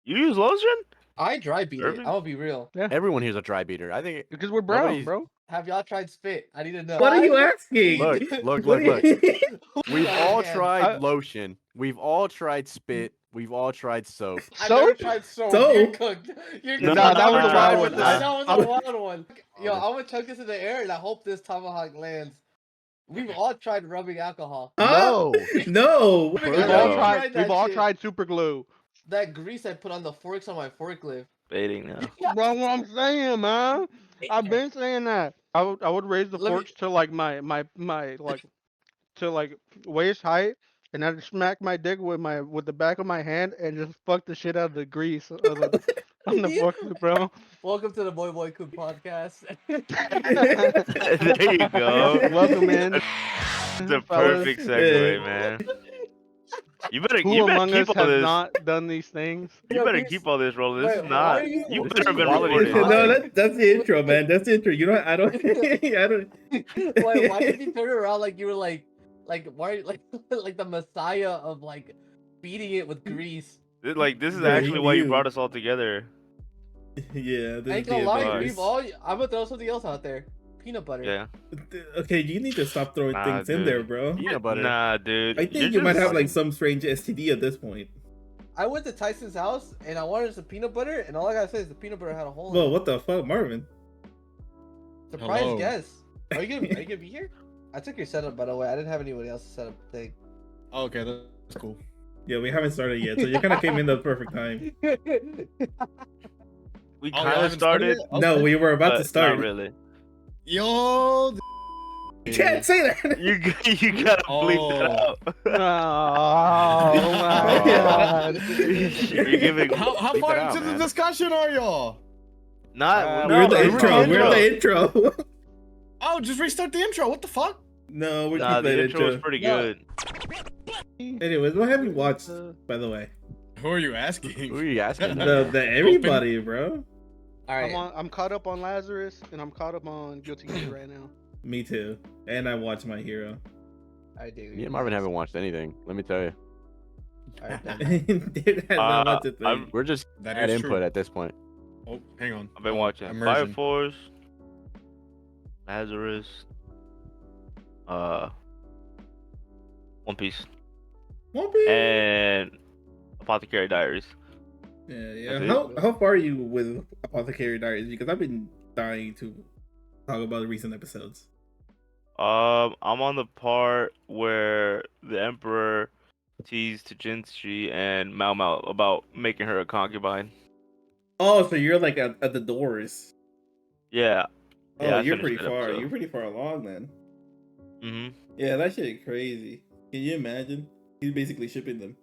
You use lotion? I dry beat it. Irving? I'm gonna be real. Yeah. Everyone here's a dry beater. I think Because we're brown, nobody's- bro. Have y'all tried spit? I need to know. What are you asking? Look. What are you- We've all Man. tried lotion. We've all tried spit. We've all tried soap. I've never Soap? tried soap. Soap? You're cooked. You're No, cooked. that I'm was gonna the try wild with one. this. That was the wild one. Yo, Oh, I'm gonna chuck this in the air and I hope this tomahawk lands. We've all tried rubbing alcohol. Huh? No. We've We've Yeah. all tried tried. that We've all shit. tried super glue. That grease I put on the forks on my forklift. Baiting now. Bro, what I'm saying, man. I've been saying that. I would raise the Let me- forks to like my like to like waist height, and I'd smack my dick with the back of my hand and just fuck the shit out of the grease on the forklift, bro. Welcome to the MoeMoeKyun podcast. There you go. Welcome in. It's a fellas. perfect segue, man. You better Who among us keep all has this. not done these things? You Yo, better these- keep all this rolling. This Wait, is why not. are you- You this better is been quality recording. content. No, that's the intro, man. That's the intro. You know, I don't. I don't. why did you turn around like you were like why like the messiah of like beating it with grease? Like this is Yeah, actually why you you. brought us all together. Yeah. I This ain't is gonna the lie, advice. we've all. I'm gonna throw something else out there. Peanut butter. Yeah. Okay, you need to stop throwing Nah, things in dude. there, bro. Peanut butter. Nah, dude. I think You're you might just have like fucking- some strange STD at this point. I went to Tyson's house and I wanted some peanut butter, and all I gotta say is the peanut butter had a hole. Well, in it. what the fuck, Marvin? Surprise Hello. guess. Are you gonna be here? I took your setup, by the way. I didn't have anybody else's setup thing. Okay, that's cool. Yeah, we haven't started yet, so you kind of came in the perfect time. We Oh, y'all kind of haven't started. yet? No, Okay. we were about but to start. Not really. Yo. You can't say that. You gotta bleep that out. Oh my god. You're giving. How Bleep far it out, into man. the discussion are y'all? Not. We're in the no, intro. We're in the intro. Oh, just restart the intro. What the fuck? No, we're Nah, keeping the that intro was intro. pretty No. good. Anyways, what have you watched, by the way? Who are you Who asking? are you asking? The everybody, bro. All right. I'm caught up on Lazarus, and I'm caught up on Guilty Gear right now. Me too. And I watched My Hero. I do. Me and Marvin haven't watched anything. Let me tell you. All right, then. Dude, I not much to think. I'm- We're just That at is input true. at this point. Oh, hang on. I've been watching Fire Immersion. Force, Lazarus, One Piece, Won't be. and Apothecary Diaries. Yeah. That's it. How far are you with Apothecary Diaries? Because I've been dying to talk about the recent episodes. I'm on the part where the Emperor teased to Jinshi and Mao about making her a concubine. Oh, so you're like at the doors. Yeah. Oh, Yeah, I you're finished pretty that far. episode. You're pretty far along then. Mm-hmm. Yeah, that shit crazy. Can you imagine? He's basically shipping them.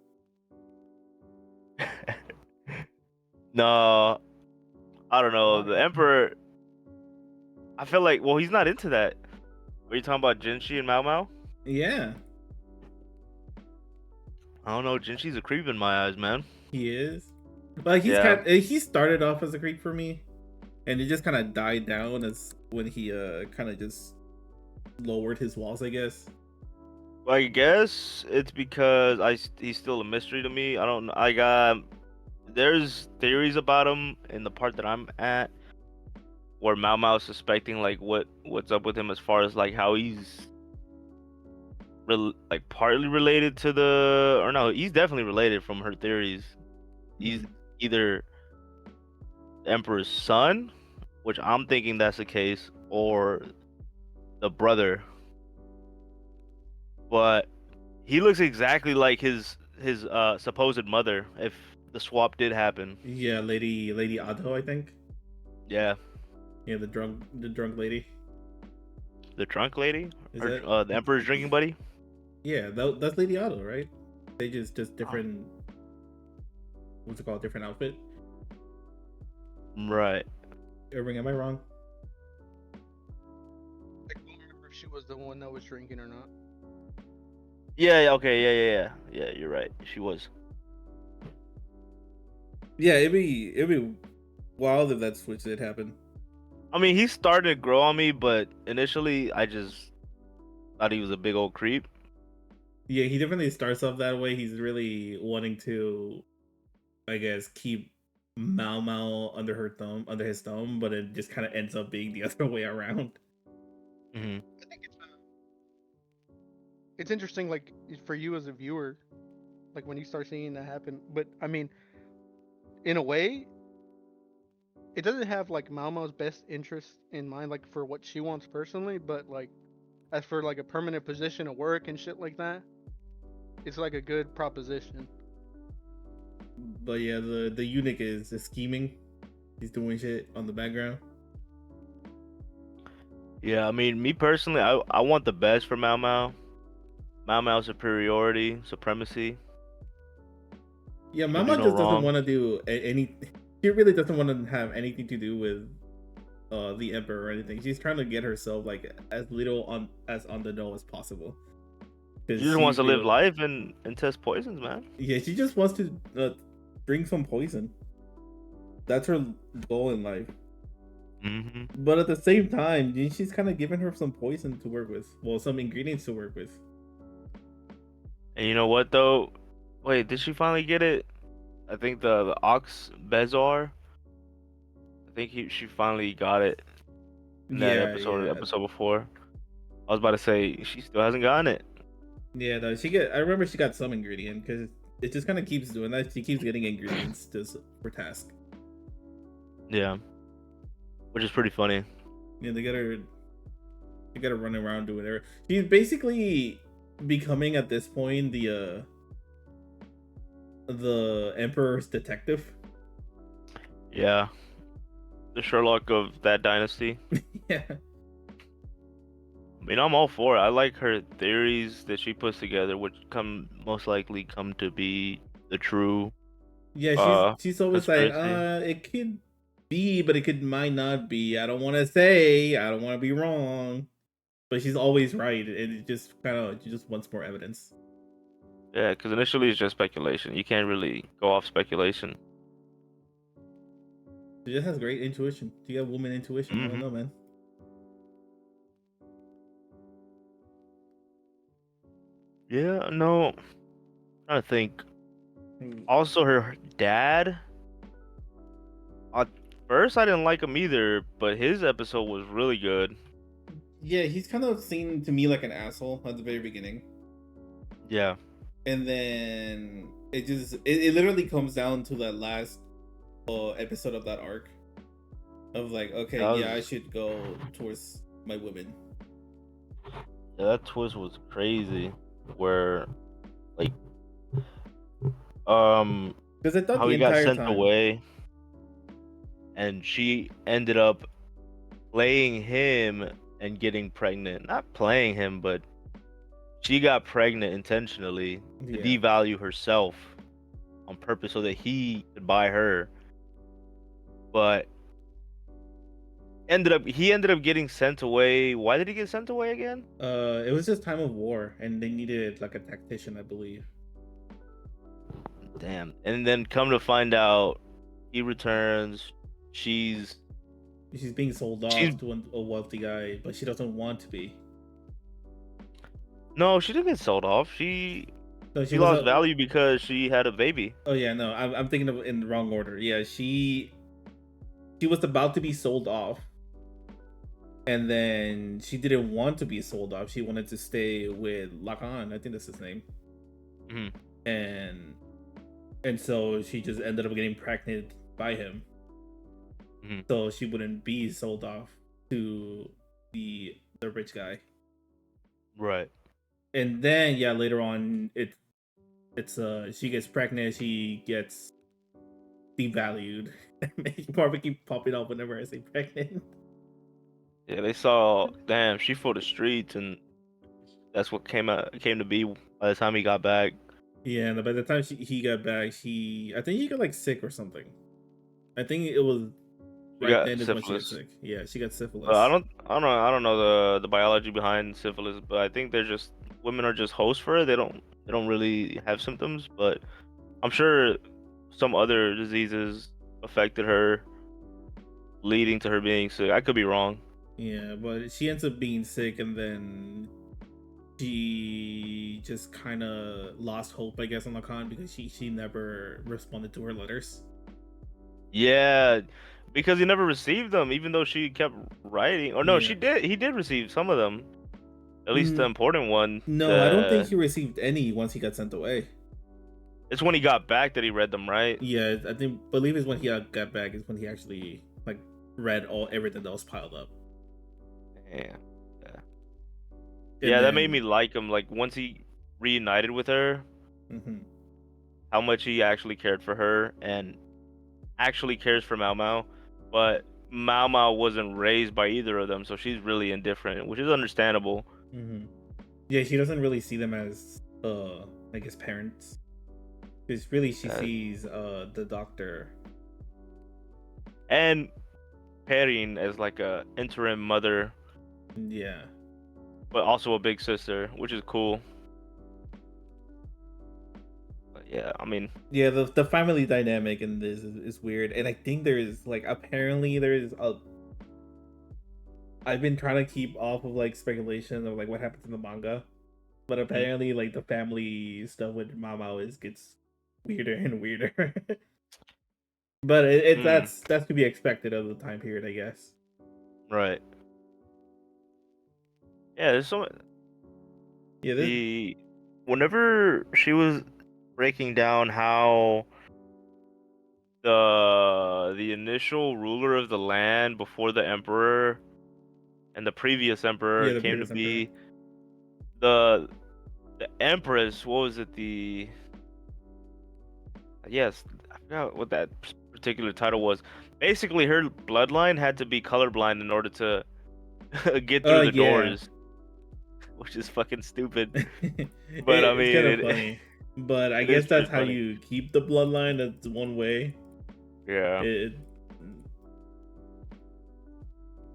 No, I don't know. The Emperor, I feel like, well, he's not into that. Are you talking about Jinshi and Mao? Yeah, I don't know. Jinshi's a creep in my eyes, man. he is. But he's Yeah. he started off as a creep for me, and it just kind of died down as when he kind of just lowered his walls, I guess. I guess it's because he's still a mystery to me. I don't know. I got there's theories about him in the part that I'm at, where Mao is suspecting like what's up with him as far as like how he's like partly related to the, or no, he's definitely related from her theories. He's either the Emperor's son, which I'm thinking that's the case, or the brother. But he looks exactly like his supposed mother if the swap did happen. Yeah, Lady Ado, I think. Yeah, Yeah, the drunk lady. the drunk lady, Is or that- the Emperor's drinking buddy. Yeah, that's Lady Ado, right? They just different. What's it called? Different outfit. Right. Irving, am I wrong? I don't remember if she was the one that was drinking or not. Yeah. Okay. Yeah. You're right. She was. Yeah, it'd be wild if that switch did happen. I mean, he's starting to grow on me, but initially I just thought he was a big old creep. Yeah, he definitely starts off that way. He's really wanting to I guess, keep Mao under his thumb, but it just kind of ends up being the other way around. Hmm. I think it's interesting, like for you as a viewer, like when you start seeing that happen. But I mean, in a way, it doesn't have like Malmo's best interest in mind, like for what she wants personally. But like, as for like a permanent position of work and shit like that, it's like a good proposition. But yeah, the eunuch is scheming. He's doing shit on the background. Yeah, I mean, me personally, I want the best for Mao Mao. Mao Mao's superiority, supremacy. Yeah, Can Mama do no just doesn't wrong. want to do any. She really doesn't want to have anything to do with the emperor or anything. She's trying to get herself like as little on the know as possible. She just wants to live life and test poisons, man. Yeah, she just wants to drink some poison. That's her goal in life. Hmm. But at the same time, she's kind of giving her some poison to work with. Well, some ingredients to work with. And you know what though? Wait, did she finally get it? I think the Ox Bezar. I think she finally got it in that episode before. I was about to say she still hasn't gotten it. Yeah, no, I remember she got some ingredient because it just kind of keeps doing that. She keeps getting ingredients for task. Yeah, which is pretty funny. Yeah, they gotta run around doing it. She's basically becoming at this point the emperor's detective. Yeah, the Sherlock of that dynasty. Yeah. I mean, I'm all for it. I like her theories that she puts together, which most likely come to be the true. Yeah, she's always like, conspiracy. it could be, but might not be. I don't want to say. I don't want to be wrong. But she's always right, and it just she just wants more evidence. Yeah, because initially it's just speculation. You can't really go off speculation. She just has great intuition. She got woman intuition. I don't Mhm. know, man. Yeah, no. I'm trying to think. Also, her dad. At first, I didn't like him either, but his episode was really good. Yeah, he's kind of seen to me like an asshole at the very beginning. Yeah. And then it literally comes down to that last episode of that arc. Of like, okay, I should go towards my women. Yeah, that twist was crazy. Where, like, because I thought how the he got entire sent time away, and she ended up playing him and getting pregnant. Not playing him, but she got pregnant intentionally to devalue herself on purpose so that he could buy her. But he ended up getting sent away. Why did he get sent away again? It was just time of war, and they needed like a tactician, I believe. Damn. And then come to find out, he returns. She's being sold off to a wealthy guy, but she doesn't want to be. No, she didn't get sold off. She She lost value because she had a baby. Oh yeah, no, I'm thinking of it in the wrong order. Yeah, she was about to be sold off, and then she didn't want to be sold off. She wanted to stay with Lacan, I think that's his name. Mm-hmm. And so she just ended up getting pregnant by him. Mm-hmm. So she wouldn't be sold off to the rich guy. Right. And then later on it's she gets pregnant, she gets devalued. Probably keep popping up whenever I say pregnant. Yeah, they saw, damn, she for the streets, and that's what came to be by the time he got back. Yeah, and by the time he got back, I think he got like sick or something. I think it was right then is when she got sick. Yeah, she got syphilis. I don't know the biology behind syphilis, but I think women are just hosts for it. They don't really have symptoms, but I'm sure some other diseases affected her, leading to her being sick. I could be wrong. Yeah, but she ends up being sick, and then she just kind of lost hope, I guess, on the con because she never responded to her letters. Yeah, because he never received them, even though she kept writing. Or no, Yeah. she did. He did receive some of them. At least the important one. No, I don't think he received any once he got sent away. It's when he got back that he read them, right? Yeah, I believe it's when he got back is when he actually like read everything that was piled up. Yeah. And Yeah, that then- made me like him. Like once he reunited with her, Mhm. how much he actually cared for her and actually cares for Mao Mao. But Mao Mao wasn't raised by either of them, so she's really indifferent, which is understandable. Mm-hmm. Yeah, she doesn't really see them as like his parents. Because really she sees the doctor And Perrin as like a interim mother, yeah. but also a big sister, which is cool. But yeah, I mean, Yeah, the family dynamic in this is weird. And I think there's like apparently there's a I've been trying to keep off of like speculation of like what happens in the manga. But apparently like the family stuff with Mao gets weirder and weirder. But that's to be expected of the time period, I guess. right. Yeah, there's so Yeah, whenever she was breaking down how the initial ruler of the land before the emperor and the previous emperor Yeah, the came to previous be the empress, what was it, yes, I forgot what that particular title was. Basically her bloodline had to be colorblind in order to get through the doors, which is fucking stupid. But I mean, it's kind of funny. But I guess that's how funny. you keep the bloodline. That's one way. Yeah.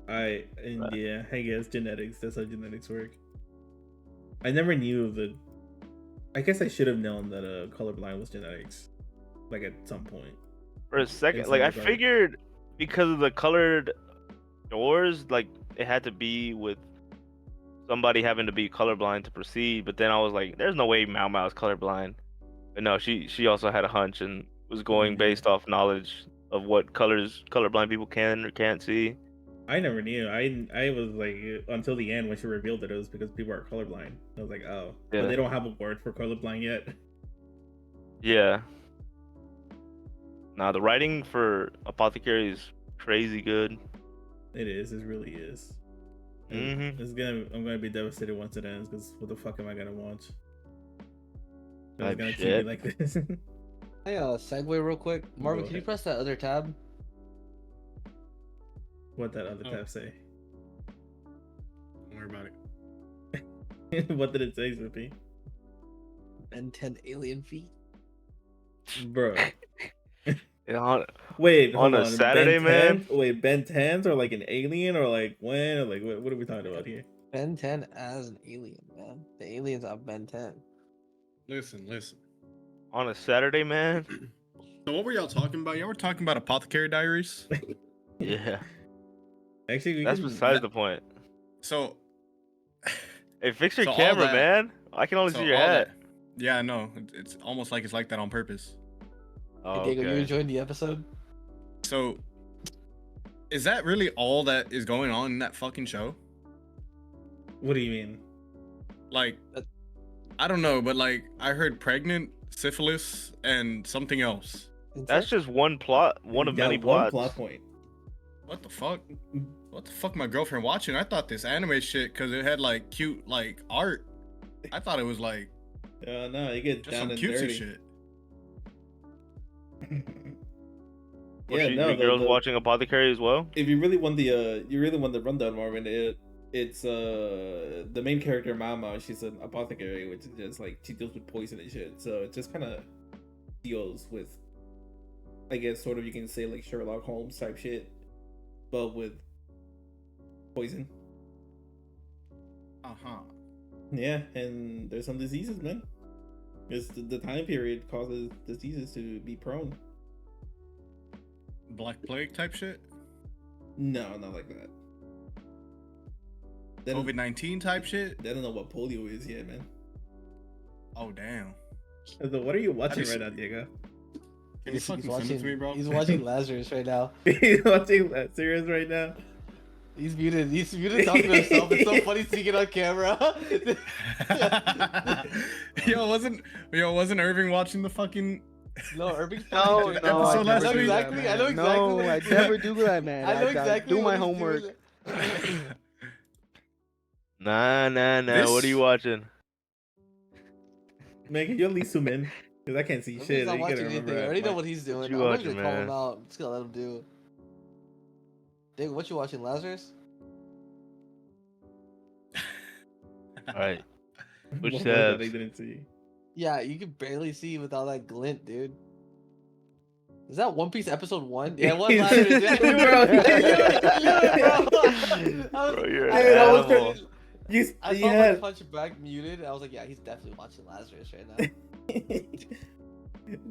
Yeah, I guess genetics. That's how genetics work. I never knew I guess I should have known that colorblind was genetics, like at some point. For a second, In like I some regard. figured because of the colored doors, like it had to be with somebody having to be colorblind to proceed. But then I was like, there's no way Mao Mao is colorblind. But no, she also had a hunch and was going based off knowledge of what colorblind people can or can't see. I never knew. I was like until the end when she revealed that it was because people are colorblind. I was like, oh, Yeah. but they don't have a word for colorblind yet. Yeah. Nah, the writing for Apothecary is crazy good. It is. It really is. Mhm. I'm gonna be devastated once it ends because what the fuck am I gonna watch? It's Type gonna keep shit. me like this. Hey, segue real quick. Marvin, Go can you ahead. press that other tab? What that other Oh. tab say? Don't worry about it. What did it say, Zippy? Ben 10 alien feet. Bro. On, Wait, On hold a on. Saturday, Ben 10? man? Wait, Ben 10s or like an alien or like when or like what are we talking about here? Ben 10 as an alien, man. The aliens are Ben 10. Listen. on a Saturday, man. So what were y'all talking about? Y'all were talking about Apothecary Diaries. Yeah, Actually, that's besides the point. So, Hey, fix your So all camera, that- man. I can only so see your all head. that- yeah, I know. It's almost like it's like that on purpose. Oh, Hey, Diego, you okay. enjoyed the episode? So, is that really all that is going on in that fucking show? What do you mean? Like, I don't know, but like I heard pregnant, syphilis, and something else. That's just one plot, one of Yeah, many one plots. plot point. What the fuck? What the fuck, my girlfriend watching? I thought this anime shit because it had like cute like art. I thought it was like No, you get just down some and cutesy dirty. shit. Was Yeah, she, no, your girl's the- watching Apothecary as well. if you really want the rundown, Marvin, it's the main character Mama. She's an apothecary, which is just like she deals with poison and shit. So it just kind of deals with, I guess, sort of you can say like Sherlock Holmes type shit, but with poison. Uh-huh. Yeah, and there's some diseases, man. Because the time period causes diseases to be prone. Black plague type shit. No, not like that. They don't- COVID-19 type shit. They don't know what polio is yet, man. Oh damn. So what are you watching Have right you now, Diego? Can you fucking send it to me, bro? He's watching Lazarus right now. He's watching that series right now. He's muted. He's muted talking to himself. It's so funny seeing it on camera. wasn't Irving watching the fucking? No, Irving's No, watching no, episode I last never week? do that, Exactly, man. I know exactly No, what I he's doing. never do that, man. I know exactly do what my he's homework. doing. Nah. This- What are you watching? Man, can you at least zoom in? Because I can't see Irving's shit. not You watching gotta anything. remember. I already know Mike. what he's doing. you I'm not watching, gonna call him man? out. I'm just gonna let him do. Diego, what you watching, Lazarus? All right. Which One more that tabs? I didn't see. Yeah, you can barely see without that glint, dude. Is that One Piece episode 1? Yeah, it was Bro, Lazarus. Yeah. Bro, you're I- an Dude, I was animal. trying. You, I you saw my had. punch back muted. I was like, yeah, he's definitely watching Lazarus right now.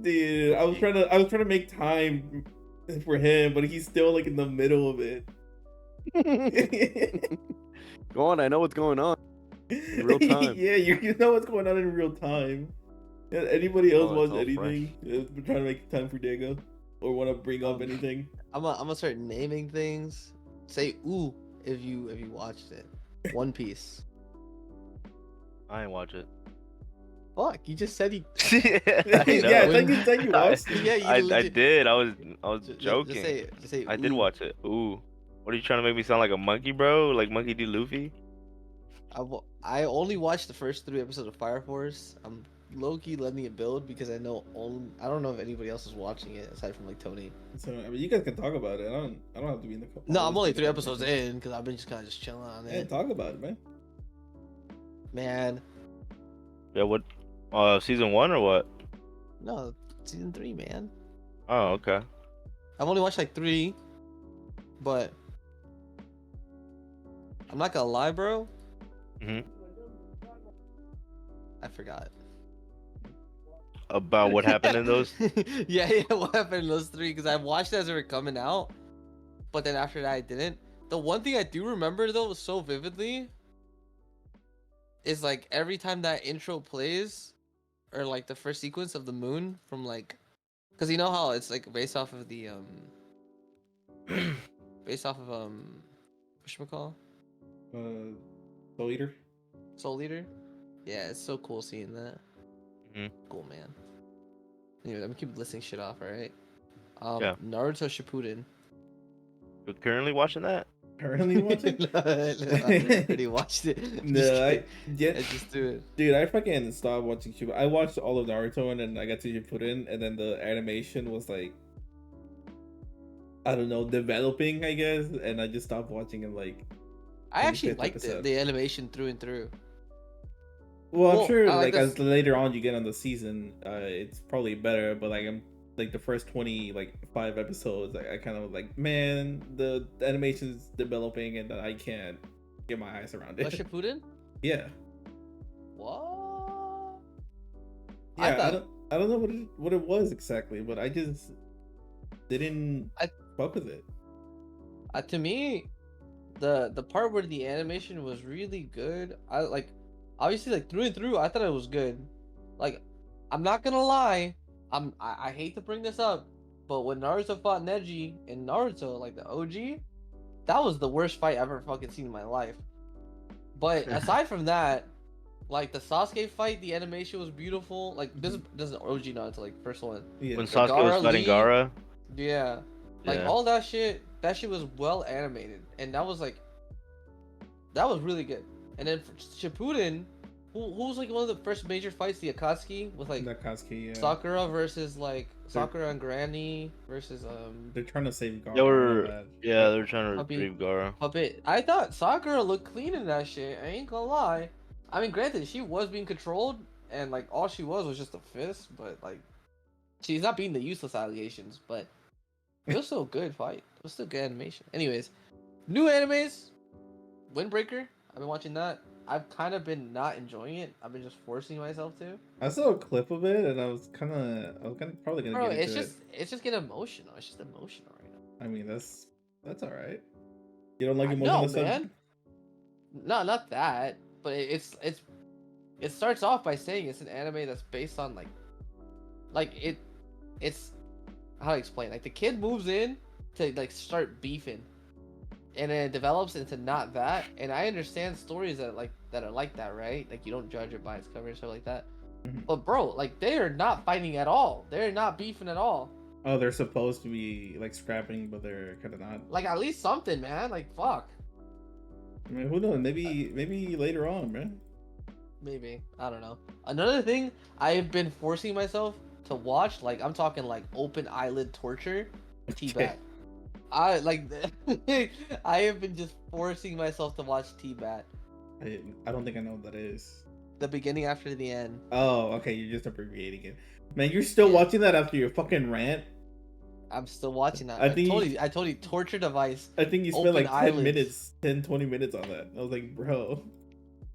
Dude, I was trying to make time for him, but he's still like in the middle of it. Go on, I know what's going on. In real time. Yeah, you know what's going on in real time. Yeah, anybody else Oh, it's watch all anything? Been trying to make time for Diego, or want to bring up anything? I'm gonna start naming things. Say ooh if you watched it. One Piece. I ain't watch it. Fuck, you just said he. I Yeah, I know. thought you said you watched it. Yeah, you I legit- did. I was Just joking. just say I did ooh. watch it. Ooh. What are you trying to make me sound like a monkey, bro? Like Monkey D. Luffy? I only watched the first 3 episodes of Fire Force. I'm low-key letting it build because I don't know if anybody else is watching it aside from like Tony. So I mean, you guys can talk about it. I don't have to be in the. No, I'm only 3 episodes in because I've been just kind of just chilling on Yeah, it. talk about it, man. Man, Yeah, what? Season 1 or what? no, season 3, man. Oh, okay. I've only watched like 3, but I'm not gonna lie, bro. hmm I forgot. About what happened in those? yeah, what happened in those 3? Because I watched it as they were coming out, but then after that I didn't. The one thing I do remember though so vividly is like every time that intro plays, or like the first sequence of the moon from like, because you know how it's like based off of the whatchamacallit? Soul Eater. Soul Eater. Yeah, it's so cool seeing that. Mhm. Cool, man. Anyway, I'm gonna keep listing shit off, alright? Yeah. Naruto Shippuden. You're currently watching that? Currently watching? no, I already watched it. No, I just do it. Dude, I fucking stopped watching Shippuden. I watched all of Naruto and then I got to Shippuden, and then the animation was like, I don't know, developing, I guess, and I just stopped watching it. Like, I actually fifth liked episode. the animation through and through. well, I'm Well, sure I like like this- as later on you get on the season, it's probably better. But like I'm like the first 5 episodes, I kind of was like, man, the animation's developing and I can't get my eyes around But it. Shippuden? Yeah. What? Yeah, I don't know what it was exactly, but I just didn't fuck with it. To me, the part where the animation was really good. I like, obviously, like through and through, I thought it was good. Like, I'm not gonna lie, I hate to bring this up, but when Naruto fought Neji in Naruto, like the OG, that was the worst fight I've ever fucking seen in my life. But aside from that, like the Sasuke fight, the animation was beautiful. Like this isn't OG Naruto, like first one. Yeah. When The Sasuke Gaara was fighting Lee- Gaara? Yeah. Like Yeah. all that shit was well animated, and that was really good. And then for Shippuden, who was like one of the first major fights, the Akatsuki with like Nakatsuki, yeah. Sakura versus like Sakura and Granny versus They're trying to save Gaara. They were, my bad. yeah, they were trying to Puppy. retrieve Gaara. Puppet. I thought Sakura looked clean in that shit. I ain't gonna lie. I mean, granted, she was being controlled, and like all she was just a fist, but like she's not being the useless allegations, but it was still a good fight. It was still good animation. Anyways, new animes. Windbreaker. I've been watching that. I've kind of been not enjoying it. I've been just forcing myself to. I saw a clip of it and I was probably gonna Bro, get into it's just getting emotional. It's just emotional right now. I mean, that's all right. You don't like I emotional know, stuff? man. No, not that. But it starts off by saying it's an anime that's based on it's how to explain. Like the kid moves in to like start beefing, and then it develops into not that. And I understand stories that are like that, right? Like you don't judge it by its cover and stuff like that. Mhm. But bro, like they are not fighting at all. They're not beefing at all. Oh, they're supposed to be like scrapping, but they're kind of not. Like at least something, man. Like fuck. I mean, who knows? Maybe later on, man. Maybe. I don't know. Another thing I've been forcing myself to watch, like I'm talking like open eyelid torture, TBAT. I like I have been just forcing myself to watch TBAT. I don't think I know what that is. The beginning after the end. Oh, okay. You're just abbreviating it. Man, you're still Yeah. watching that after your fucking rant? I'm still watching that. I think I told you torture device. I think you spent Open like 10 eyelids. minutes, 20 minutes on that. I was like, bro,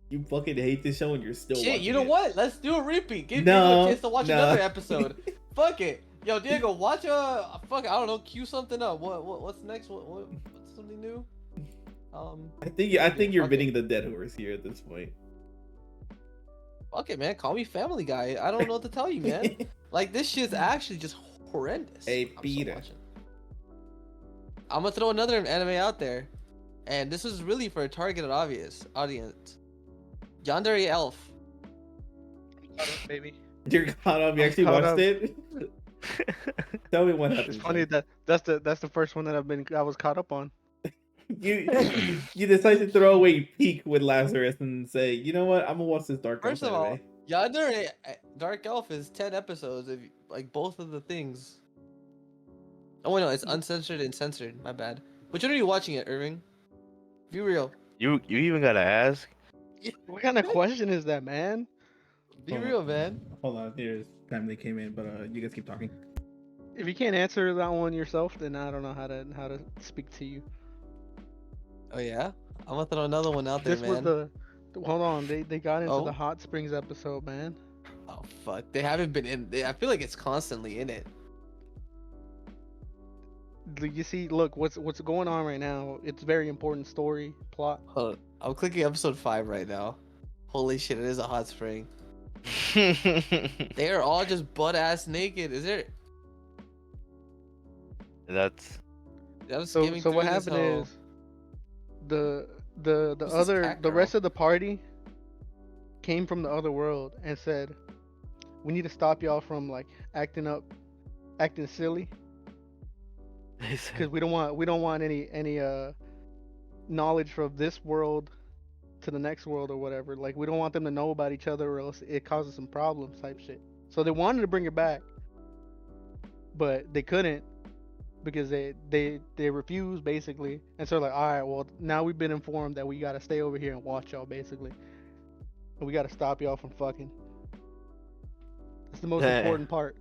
you fucking hate this show and you're still Shit, watching you know it. what? Let's do a repeat. Give No, Diego a chance to watch no. another episode. Fuck it. Yo, Diego, watch fuck, I don't know, cue something up. What's next? What's something new? I think you're Okay. beating the dead horse here at this point. Fuck it, man. Call me Family Guy. I don't know what to tell you, man. Like this shit's actually just horrendous. Hey, I'm still Peter. watching. I'm gonna throw another anime out there, and this is really for a targeted audience. Yandere Elf. Caught up, baby. You're caught up. You I'm actually caught watched up. it? Tell me what happened. It's funny that that's the first one that I was caught up on. You decide to throw away Peak with Lazarus and say, you know what? I'm gonna watch this Dark First Elf of all, anime. Yandere Dark Elf is 10 episodes of like both of the things. Oh wait, no, it's uncensored and censored. My bad. Which one are you watching it, Irving? Be real. You even gotta ask. What kind of question is that, man? Be real, man. Hold on, here's family came in, but you guys keep talking. If you can't answer that one yourself, then I don't know how to speak to you. Oh yeah, I'm gonna throw another one out there, This was man. the hold on, they got into Oh. the Hot Springs episode, man. Oh fuck, they haven't been in. I feel like it's constantly in it. You see, look, what's going on right now? It's very important story plot. Hold on. I'm clicking episode 5 right now. Holy shit, it is a hot spring. They are all just butt ass naked. Is there? That's I'm So skimming what through this happened whole- is the Who's this other cat the rest girl? of the party came from the other world and said, we need to stop y'all from like acting silly because we don't want any knowledge from this world to the next world or whatever. Like we don't want them to know about each other or else it causes some problems type shit. So they wanted to bring it back, but they couldn't because they refused basically. And so like, all right, well now we've been informed that we gotta stay over here and watch y'all basically, and we gotta stop y'all from fucking. It's the most Damn. important part.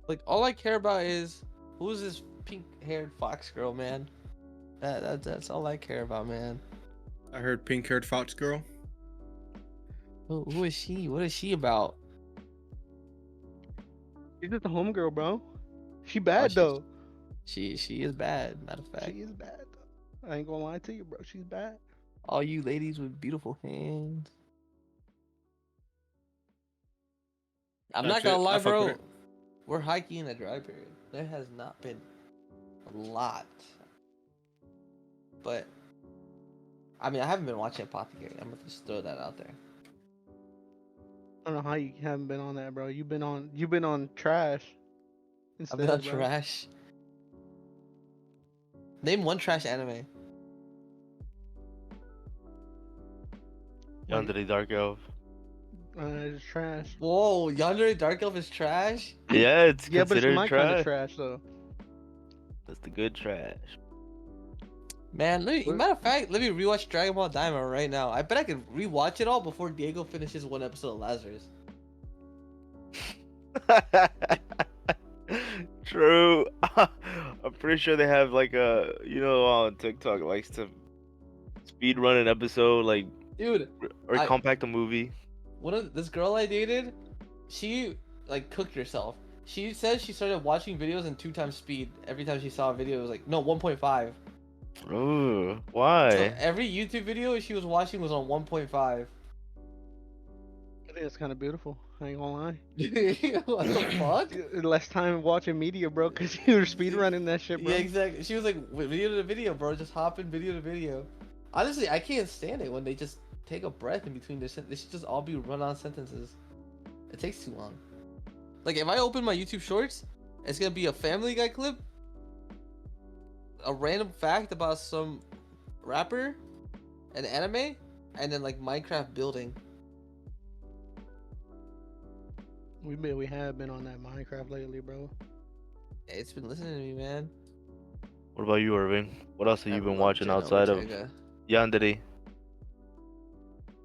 Like all I care about is who's this pink-haired fox girl, man. That's all I care about, man. I heard pink-haired fox girl. Who is she? What is she about? She's just a homegirl, bro. She bad she's- though. She is bad. Matter of fact, She is bad though. I ain't gonna lie to you, bro. She's bad. all you ladies with beautiful hands. I'm That's not gonna it. lie, I fuck with bro. it. We're hiking in a dry period. There has not been a lot, but I mean, I haven't been watching Apothecary. I'm gonna just throw that out there. I don't know how you haven't been on that, bro. You've been on trash. I've been on instead, bro. trash. Name one trash anime. Yandere Dark Elf. It's trash. Whoa, Yandere Dark Elf is trash? Yeah, it's Yeah, but it's considered my kind trash. of trash though. That's the good trash. Man, What? matter of fact, let me rewatch Dragon Ball Daima right now. I bet I can rewatch it all before Diego finishes one episode of Lazarus. True. I'm pretty sure they have like a on TikTok likes to speed run an episode like Dude, or I- compact a movie. this girl I dated, she like cooked herself. She said she started watching videos in 2 times speed. Every time she saw a video, it was like, no, 1.5. Ooh, So why? every YouTube video she was watching was on 1.5. I think it's kind of beautiful. I ain't gonna lie. What the fuck? Less time watching media, bro, because you were speedrunning that shit, bro. Yeah, exactly. She was like video to video, bro. Just hopping video to video. Honestly, I can't stand it when they just take a breath in between their sentences. They should just all be run-on sentences. It takes too long. Like if I open my YouTube Shorts, it's gonna be a Family Guy clip, a random fact about some rapper, an anime, and then like Minecraft building. We have been on that Minecraft lately, bro. It's been listening to me, man. What about you, Irving? What else have I you been love watching Gen outside of Ortega. Yandere?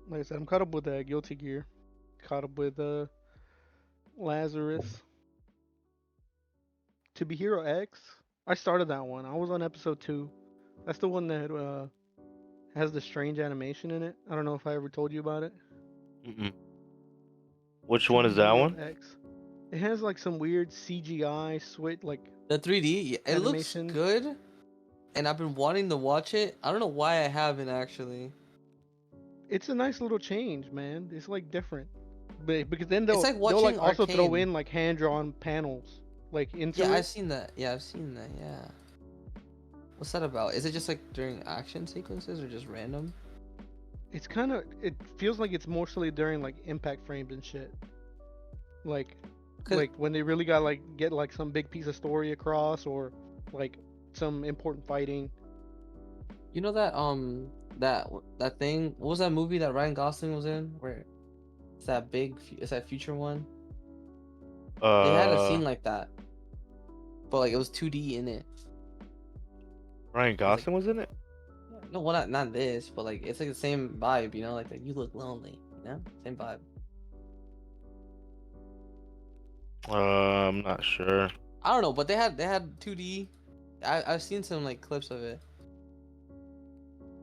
Like I said, I'm caught up with Guilty Gear. Caught up with Lazarus. To Be Hero X. I started that one. I was on episode 2. That's the one that has the strange animation in it. I don't know if I ever told you about it. Mm-mm. Which To one Be is that Hero one? X. It has like some weird CGI switch, like The 3D, yeah, it looks Animation. good, and I've been wanting to watch it. I don't know why I haven't actually. it's a nice little change, man. It's like different, but because then It's they'll like like watching also throw Arcane. in like hand drawn panels like into Yeah, it. I've seen that. Yeah, I've seen that. Yeah. What's that about? Is it just like during action sequences or just random? It's kind of it feels like it's mostly during like impact frames and shit. Like 'Cause- like when they really got like get like some big piece of story across or like some important fighting. You know that that thing. What was that movie that Ryan Gosling was in? Where it's that big. It's that future one. They had a scene like that, but like it was 2D in it. Ryan like- Gosling was in it? No, well, not this, but like it's like the same vibe, you know, like you look lonely, you know, same vibe. I'm not sure. I don't know, but they had 2D. I've seen some like clips of it.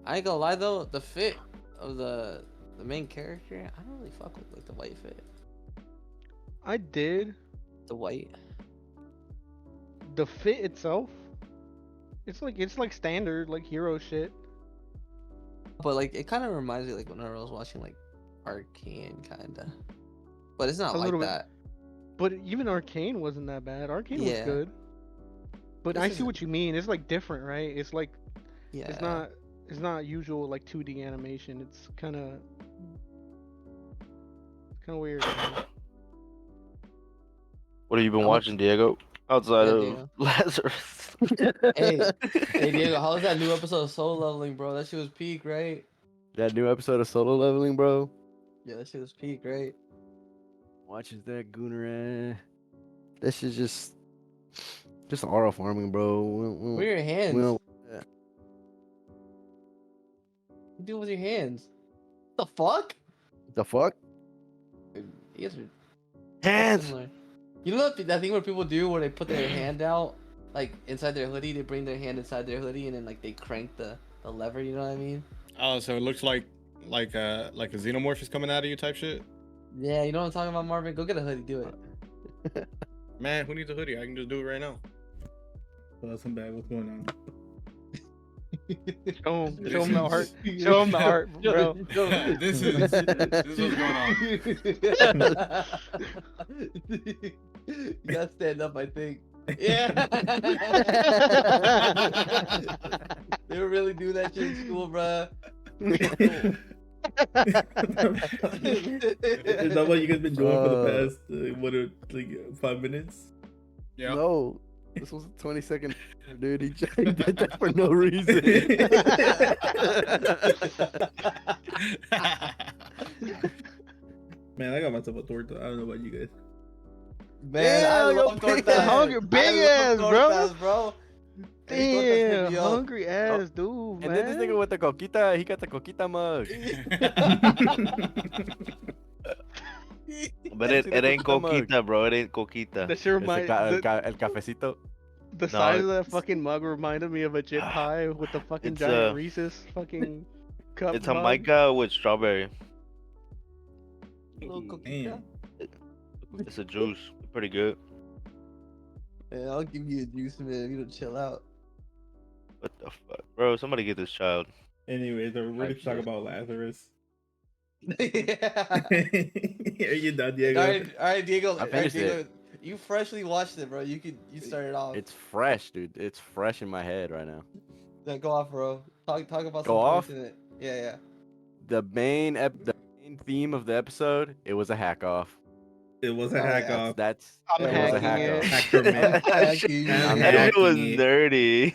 I ain't gonna lie though, the fit of the main character, I don't really fuck with like the white fit. I did The white. the fit itself. It's like standard like hero shit. But like it kind of reminds me like whenever I was watching like Arcane kinda. But it's not A like little bit. that. But even Arcane wasn't that bad. Arcane was Yeah. good. But This I see isn't- what you mean. It's like different, right? It's like Yeah. it's not usual like 2D animation. It's kind of weird. man. What have you been How much- watching, Diego? Outside Yeah, of Diego. Lazarus. Hey Diego, how was that new episode of Soul Leveling, bro? That shit was peak, right? That new episode of Solo Leveling, bro. Yeah, that shit was peak, right? Watches that Gooner. That shit's just auto farming, bro. Where are your hands? we don't- What you doing with your hands? The fuck? The fuck? You guys are Hands. similar. You know that thing where people do where they put their hand out, like inside their hoodie, they bring their hand inside their hoodie and then like they crank the lever, you know what I mean? Oh, so it looks like a xenomorph is coming out of you type shit. Yeah, you know what I'm talking about, Marvin? Go get a hoodie, do it. Man, who needs a hoodie? I can just do it right now. Well, that's some bad. What's going on? Show him the art. Show him the art, bro. This is what's going on. You gotta stand up, I think. Yeah. They would really do that shit in school, bruh. Is that what you guys been doing for the past 5 minutes? Yeah. No. This was a 20-second, dude. He did that for no reason. Man, I got myself a torta. I don't know about you guys. Man, Yeah, I yo, love big tortas. ass. Hungry- big I ass, love bro. tortas, bro. Hey, tortas hit Damn, me up. hungry ass dude, man. And then this nigga with the coquita, he got the coquita mug. But Sí, it the ain't coquita mug. coquita, bro. It ain't coquita. That shit Ese remind el cafecito. the No, size of that it's- fucking mug reminded me of a chip pie with the fucking It's, giant Reese's fucking cup. It's mug. Jamaica with strawberry. Little coquita. Damn. It's a juice. Pretty good. Man, I'll give you a juice, man. You to chill out. What the fuck, bro? Somebody get this child. Anyways, we're ready Type to talk shit. about Lazarus. Yeah. Are you done, Diego? All right, Diego. I All right, finished Diego. it. You freshly watched it, bro. You start it off. It's fresh, dude. It's fresh in my head right now. Yeah, go off, bro. Talk about Go some off? points in it. Yeah. The main theme of the episode, it was a hack off. It was a Oh, hack yeah. off. That's I'm it was a hacking hack it. off. Hacker man. That shit I'm that shit was hacking it. dirty.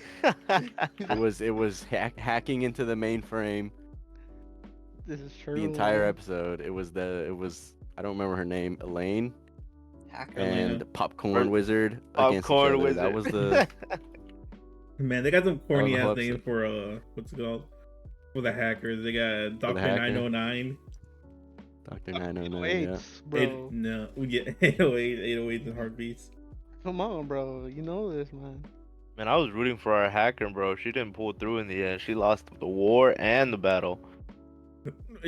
It was hacking into the mainframe This is true. the entire episode. It was I don't remember her name, Elaine Hacker. Elena. and Popcorn Or- Wizard against each Popcorn other. wizard. That was the Man, they got some corny the ass whole names episode. for what's it called? For the hackers. They got For the Dr. hacker. 909. Dr. 909. Wait, Yeah. bro. No, we get 808, 808 and heartbeats. Come on, bro. You know this, man. Man, I was rooting for our hacker, bro. She didn't pull through in the end. She lost the war and the battle.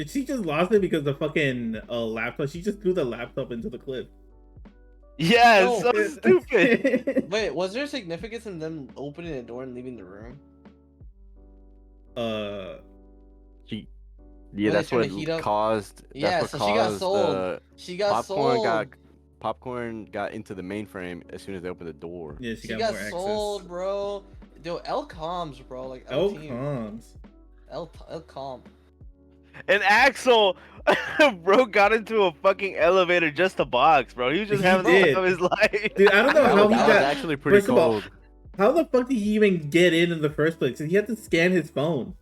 She just lost it because the fucking laptop. She just threw the laptop into the cliff. Yeah, No. it's so stupid. Wait, was there significance in them opening the door and leaving the room? Yeah, When they that's turned what the heat up? caused. Yeah, That's so what she got caused sold. She got sold. Popcorn got into the mainframe as soon as they opened the door. Yeah, She she got more access. sold, bro. Yo, L comms, bro. Like L team. comms. L com. And Axel, bro, got into a fucking elevator just to box, bro. He was just He having the did. time of his life. Dude, I don't know That how was, he that was got. actually pretty First of all, cold. How the fuck did he even get in the first place? He had to scan his phone.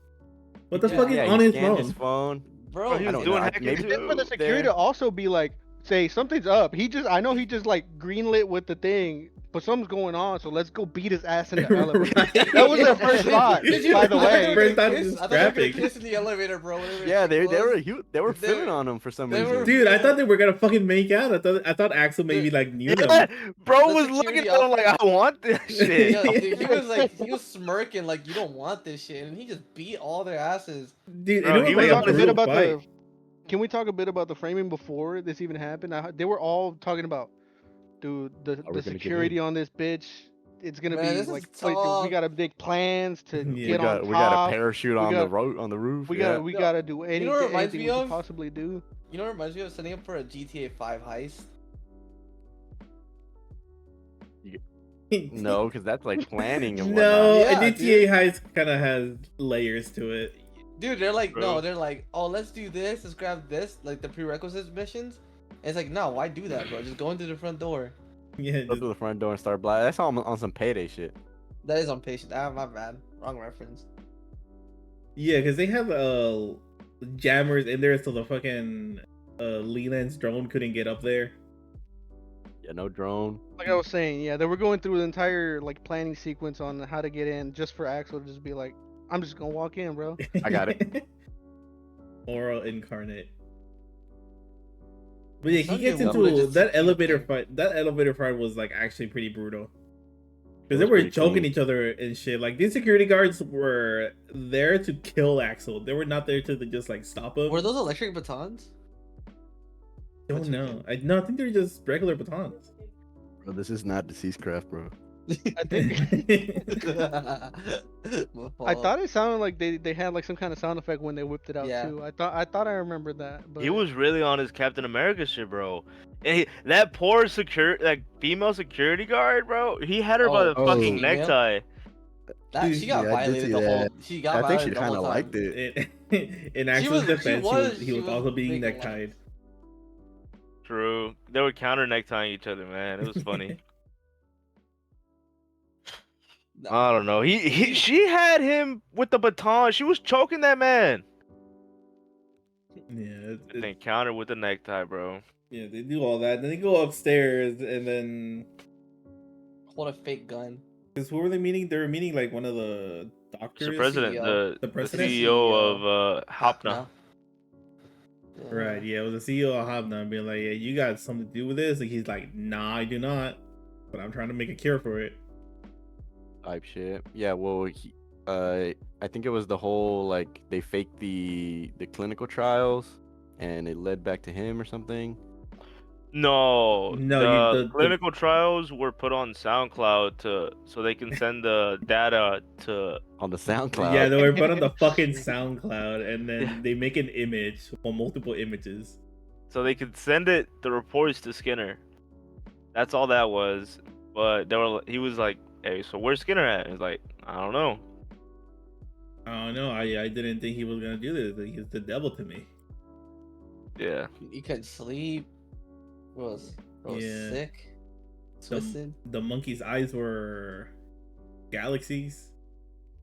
What the Yeah. fuck is Yeah, on he his scanned phone? his phone. Bro, Bro, he I was don't doing know. hacking Maybe too. Then for the security there. to also be like, say something's up. I know he just like greenlit with the thing, but something's going on. So let's go beat his ass in the elevator. Right. That was their first thought, Did you, by the I thought they way. were First gonna time kiss- just I thought they were gonna scrapping. kiss in the elevator, bro. whenever Yeah, she they closed. they were They filling were- on him for some they reason. were- Dude, I thought they were gonna fucking make out. I thought Axel maybe like knew them. Yeah, bro The was security looking at him like, I want this shit. Yo, dude, he was smirking like you don't want this shit, and he just beat all their asses. Dude, Bro, and he it was was on like the a Talk a bit brutal about fight. Can we talk a bit about the framing before this even happened? They were all talking about, dude, we the gonna get security on this bitch. It's gonna Man, be this is like, wait, dude, we tough. gotta make plans to Yeah. get on we got top. a parachute We on got- on the roof. We yeah. gotta we gotta do anything, know what it reminds anything me we could of? possibly do. You know what reminds me of setting up for a GTA 5 heist? No, because that's like planning and No, whatnot. Yeah, a GTA heist kind of has layers to it. Dude, they're like, Bro. no, they're like, oh, let's do this, let's grab this, like the prerequisites missions. And it's like, no, why do that, bro? Just go into the front door. Yeah, Go through the front door and start blast. That's on some payday shit. That is on patient. Ah, my bad. Wrong reference. yeah, because they have jammers in there, so the fucking Leland's drone couldn't get up there. Yeah, no drone. Like I was saying, yeah, they were going through the entire like planning sequence on how to get in, just for Axel to just be like, I'm just gonna walk in, bro. I got it. Oral incarnate. But yeah, he Some gets people into would just that keep elevator it. fight. That elevator fight was like actually pretty brutal. It Because they was were pretty choking clean. each other and shit. Like these security guards were there to kill Axel. They were not there to just like stop him. Were those electric batons? I don't know. I think they're just regular batons. Bro, this is not deceased craft, bro. I think My I fault. thought it sounded like they had like some kind of sound effect when they whipped it out Yeah. too. I thought I remembered that. But He was really on his Captain America shit, bro. And that poor female security guard, bro. He had her by the Oh, fucking female? necktie. That she got Yeah, I did violated see the whole. that. She got I think she violated the kind whole of time. liked it. In Axel's was- she defense, was- he she was was also being making necktied. True. They were counter necktying each other, man. It was funny. No. I don't know. She had him with the baton. She was choking that man. Yeah, And then counter with the necktie, bro. yeah, they do all that. Then they go upstairs, and then Hold a fake gun. because who were they meeting? They were meeting like one of the doctors. Mr. President, CEO. the president? CEO of Hopna. Yeah. Right, yeah, it was the CEO of Hobnon being like, yeah, you got something to do with this? And he's like, nah, I do not. But I'm trying to make a cure for it. Type shit. Yeah, well, I think it was the whole like they faked the clinical trials, and it led back to him or something. No, No, the clinical trials were put on SoundCloud so they can send the data to. On the SoundCloud. Yeah, they were put on the fucking SoundCloud, and then Yeah. they make an image or multiple images. So they could send the reports to Skinner. That's all that was. But he was like, "Hey, so where's Skinner at?" And he's like, "I don't know." I don't know. I didn't think he was gonna do this. He's the devil to me. Yeah. You couldn't sleep. Was Yeah. sick. Twisted. The monkey's eyes were galaxies.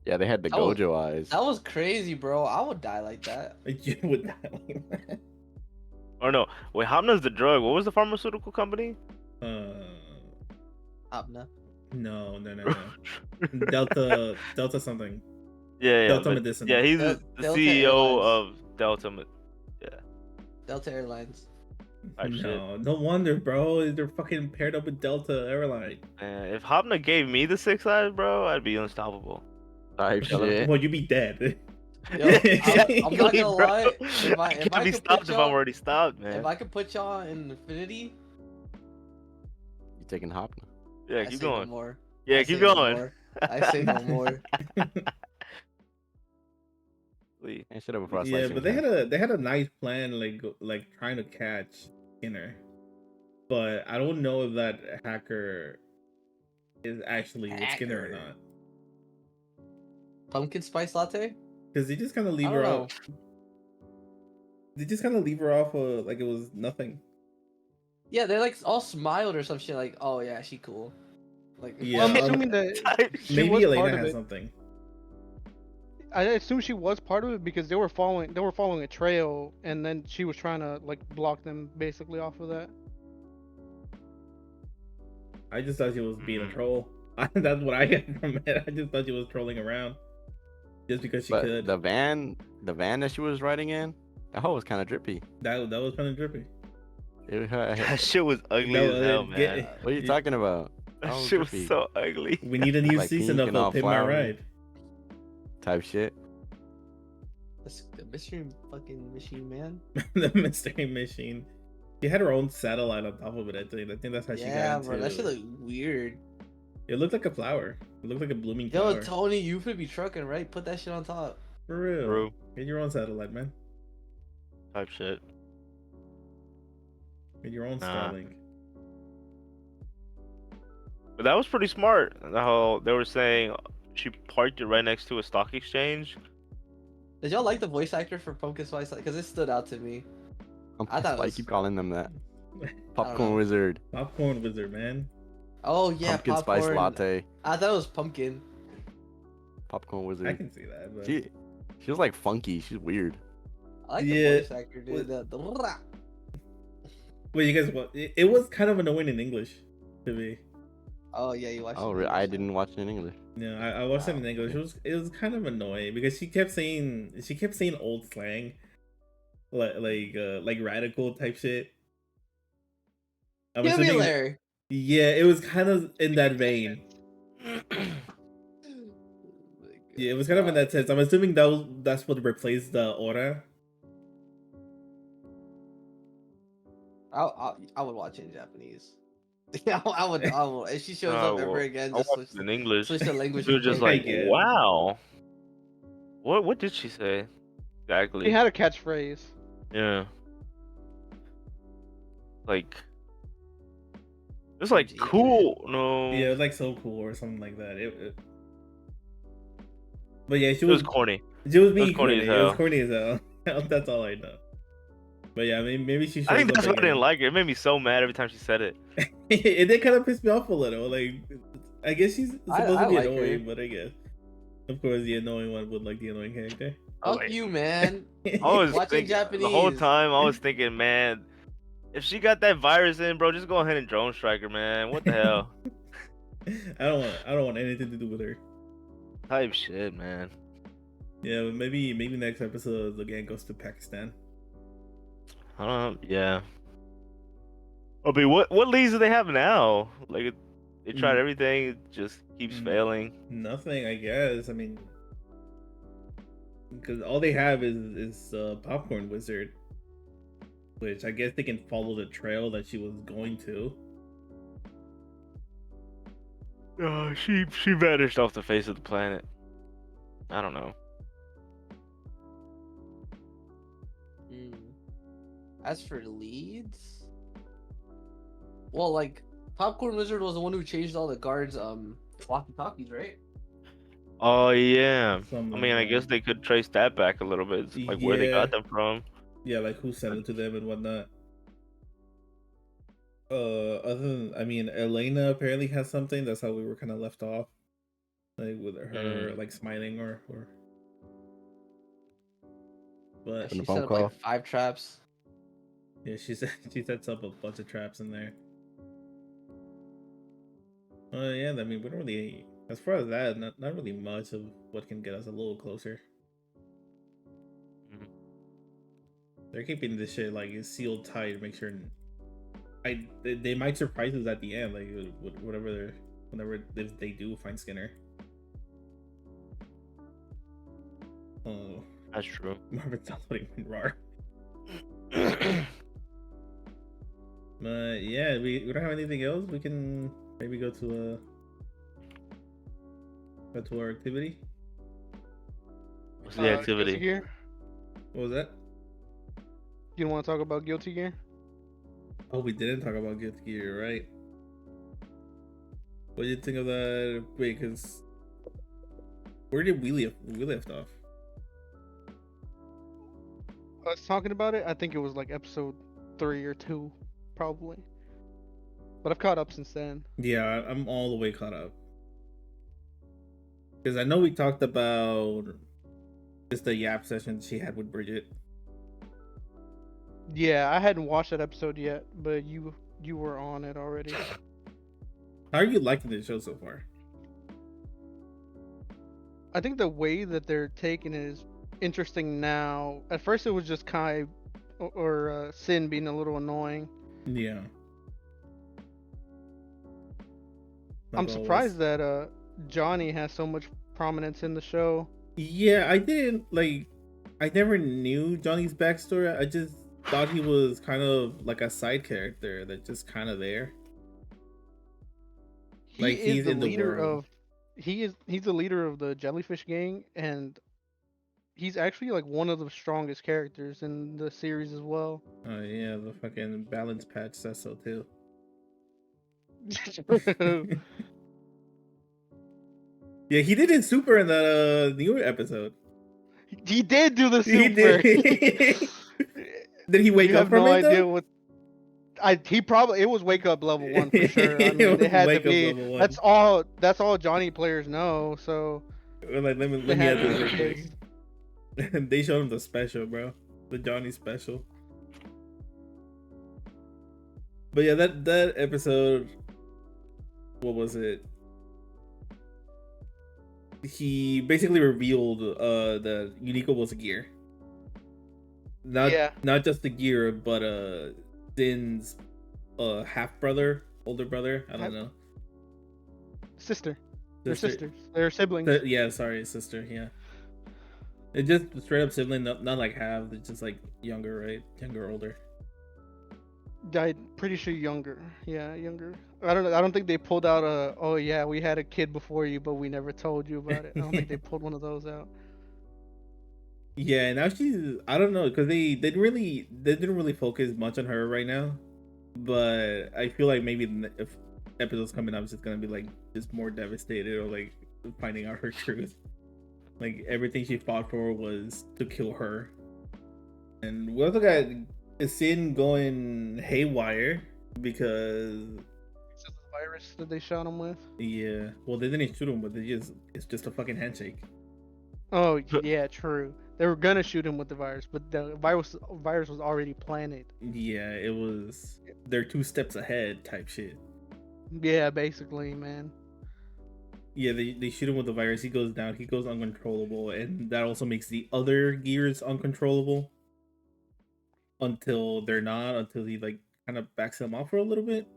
Yeah, they had the That was- Gojo eyes. That was crazy, bro. I would die like that. You would die like that. Or no, wait, Hamna's the drug. What was the pharmaceutical company? Abna. No. Delta something. Yeah, Delta but- Medicinal. Yeah, he's Del- the Delta CEO Airlines. of Delta. Delta Airlines. Type shit. No wonder, bro. They're fucking paired up with Delta Airline. Man, if Hamna gave me the 6 eyes, bro, I'd be unstoppable. Type shit. Well, you'd be dead. Yo, I'm not Exactly, gonna bro. lie. If I I can't be could stopped put if I'm y'all, already stopped, man. if I could put y'all in Infinity, You taking Hopna? Yeah, I keep say no going. more. Yeah, I keep say no going. more. I say no more. Please. I should have before I Yeah, sliced but him. they had a nice plan, like trying to catch Skinner. But I don't know if that hacker is actually with Skinner or Hacker. not. Pumpkin spice latte? Because they just kind of leave I her don't off. They just kind of leave her off like it was nothing. Yeah, they like all smiled or some shit. Like, oh yeah, she cool. Like, Yeah, Well, I'm um, assuming that she Maybe was part Elena of has it. something. I assume she was part of it because they were following a trail, and then she was trying to like block them basically off of that. I just thought she was being a Mhm. troll. That's what I get from it. I just thought she was trolling around. Just because she But could. the van that she was riding in, that hoe was kind of drippy. That was kind of drippy. That shit was ugly No, as hell, get- man. What are you talking about? That was shit was drippy. so ugly. We need a new Like season pink of and all Pin My flowery. Ride. Type shit. the mystery fucking machine, man. The mystery machine. She had her own satellite on top of it. I think that's how she Yeah, got into bro, that shit look weird. It looked like a flower. It looked like a blooming Yo, flower. Tony, you could be trucking, right? Put that shit on top. For real. True. Get your own satellite, man. Type shit. Get your own Nah. Starlink. But that was pretty smart. How they were saying she parked it right next to a stock exchange. Did y'all like the voice actor for Pumpkin Spice? Because it stood out to me. I thought it Why was- keep calling them that? know. Popcorn Wizard. Popcorn Wizard, man. Oh yeah, Pumpkin popcorn. Spice Latte. I thought it was pumpkin. Popcorn I Wizard. can see that. But... She was like funky. She's weird. I like Yeah. the voice actor, dude. The Wait, you guys, what? It was kind of annoying in English to me. Oh yeah, you watched. Oh, it in I English, didn't watch it in English. Yeah, I watched it in English. It was kind of annoying because she kept saying old slang, like radical type shit. I'm Give me assuming- Larry. Yeah, it was kind of in that vein. Yeah, it was kind of in that sense. I'm assuming that's what replaced the aura. I would watch it in Japanese. Yeah, I would. If she shows up ever again, I just watched it in English. switch the language. She was just Okay, like, good. wow. What did she say? Exactly. He had a catchphrase. Yeah. Like. It's like Yeah. cool. No. Yeah, it was like so cool or something like that. But yeah, she It was was corny. She was being corny corny. as It was hell. corny as hell. That's all I know. But yeah, maybe she. I think shows that's up why I didn't again. like her. It made me so mad every time she said it. It did kind of piss me off a little. Like, I guess she's supposed I to be like annoying, her. but I guess, of course, the annoying one would like the annoying character. I was Fuck like- you, man. I was Watching thinking, Japanese. the whole time I was thinking, man, if she got that virus in, bro, just go ahead and drone strike her, man. What the hell? I don't want anything to do with her. Type shit, man. Yeah, but maybe next episode the gang goes to Pakistan. I don't know. Yeah. I mean, what leads do they have now? Like, they tried Mm. everything, it just keeps Mm. failing. Nothing, I guess. I mean, because all they have is Popcorn Wizard. which I guess they can follow the trail that she was going to. She vanished off the face of the planet. I don't know. As for leads, well, like Popcorn Wizard was the one who changed all the guards walkie-talkies, right? Oh yeah. Something I mean, I like guess that. they could trace that back a little bit, like where they Yeah. got them from. Yeah, like who sent it to them and whatnot. Other than, I mean, Elena apparently has something. That's how we were kind of left off, like with her like smiling or. But From the She phone set up call. like 5 traps. yeah, she sets up a bunch of traps in there. Yeah, I mean, we don't really, as far as that, not really much of what can get us a little closer. They're keeping this shit like sealed tight to make sure. They might surprise us at the end, like whenever they do find Skinner. Oh, That's true. Marvin's not letting me roar. But yeah, we don't have anything else. We can maybe go to our activity. What's the activity? Guilty Gear? What was that? You don't want to talk about Guilty Gear? Oh, we didn't talk about Guilty Gear, right? What did you think of that? Wait, because where did we left off? I was talking about it. I think it was like episode 3 or 2, probably. But I've caught up since then. Yeah, I'm all the way caught up. Because I know we talked about just the Yap session she had with Bridget. Yeah, I hadn't watched that episode yet, but you were on it already. How are you liking the show so far? I think the way that they're taking it is interesting now. At first, it was just Kai or Sin being a little annoying. Yeah. I'm Like surprised always. that Johnny has so much prominence in the show. Yeah, I never knew Johnny's backstory. I just thought he was kind of like a side character that just kind of there. Like, He is he's the in the leader world. of. He's the leader of the Jellyfish Gang, and he's actually like one of the strongest characters in the series as well. Oh yeah, the fucking balance patch says so too. Yeah, he did in Super in the new episode. He did do the He super. did. Did he wake You up have from no it idea though? what. He probably, it was wake up level 1 for sure. I mean, it had to Wake up be. level 1. That's all Johnny players know. So Like, let me they had add to this be real the quick. case. They showed him the special, bro. The Johnny special. But yeah, that episode, what was it? He basically revealed that Unico was a gear. Not just the gear, but Din's half brother, older brother. I don't know. Sister. They're sisters. They're siblings. Yeah, sorry, sister. Yeah. It's just straight up sibling, not like half. It's just like younger, right? Younger, older. I'm pretty sure younger. Yeah, younger. I don't think they pulled out a. Oh yeah, we had a kid before you, but we never told you about it. I don't think they pulled one of those out. Yeah, now she's, I don't know, because they didn't really focus much on her right now, but I feel like maybe if episodes coming up, it's just gonna be like just more devastated or like finding out her truth. Like everything she fought for was to kill her, and we also got Sin going haywire because It's the virus that they shot him with. yeah, well they didn't shoot him, but it's just a fucking handshake. Oh yeah, true. They were gonna shoot him with the virus, but the virus was already planted. Yeah, it was, they're 2 steps ahead type shit. Yeah, basically, man. Yeah, they shoot him with the virus. He goes down. He goes uncontrollable, and that also makes the other gears uncontrollable. Until they're not. Until he like kind of backs them off for a little bit.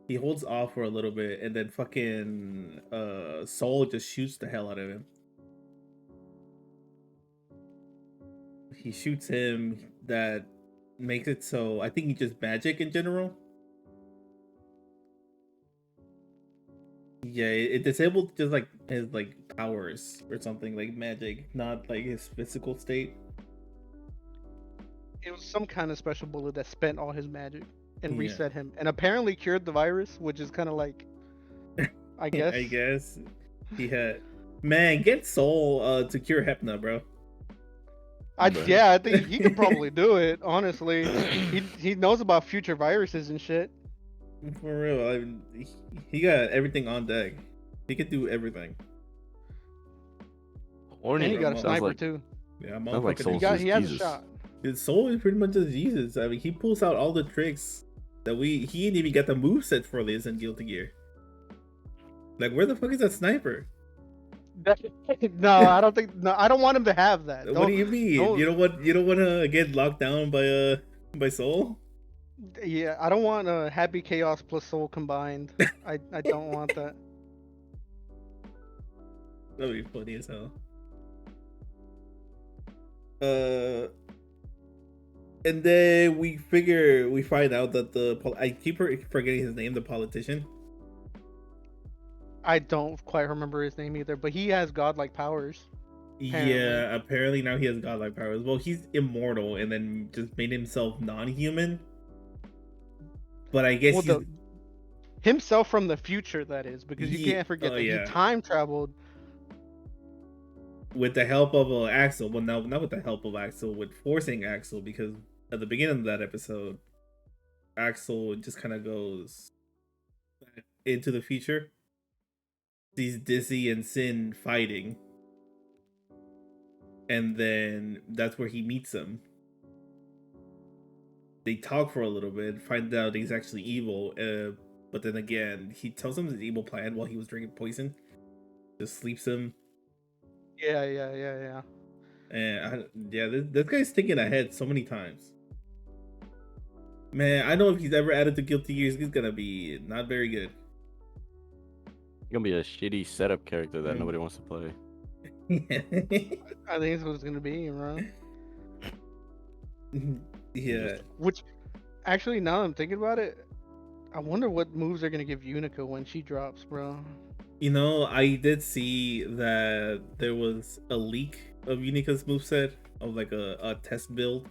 He holds off for a little bit, and then fucking Soul just shoots the hell out of him. He shoots him. That makes it so I think it's just magic in general. Yeah, it disabled just like his like powers or something like magic, not like his physical state. It was some kind of special bullet that spent all his magic and Yeah. reset him, and apparently cured the virus, which is kind of like, I guess. I guess he had. Man, get Soul to cure Hypna, bro. Yeah, I think he could probably do it. Honestly, he knows about future viruses and shit. For real, I mean, he got everything on deck. He could do everything. Horny. And he got a Sounds sniper like- too. Yeah, Sounds like motherfucker. Soul's He has a Jesus. shot. His Soul is pretty much just Jesus. I mean, he pulls out all the tricks that he didn't even get the moveset for this in Guilty Gear. Like, where the fuck is that sniper? No, I don't think. No, I don't want him to have that. What do you mean? don't- You don't want to get locked down by Soul? Yeah, I don't want Happy Chaos plus Soul combined. I don't want that. That'd be funny as hell. And then we find out that I keep forgetting his name, the politician. I don't quite remember his name either, but he has godlike powers. Yeah, apparently now he has godlike powers. Well, he's immortal and then just made himself non-human. But I guess Well, himself from the future, that is, because you Ye- can't forget oh, that yeah. he time traveled. with the help of Axel. Well, no, not with the help of Axel, with forcing Axel, because at the beginning of that episode, Axel just kind of goes back into the future. Sees Dizzy and Sin fighting. And then that's where he meets them. They talk for a little bit, find out he's actually evil, but then again, he tells him his evil plan while he was drinking poison. Just sleeps him. Yeah. And this guy's thinking ahead so many times. Man, I know if he's ever added to Guilty Gears, he's gonna be not very good. Gonna be a shitty setup character that Mm. nobody wants to play. I think that's what it's gonna be, bro. Yeah. Which, actually, now that I'm thinking about it, I wonder what moves they're gonna give Unico when she drops, bro. You know, I did see that there was a leak of Unica's moveset of like a test build.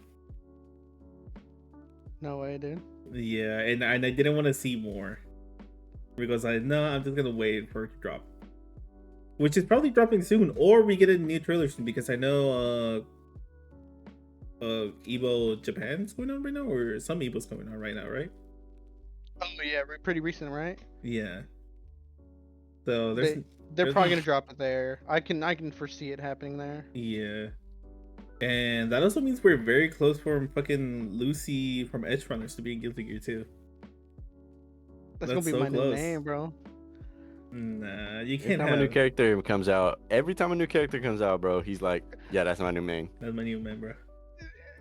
No way, dude. Yeah, and I didn't want to see more. Because I'm just gonna wait for it to drop. Which is probably dropping soon, or we get a new trailer soon, because I know Evo Japan's going on right now, or some Evo's going on right now, right? Oh yeah, pretty recent, right? Yeah. So there's They're probably gonna drop it there. I can foresee it happening there. yeah. And that also means we're very close for fucking Lucy from Edge Runners to be in Guilty Gear 2. That's That's gonna be so my new close. name, bro. Nah, you Every can't time have a new character comes out, bro, he's like, yeah, that's my new main. That's my new man, bro.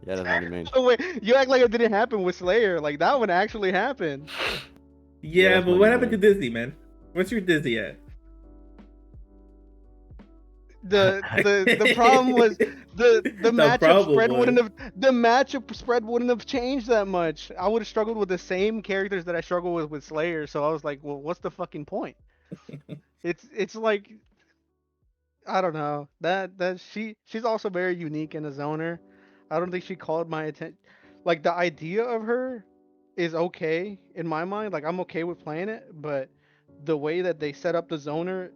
Yeah, that's my new main. Oh, wait, you act like it didn't happen with Slayer. Like that one actually happened. Yeah, that's but my what new happened to man. Disney, man? What's your Disney at? The problem was the matchup problem spread was- wouldn't have changed that much. I would have struggled with the same characters that I struggle with Slayer. So I was like, well, what's the fucking point? It's like, I don't know, that she's also very unique in a zoner. I don't think she called my attention. Like the idea of her is okay in my mind. Like I'm okay with playing it, but the way that they set up the zoner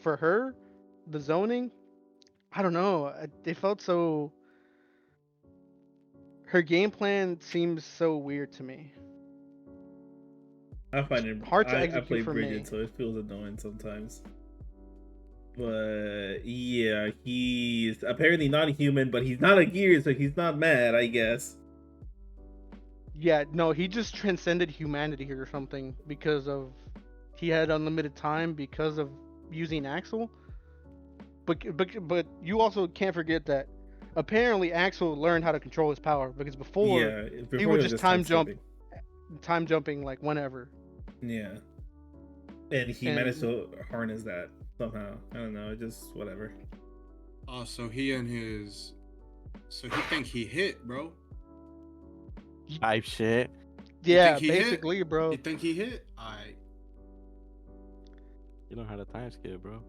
for her, the zoning, I don't know. It felt so. Her game plan seems so weird to me. I find it Hard to I execute play for Bridget, me. so it feels annoying sometimes. But yeah, he's apparently not a human, but he's not a gear, so he's not mad, I guess. Yeah, no, he just transcended humanity or something because of he had unlimited time because of using Axel. But you also can't forget that apparently Axel learned how to control his power because before Before he would was just time jump, stepping. like whenever. Yeah, and he And- managed to harness that somehow. I don't know, just whatever. Oh, so he think he hit, bro. Type shit. Yeah, think he hit? basically, bro. You think he hit? Alright. You don't have a time skip, bro.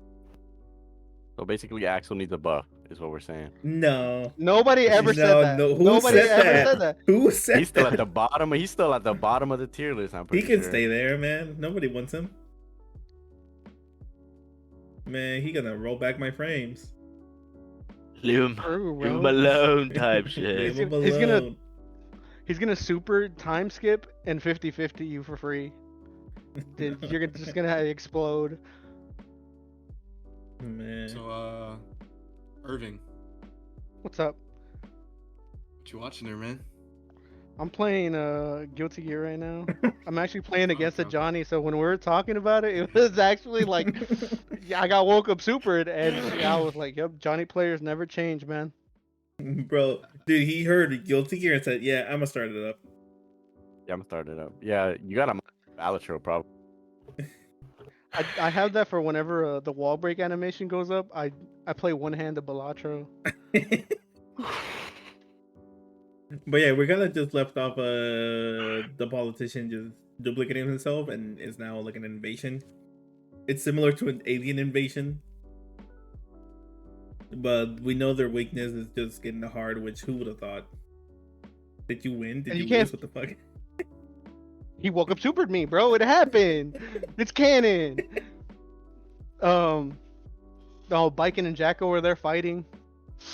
So basically, Axel needs a buff, is what we're saying. No. Nobody ever said No, that. no. Who Nobody said ever that? said that. Who said He's still that? at the bottom. He's still at the bottom of the tier list. I'm He pretty can sure. stay there, man. Nobody wants him. Man, he gonna roll back my frames. Leave him, True, leave him bro. alone, type shit. Leave him He's gonna- alone. He's gonna super time skip and 50-50 you for free. Dude, you're just gonna explode. Man. So, Irving, What's up? what you watching there, man? I'm playing Guilty Gear right now. I'm actually playing against a Okay. Johnny, so when we were talking about it, it was actually like, yeah, I got woke up supered, and I was like, yep, Johnny players never change, man. Bro, dude, he heard Guilty Gear and said, yeah, I'm gonna start it up. Yeah, I'm starting it up. Yeah, you got a Balatro problem. I have that for whenever the wall break animation goes up. I play one hand of Balatro. But yeah, we're gonna just left off the politician just duplicating himself and is now like an invasion. It's similar to an alien invasion. But we know their weakness is just getting hard, which who would have thought? Did you win? Did And you you can't- lose? What the fuck? He woke up supered me, bro. It happened. It's canon. Oh, Biken and Jacko were there fighting.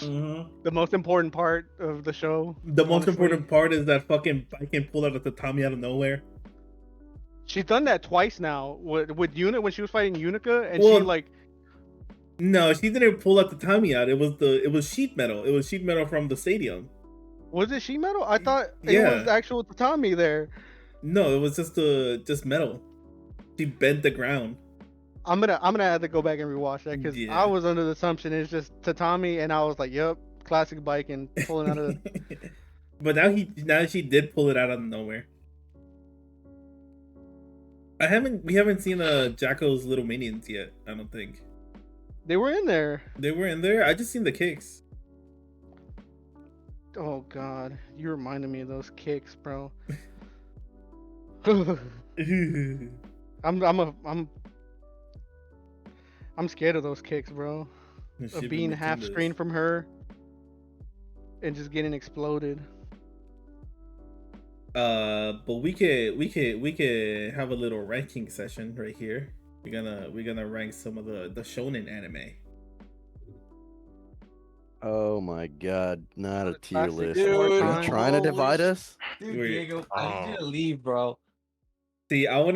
The most important part of the show. The most honestly. important part is that fucking I can pull out a tatami out of nowhere. She's done that twice now with Una when she was fighting Unica, and Well, she like No, she didn't pull out the tatami out. It was sheet metal. It was sheet metal from the stadium. was it sheet metal? I thought it Yeah. was actual tatami there. No, it was just metal. She bent the ground. I'm gonna have to go back and rewatch that because Yeah. I was under the assumption it's just tatami, and I was like, yep, classic bike and pulling out of. But now she did pull it out of nowhere. We haven't seen Jacko's little minions yet. I don't think They were in there. they were in there. I just seen the kicks. Oh god, you reminded me of those kicks, bro. I'm scared of those kicks, bro. Of being half screen from her and just getting exploded. But we could have a little ranking session right here. We're gonna rank some of the shonen anime. Oh my god, not a The tier classic list. Dude, Are you trying to holy divide us? Dude, Wait. Diego, I need you to leave, bro. See, I was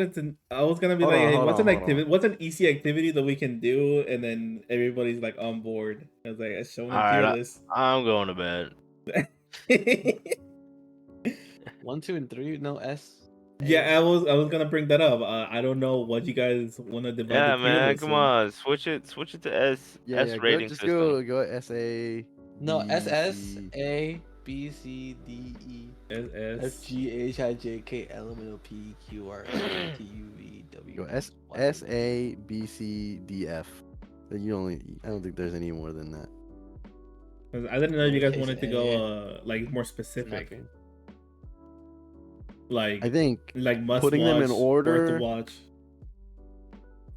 gonna be Hold like, on, hey, hold what's on, an hold on. activity? What's an easy activity that we can do? And then everybody's like on board. I was like, a shonen Alright, tier list. I'm going to bed. 1, 2, and 3, no S. Yeah, I was gonna bring that up. I don't know what you guys want to divide. Yeah, the tier man, list come in. switch it to S rating just system. go SA. No, B, SS, C. A, B, C, D, E, F, S. G, H, I, J, K, L, M, N, O, P, Q, R, S, T, U, V, W. Go X, Y, S Z. A B C D F. I don't think there's any more than that. I didn't know if you guys Lowercase wanted to a. go like more specific, Nothing. like I think. must putting them in watch, order- worth to watch.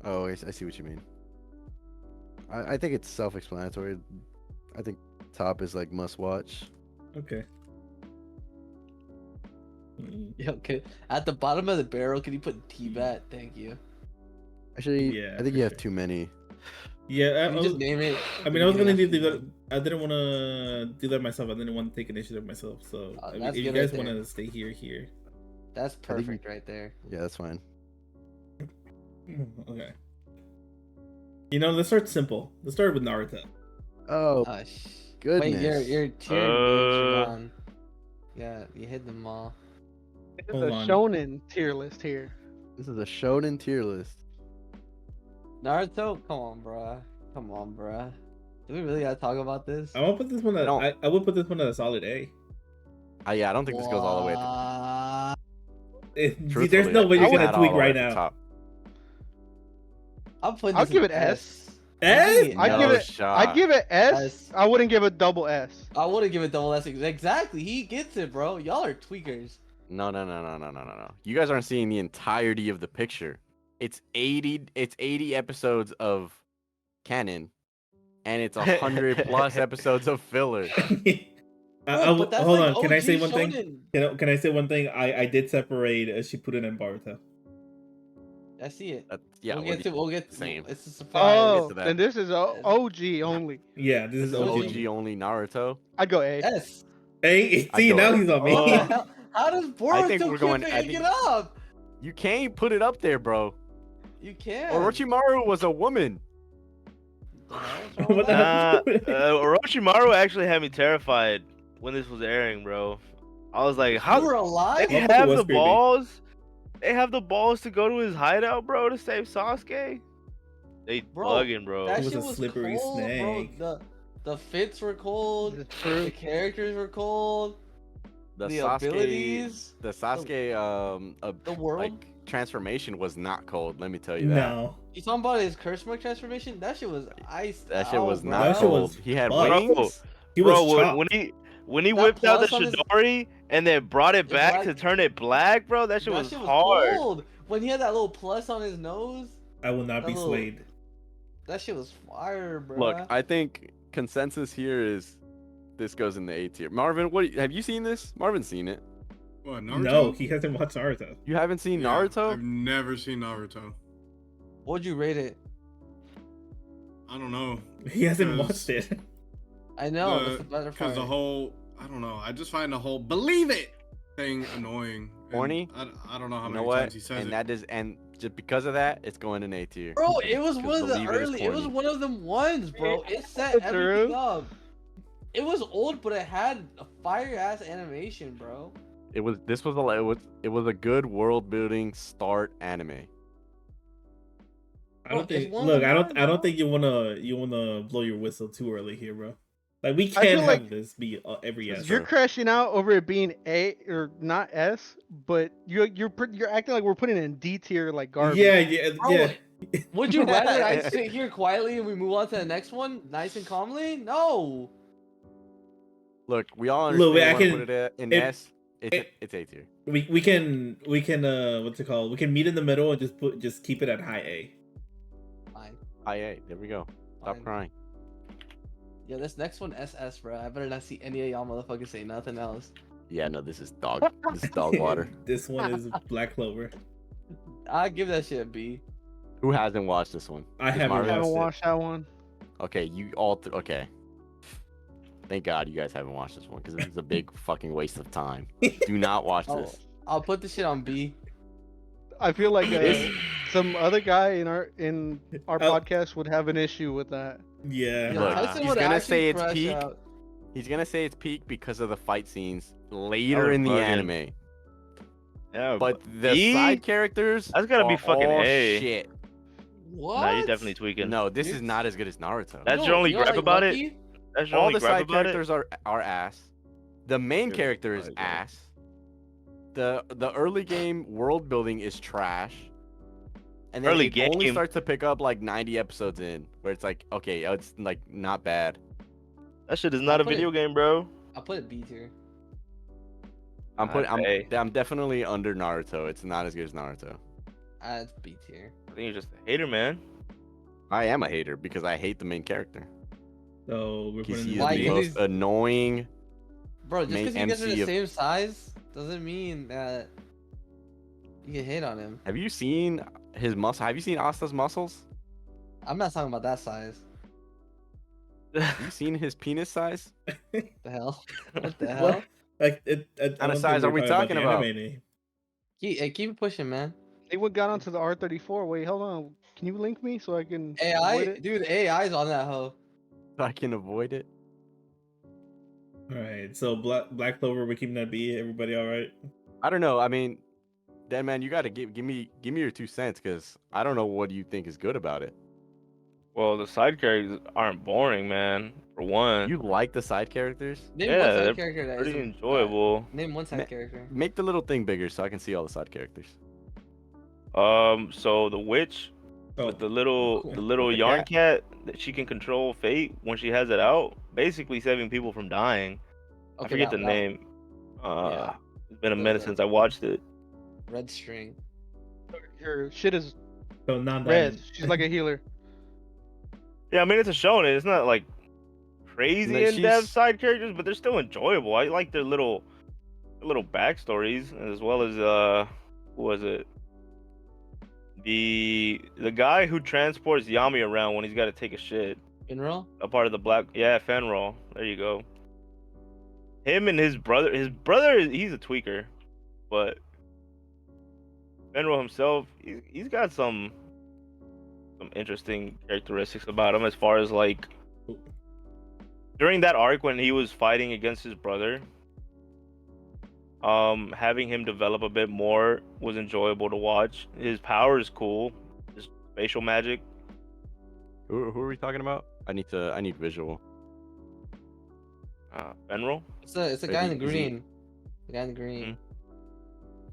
Oh, I see what you mean. I think it's self-explanatory. I think top is like must watch. Okay. Mm, Yo, at the bottom of the barrel, can you put TBAT? Thank you. Actually, Yeah, I think for you have sure. too many. Yeah, Can you just name it? I mean, I was gonna do that. I didn't want to do that myself. I didn't want to take initiative myself. So I mean, that's if you good right guys want there. to stay here. That's think you- perfect right there. Yeah, that's fine. Okay. You know, let's start simple. Let's start with Naruto. Oh, Wait, goodness. you're tier on. Yeah, you hit them all. This is Hold a on. shonen tier list here. This is a shonen tier list. Naruto, come on, bruh. Do we really gotta talk about this? I will put this one at. don't- I would put this one at a solid A. Yeah, I don't think this goes all the way. See, there's no way you're it's gonna not all tweak the way right at the now. top. I'm putting I'll this give in it S. S? I'd No give it. shot. I'd give it S. S. I wouldn't give it double S. I wouldn't give it double S. Exactly. He gets it, bro. Y'all are tweakers. No. You guys aren't seeing the entirety of the picture. It's 80. It's 80 episodes of canon, and it's 100 plus episodes of filler. Bro, but that's hold like on. Can I OG say one thing? shonen. Can I say one thing? I did separate Shippuden and Boruto. I see it. Yeah, We'll get same. It's a surprise. Oh, to that. then this is OG only. Yeah, this is This is OG. OG only Naruto. I'd go A. S. Hey, I see go now it. he's on me. What the hell? How does Boruto think we're going- I pick it think- up? You can't put it up there, bro. You can't. Orochimaru was a woman. What the hell? Orochimaru actually had me terrified when this was airing, bro. I was like, You how were alive? they Motherfucker have was the creepy. balls? They have the balls to go to his hideout, bro, to save Sasuke? They Bro, bugging, bro. That It was shit a was slippery cold, snake. Bro. The fits were cold. It's true. The characters were cold. The The Sasuke, abilities. the Sasuke, The world. like transformation was not cold. Let me tell you that. No. You talking about his curse mark transformation? That shit was iced. That shit out, was bro. not That shit cold. was He had fucked. wings. He Bro, was chopped. when he That whipped out the plus on his- Chidori and then brought it The back black- to turn it black, bro, that shit That was shit was hard. cold. When he had that little plus on his nose, I will not be That little- swayed. that shit was fire, bro. Look, I think consensus here is this goes in the A tier. Marvin, have you seen this? Marvin's seen it. What, Naruto? No, he hasn't watched Naruto. You haven't seen Yeah, Naruto? I've never seen Naruto. What'd you rate it? I don't know. He hasn't Because- watched it. I know. That's the better Because part. the whole, I don't know. I just find the whole "believe it" thing annoying. And Horny? I don't know how You many know times what? he says And it. that is, and just because of that, it's going in A tier. Bro, it was Because one of the Believe It is early. It was corny. one of them ones, bro. It set True. everything up. It was old, but it had a fire ass animation, bro. It was a good world building start anime. I Bro, don't it's think. one of Look, the I ones, don't bro. think you wanna blow your whistle too early here, bro. Like we I can't feel have like this be every Yes, S. sir. You're crashing out over it being A or not S, but you're acting like we're putting it in D tier like garbage. Yeah, Bro, yeah. Would you rather I sit here quietly and we move on to the next one, nice and calmly? No. Look, we all Look, understand I you wanna can- put it in if- S. It's A tier. We can what's it called? We can meet in the middle and just keep it at high A. Fine. IA. There we go. Stop Fine. crying. Yeah, this next one SS, bro. I better not see any of y'all motherfuckers say nothing else. Yeah, no, this is dog. This is dog water. This one is Black Clover. I give that shit a B. Who hasn't watched this one? I Is haven't I Marvin? haven't watched it. watched that one. Okay, you all. Okay. Thank God you guys haven't watched this one because this is a big fucking waste of time. Do not watch Oh, this. I'll put this shit on B. I feel like This- some other guy in our Oh. podcast would have an issue with that. Yeah. Yeah, Look, Tyson he's would gonna actually say it's crash peak. out. He's gonna say it's peak because of the fight scenes later Oh, in the fucking- anime. Yeah, But the B? side characters. That's gotta be are fucking all A. Shit. What? Nah, you're definitely tweaking. No, this You- is not as good as Naruto. That's You your only don't gripe like about it? Lucky? That's your All only the gripe side about characters are ass. The main Dude, character is my God. ass. The early game world building is trash. And then Early it only game? starts to pick up like 90 episodes in, where it's like, okay, it's like not bad. it? That shit is not a I'll put video it- game, bro. I'll put it B tier. I'm definitely under Naruto. It's not as good as Naruto. It's B tier. I think you're just a hater, man. I am a hater because I hate the main character. So we're Because putting he Why? is the Because most he's- annoying. Bro, just Main because you guys are MC the of- same size doesn't mean that you can hate on him. Have you seen his muscle? Have you seen Asta's muscles? I'm not talking about that size. Have you seen his penis size? The hell? What the hell? What? Like I kind of don't size think are we we're talking the about? anime name. Keep it pushing, man. They would got onto the R34. Wait, hold on. Can you link me so I can avoid AI, it? dude, AI's on that hoe. So I can avoid it. All right, so Black Clover, we're keeping that B. Everybody, all right? I don't know. I mean, Dan man, you gotta give me your 2 cents because I don't know what you think is good about it. Well, the side characters aren't boring, man. For one, You like the side characters? Name Yeah, one they're side character that pretty isn't- enjoyable. Name one side Ma- character. Make the little thing bigger so I can see all the side characters. So the witch Oh, with the little cool. the little The yarn cat. that she can control fate when she has it out, basically saving people from dying. I forget the name. yeah. It's been a minute since I watched it. Red string. Her shit is So not red. that. She's like a healer. Yeah, I mean it's a shonen. It's not like crazy No, in depth she's- side characters, but they're still enjoyable. I like their little backstories, as well as who was it? The guy who transports Yami around when he's got to take a shit. General? A part of the black, yeah, Fenrol. There you go. Him and his brother. His brother, he's a tweaker, but Fenrol himself, he's got some interesting characteristics about him, as far as like during that arc when he was fighting against his brother. Having him develop a bit more was enjoyable to watch. His power is cool. His facial magic. Who are we talking about? I need visual. Fenrol. It's a Wait, guy in the is he- green. The guy in the green.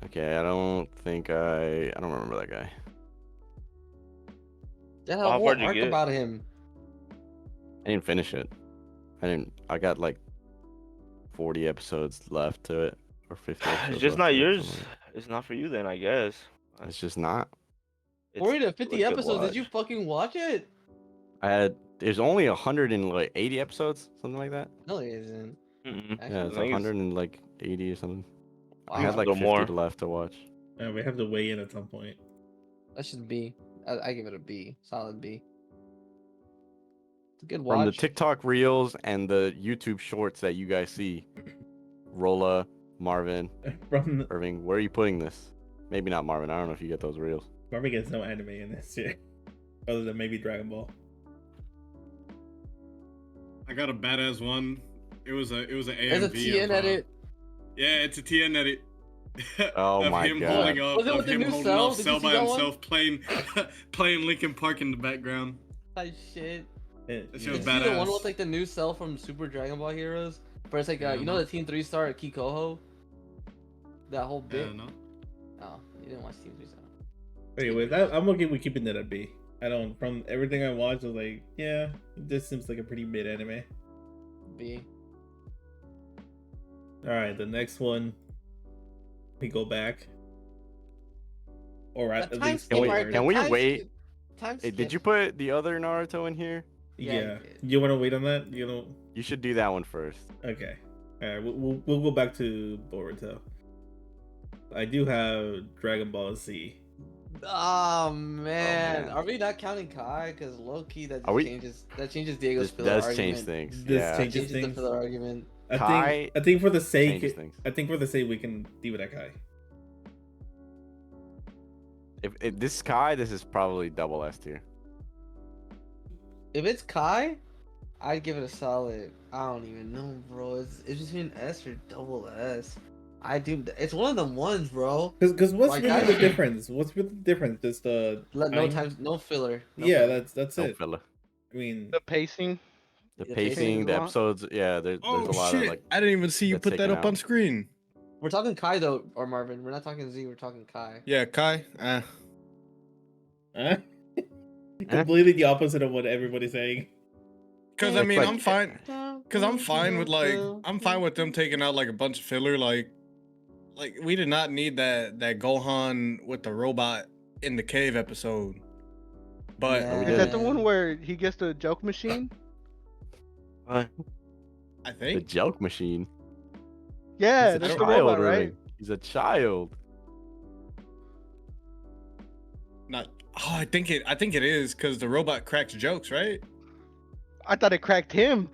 Okay, I don't remember that guy. They had How a far whole did you arc get? about him. I didn't finish it. I got like 40 episodes left to it, or 50. It's episodes just left not to it, yours. something like It's not for you then, I guess. that. It's just not. It's 40 to a 50 good episodes. Did you watch. fucking watch it? There's only 180 episodes, something like that. No, it isn't. Mm-mm. Actually, Yeah, it's I think 180 or something. I wow. had like a 50 little more. left to watch. We have to weigh in at some point. That should be. I give it a B. Solid B. It's a good watch. From the TikTok reels and the YouTube shorts that you guys see, Rolla, Marvin, From Irving, where are you putting this? Maybe not Marvin. I don't know if you get those reels. Marvin gets no anime in this year, other than maybe Dragon Ball. I got a badass one. It was a There's a AMV. TN of, edit. Yeah, it's a TN edit. Oh of my him God. holding up, Was it with of the him new holding Cell? off Did Cell you see by that one? himself, playing Linkin Park in the background. Like shit. That shit Did was you see the one badass. with like the new cell from Super Dragon Ball Heroes? Where it's like Yeah, you know no. the Team 3-star Kikoho? That whole bit? Yeah, no. Oh, you didn't watch Team 3-star. Anyways, I'm okay with keeping that at B. I don't. From everything I watched, I was like, yeah, this seems like a pretty mid anime. B. All right, the next one. We go back. Or at least. Can we- forward. can we wait? Time Hey, did you put the other Naruto in here? Yeah, Yeah. you did. You want to wait on that? You know. You should do that one first. Okay. All right. We'll go back to Boruto. I do have Dragon Ball Z. Oh man. man. Are we not counting Kai? Because low key that Are we- changes Diego's This filler does argument. change things. This Yeah. changes Changes the things. filler argument. Kai I think for the sake changes things. we can leave it at Kai. If this is Kai, this is probably double S tier. If it's Kai, I'd give it a solid. I don't even know, bro. It's between S or double S. I do. It's one of them ones, bro. Because what's Like, really I- the difference? What's really the difference? Just No time? time, no filler. No Yeah, filler. that's No it. filler. I mean, The pacing. The The pacing, pacing the is long. episodes, yeah, there's Oh a lot shit! of like. I didn't even see you that's put that taken up on out. screen. We're talking Kai though, or Marvin. We're not talking Z. We're talking Kai. Yeah, Kai. completely the opposite of what everybody's saying. Because I It's mean, like- I'm fine. Because I'm fine with like, I'm fine with them taking out like a bunch of filler. Like we did not need that Gohan with the robot in the cave episode. But Yeah. we Is did. that the one where he gets the joke machine? I The think joke machine. Yeah, He's a that's the child, robot, right? Irving. He's a child. not. Oh, I think it is because the robot cracks jokes, right? I thought it cracked him.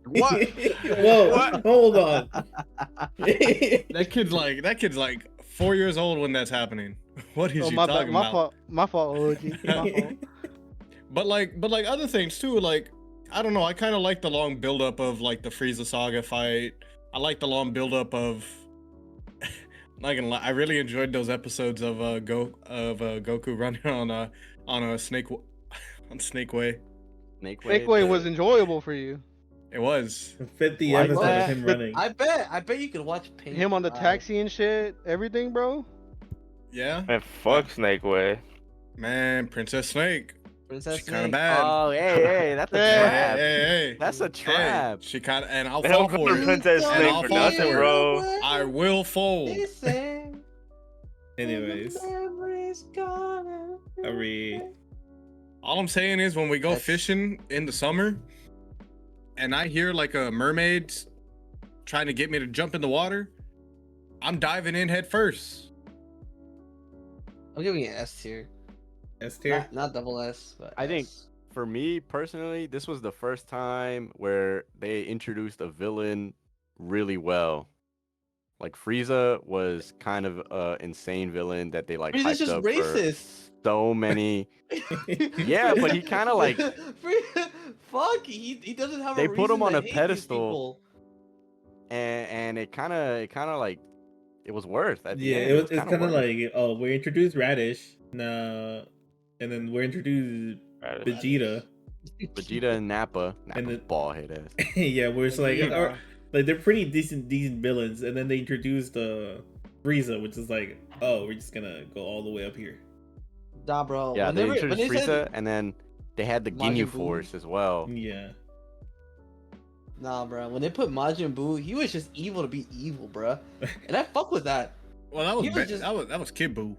What? Whoa! What? Hold on. That kid's like 4 years old when that's happening. What is Oh, you my bad. talking My about? fault. My fault, OG. My fault. But like other things too. Like I don't know. I kind of like the long build up of like the Frieza saga fight. I like the long build up of. Not gonna lie, I really enjoyed those episodes of Goku running on a snake on Snake Way. Snake Way was enjoyable for you. It was. 50 Why episodes not? of him running. I bet you could watch Pain. Him on the Kai. taxi and shit, everything, bro. Yeah. Man, fuck Snake Way. Man, Princess Snake. Princess She kind of Snake. bad. Oh, hey, that's a Hey, trap. Hey, That's a trap. She kind of, and I'll They fall don't call for her it. Princess You Snake I'll for fall nothing, for it. bro. I will fold. They sing, Anyways, and the memory's gonna are we? All I'm saying is when we go That's- fishing in the summer and I hear like a mermaid trying to get me to jump in the water, I'm diving in head first. I'm giving it S tier. S tier. Not double S, but I think- S. For me personally, this was the first time where they introduced a villain really well. Like Frieza was kind of a insane villain that they like Frieza's hyped just up racist. for so many. Yeah, but he kind of like Fuck, he doesn't have They a put him reason on to a hate these pedestal. people. and it kind of like it was worth at the Yeah, end. it's kinda kind of worth. like, oh, we introduced Radish, no, and then we're introduced Vegeta. Vegeta and Nappa And then- bald head ass. Yeah, we're just like, Vegeta. like they're pretty decent villains, and then they introduced Frieza, which is like, oh, we're just gonna go all the way up here. Nah, bro. Yeah, they Whenever- when introduced they Frieza, said- and then they had the Majin Ginyu Buu. Force as well. Yeah, Nah, bro. When they put Majin Buu, he was just evil to be evil, bro. And I fuck with that. Well, that was, He was just- that was Kid Buu.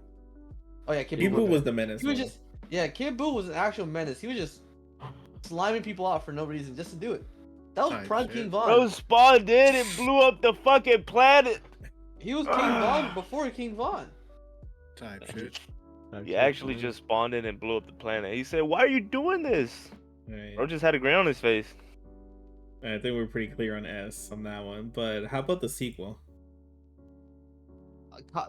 Oh yeah, Kid Ibu Buu. was the menace. He was one. just Kid Buu was an actual menace. He was just sliming people out for no reason, just to do it. That was Type Prime shit. King Bro, Von. spawned in and blew up the fucking planet. He was King Von before King Von. Type shit. He actually just spawned in and blew up the planet. He said, "Why are you doing this?" Right. Bro just had a grin on his face. I think we're pretty clear on S on that one. But how about the sequel?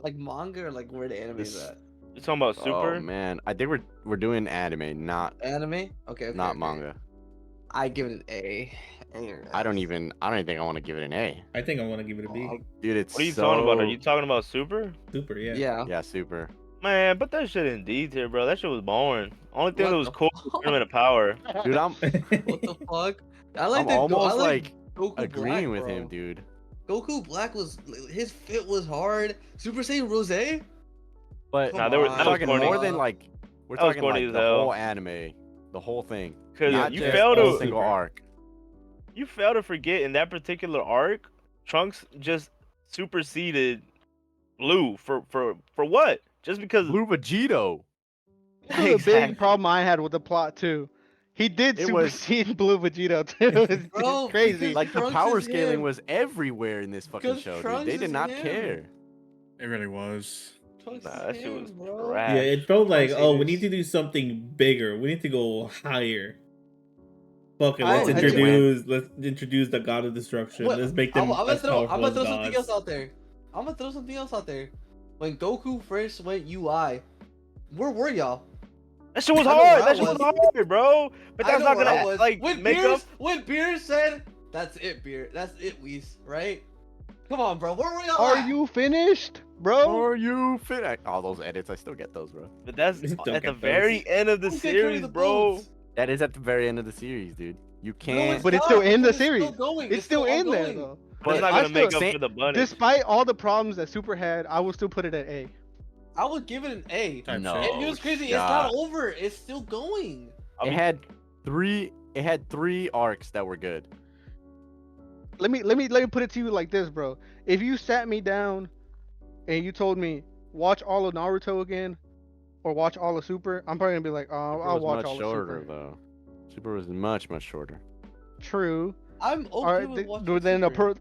Like manga or like where the anime is This- at? You talking about Super? Oh man, I think we're doing anime, not Anime? Okay. not okay. manga. I give it an A. I don't even think I want to give it an A. I think I want to give it a B. Oh, Dude, it's What are you so... talking about? Are you talking about Super? Super, yeah. Yeah. Yeah, super. Man, put that shit in D tier, bro. That shit was boring. Only thing What that was the cool was Tournament of Power. Dude, I'm What the fuck? I like I'm that. almost I like Goku agreeing Black, with him, bro. dude. Goku Black was his fit was hard. Super Saiyan Rose. But Come Nah, on. we're that was talking corny. more than like we're That was talking corny like as the hell. whole anime, the whole thing, Cause not you just failed a to single arc. you failed to forget in that particular arc, Trunks just superseded Blue for what? Just because Blue Vegito. This was a Exactly. big problem I had with the plot too. He did It was- supersede Blue Vegito too. It's Bro, crazy. because- Like the Trunks power is scaling him. was everywhere in this fucking 'Cause show, dude. Trunks They did is not him. care. It really was. Trunks Nah, is that shit him, was bro. trash. Yeah, it felt like, Trunks oh, we haters. need to do something bigger. We need to go higher. Fuck it, I let's agree. introduce the God of Destruction. What- Let's make I'm them gonna as throw powerful as something else gods. out there. I'm gonna throw something else out there. When Goku first went UI, where were y'all? That shit was I know hard. where I That shit was was. hard, bro. But I that's know not where I gonna was. like when make Beers, up. when Beers said, "That's it, Beer. That's it, Whis." Right? Come on, bro. Where were y'all? Are at? you finished, bro? Are you fit? All those edits, I still get those, bro. But that's Don't at the get very those. end of the Who can carry series, the bro. boats? That is at the very end of the series, dude. You No, can't. But it's not, still in the because series. It's still going. It's still in there ongoing. though. But it's not I gonna make still- up for the bunny. Despite all the problems that Super had, I will still put it at A. I would give it an A. Type No. shit. And it was crazy. shot. It's not over. It's still going. It had three arcs that were good. Let me put it to you like this, bro. If you sat me down and you told me watch all of Naruto again or watch all of Super, I'm probably gonna be like, oh, Super I'll was watch much all shorter of Super. though. Super was much shorter. True. I'm okay Alright, with watching within Super.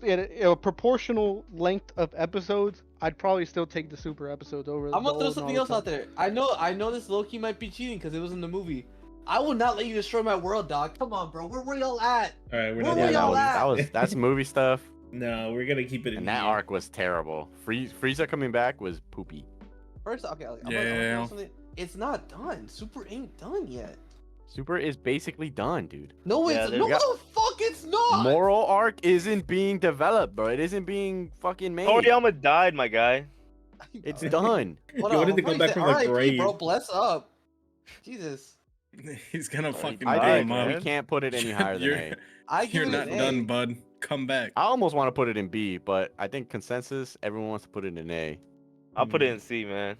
a proportional length of episodes, I'd probably still take the Super episodes over. I'm the gonna throw old something else Naruto. out there. I know this low-key might be cheating because it was in the movie. I will not let you destroy my world, dog. Come on, bro. Where were y'all at? All right, we're Where not were Yeah, doing y'all that. at? that's movie stuff, No, we're gonna keep it in and that here. arc was terrible. Frieza coming back was poopy. First, okay, I'm gonna Yeah. throw something. It's not done. Super ain't done yet. Super is basically done, dude. No, Yeah, it's they no, got- the fuck, it's not. Moral arc isn't being developed, bro. It isn't being fucking made. Toriyama died, my guy. It's done. Hold He on, wanted to before come you back say from the RIP, grave. bro. Bless up. Jesus, He's gonna fucking I blow died, him think we up. can't put it any higher than You're- A. I give You're it not an A. done, bud. Come back. I almost want to put it in B, but I think consensus, everyone wants to put it in A. I'll put it in C, man.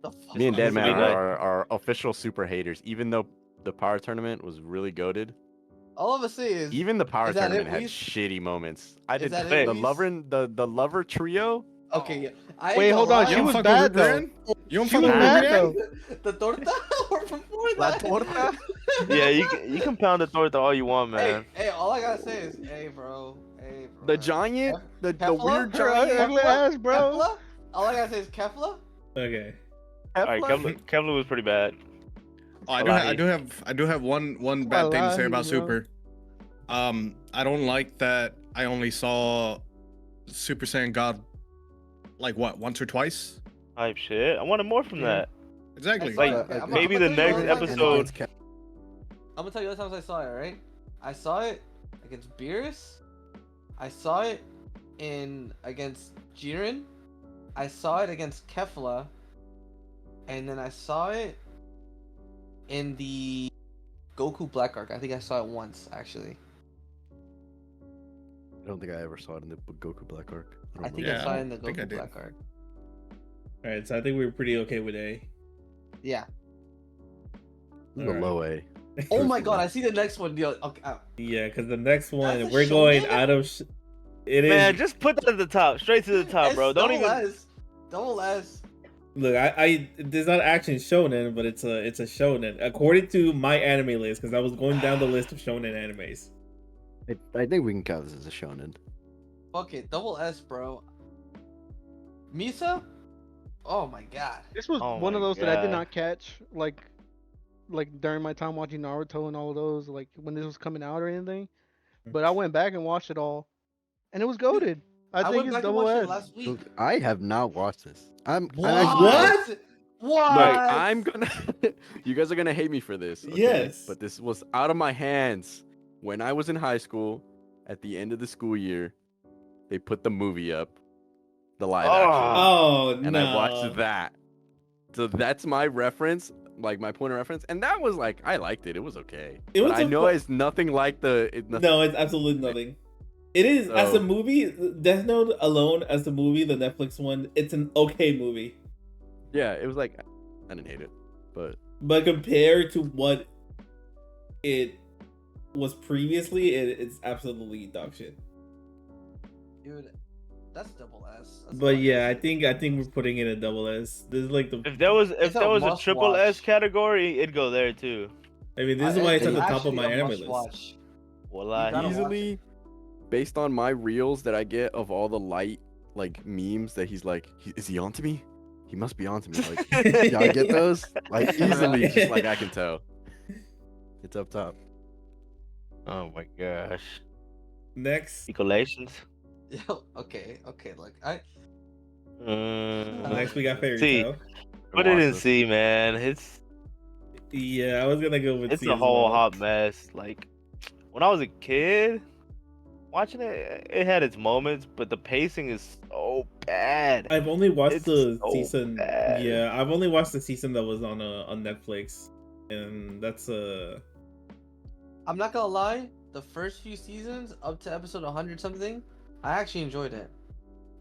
The fuck? Me and That's Deadman what we are official super haters, even though the power tournament was really goated. All I'm gonna say is, Even the power is that tournament it, had Weiss? shitty moments. I Is did that it, the Weiss? lover the lover trio. Okay, yeah. I ain't Wait, gonna hold on. lie. She You don't was fuck bad with though. Ruby Ann? You don't She fuck was with bad Ruby Ann? though. The torta or before La that. torta. Yeah, you can pound the torta all you want, Hey, man. hey, all I gotta say is, hey, bro. The giant, the Kefla? weird Her giant. ugly ass, bro. Kefla? All I gotta say is Kefla. Okay. All right, Kefla? Kevlar was pretty bad. Oh, I do have one bad thing to say about Wallahi, bro. Super. I don't like that I only saw Super Saiyan God like what, once or twice? Type shit. I wanted more from Yeah. that. Exactly. Like, I'm maybe I'ma the tell you next all times I saw it. episode. I'm gonna tell you the times I saw it, right? I saw it against Beerus. I saw it against Jiren. I saw it against Kefla. And then I saw it in the Goku Black Arc. I think I saw it once, actually. I don't think I ever saw it in the Goku Black Arc. I think Yeah, I saw it in the I think I Goku did. Black Arc. All right, so I think we were pretty okay with A. Yeah. The Alright. low A. Oh my god, I see the next one. Yo, okay, Yeah, because the next one a we're going shonen? out of. It is. Man, just put that at the top, straight to the top, bro. Don't even. Don't less. Look, I there's not action shonen, but it's a shonen according to my anime list because I was going down the list of shonen animes. I think we can count this as a shonen. Fuck it, double S, bro. Misa? Oh my god. This was Oh one of my those that I did God. not catch, like during my time watching Naruto and all of those, like when this was coming out or anything. But I went back and watched it all, and it was goated. I think went it's back and double watched it S. last week. Look, I have not watched this. I'm What? actually- What? Look, I'm gonna. You guys are gonna hate me for this. Okay? Yes. But this was out of my hands when I was in high school. At the end of the school year, they put the movie up, the live action, Oh and no! I watched that. So that's my reference, like my point of reference, and that was like I liked it. It was okay. It But was I a know fu- it's nothing like the. No, it's absolutely nothing. It is as a So- movie. Death Note alone as the movie, the Netflix one, it's an okay movie. Yeah, it was like I didn't hate it, But compared to what it was previously, it's absolutely dog shit. Dude, that's double S. That's But double yeah, S. I think we're putting it in double S. This is like the. If there was It's a a must triple S watch. category, it'd go there too. I mean, this is why it's at the top of actually my a anime must list. watch. Wallahi. gotta watch easily, based on my reels that I get of all the light like memes that he's like, is he onto me? He must be onto me. Like, y'all get those? Like easily, just like I can tell. It's up top. Oh my gosh. Next, Speculations. Yo, okay, look, next we got Fairy See, Tail. put it in C, man. It's Yeah, I was gonna go with it's C a as whole well. hot mess. Like when I was a kid, watching it, it had its moments, but the pacing is so bad. I've only watched It's the so season. bad. Yeah, I've only watched the season that was on Netflix, and that's I'm not gonna lie. The first few seasons, up to episode 100 something, I actually enjoyed it,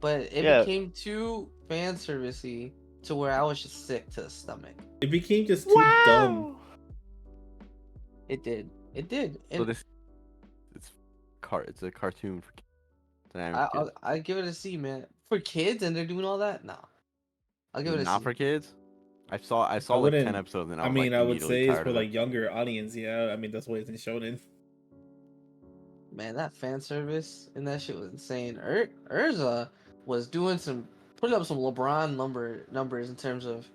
but it Yeah. became too fan servicey to where I was just sick to the stomach. it became just too dumb. It did. So And this, it's a cartoon for kids. It's an anime for kids. I give it a C, man. For kids, and they're doing all that. No, I'll give it a Not C. for kids. I saw like 10 wouldn't- episodes and I I was mean, like I would immediately say it's tired for of it. like younger audience. Yeah, I mean that's why it's in shonen. Man, that fan service and that shit was insane. Urza was doing putting up some LeBron numbers in terms of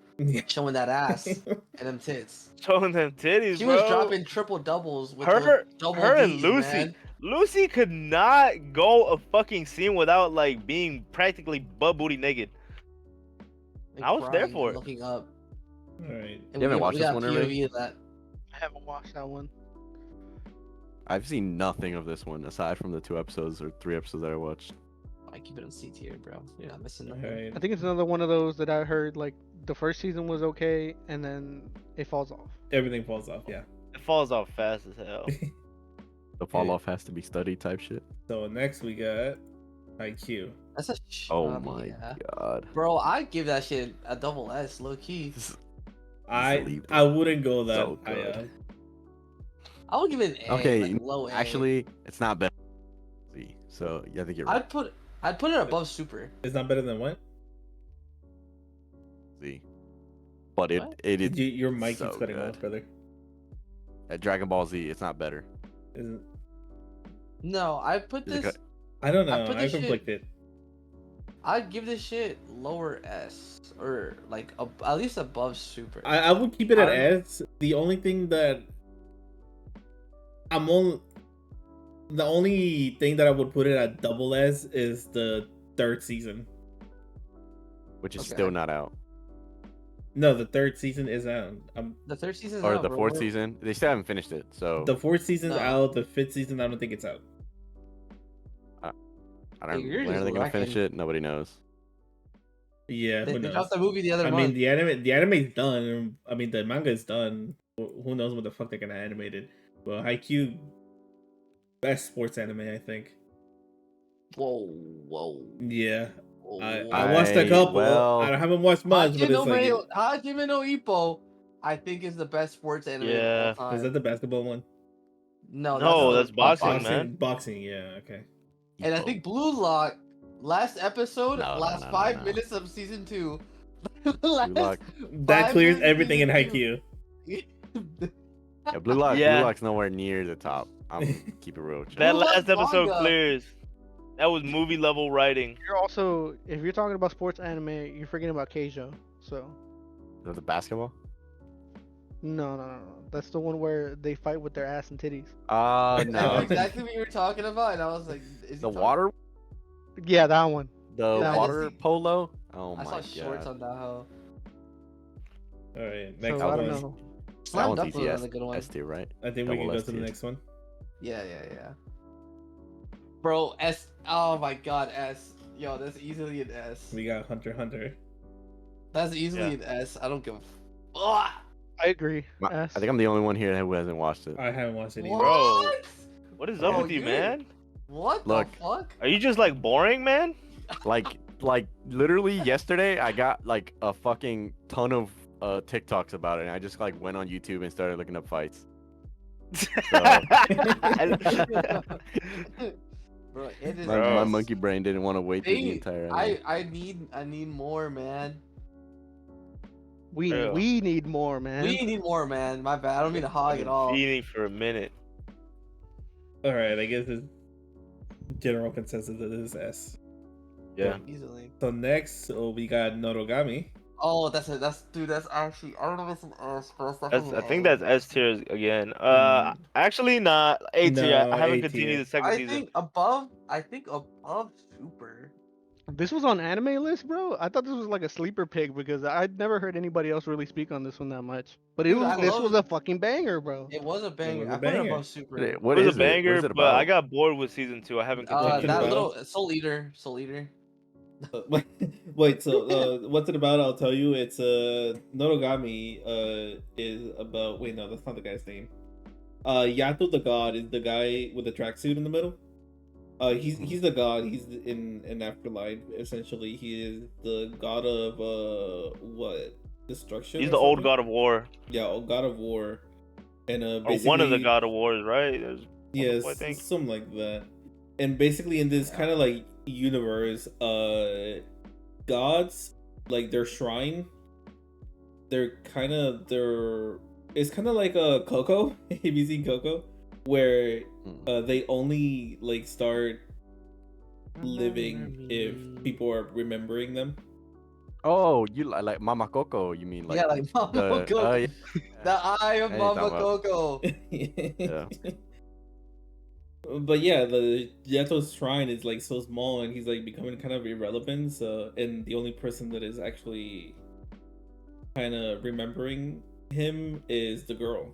showing that ass and them tits. Showing them titties, She bro. was dropping triple doubles with Her- those double her and Ds, Lucy. man. Lucy could not go a fucking scene without like being practically butt booty naked. Like, I was there crying for and it. looking up. All right. And You haven't we watched this got one, POV Irving? of that. I haven't watched that one. I've seen nothing of this one aside from the 2 episodes or 3 episodes that I watched. I keep it on C tier, bro. You're not missing All nothing. right. I think it's another one of those that I heard like the first season was okay, and then it falls off. Everything falls off. Yeah. It falls off fast as hell. The fall Yeah. off has to be studied type shit. So next we got HAIKYUU. That's a Oh my god. Bro, I give that shit a double S, low key. This is I wouldn't go that So high good. up. I would give it an A, Okay, like low A. actually, it's not better. So yeah, I think you're right. I'd put it above Super. It's not better than what? Z. But What? it is Your mic so keeps cutting good. off, brother. At Dragon Ball Z, it's not better. Isn't... No, I put Is it this. I don't I know. put I this shit- conflicted. I'd give this shit lower S or like at least above Super. I would keep it at I don't- S. The only thing that the only thing that I would put it at double S is the third season. Which is Okay. still not out. No, the third season is out. The third season. Or the fourth season. They still haven't finished it. So The fourth season's No. out. The fifth season, I don't think it's out. I don't You're when are just they gonna finish wrecking. it? Nobody knows. Yeah, They who knows? dropped the movie the other I month. mean, the anime's done. I mean, the manga is done. Who knows what the fuck they're gonna animate it? Well, HAIKYUU, best sports anime, I think. Whoa. Yeah, whoa. I watched a couple. well- I haven't watched much, but it's like, Hajime no Ippo, I think is the best sports anime Yeah. of all time. is that the basketball one? No, No, the that's boxing, man. Boxing, yeah, okay. And I Epo. think Blue Lock, last episode, No, last no, 5 no. minutes of season 2. Lock. That 5 clears minutes of everything in season HAIKYUU. Yeah, Blue Lock. Yeah. Blue Lock's nowhere near the top. I'm keep it real. That Blue Lock last episode manga. clears. That was movie level writing. You're also, if you're talking about sports anime, you're forgetting about Keijo. So The basketball? no. That's the one where they fight with their ass and titties. That's No. exactly what you were talking about, and I was like, is he The talking- water? Yeah, that one. The Yeah, I water just see- polo? Oh I my saw god. shorts on that hoe. All right, So next I don't one. know. That Slam one's Dunk easy was S, another good one. S tier, right? I think we can Double go S to the tier. next one. Yeah. Bro, S. Oh my god, S. Yo, that's easily an S. We got Hunter x Hunter. That's easily an S. I don't give a. Ugh. I agree. I S. think I'm the only one here who hasn't watched it. I haven't watched it either. Bro. What? What is up Bro, with you, you- man? What Look. the fuck? Are you just like boring, man? Like literally yesterday, I got like a fucking ton of TikToks about it, and I just like went on YouTube and started looking up fights. Bro, it is. My Bro. monkey brain didn't want to wait through the They- entire. I need more, man. We Yeah. need more, man. We need more, man. My bad. I don't mean to hog at all. Feeding for a minute. All right, I guess the general consensus that is S. Yeah. Easily. So next, we got Noragami. Oh, that's actually. I don't know if it's an S, but it's That's, definitely I an think A. that's S tier again. Mm. Actually not A tier. No, I haven't A continued tier. the second I season. think above. I think above Super. This was on anime list, bro. I thought this was like a sleeper pick because I'd never heard anybody else really speak on this one that much. But Dude, I this love was it. a fucking banger, bro. It was a banger. was a I put it banger. above Super. What It was is a banger, What is it but I about? got bored with season 2. I haven't continued. That about? little Soul Eater. Wait, so what's it about? I'll tell you. It's Noragami is about. Wait, no, that's not the guy's name. Yato the god is the guy with the tracksuit in the middle. He's the god. He's in afterlife. Essentially, he is the god of what destruction. He's or the old something? god of war, Yeah, old god of war, and or one of the basically- god of wars, right? Yes, I think. something like that. And basically, in this kind of like universe, gods, like their shrine, it's kind of like a Coco, ABC Coco, where they only like start living if people are remembering them. Oh, you like Mama Coco? You mean like? Yeah, like Mama the, Coco. yeah. The eye of I know Mama what you're Coco. Yeah. But yeah, the Yato's shrine is like so small, and he's like becoming kind of irrelevant. So, and the only person that is actually kind of remembering him is the girl.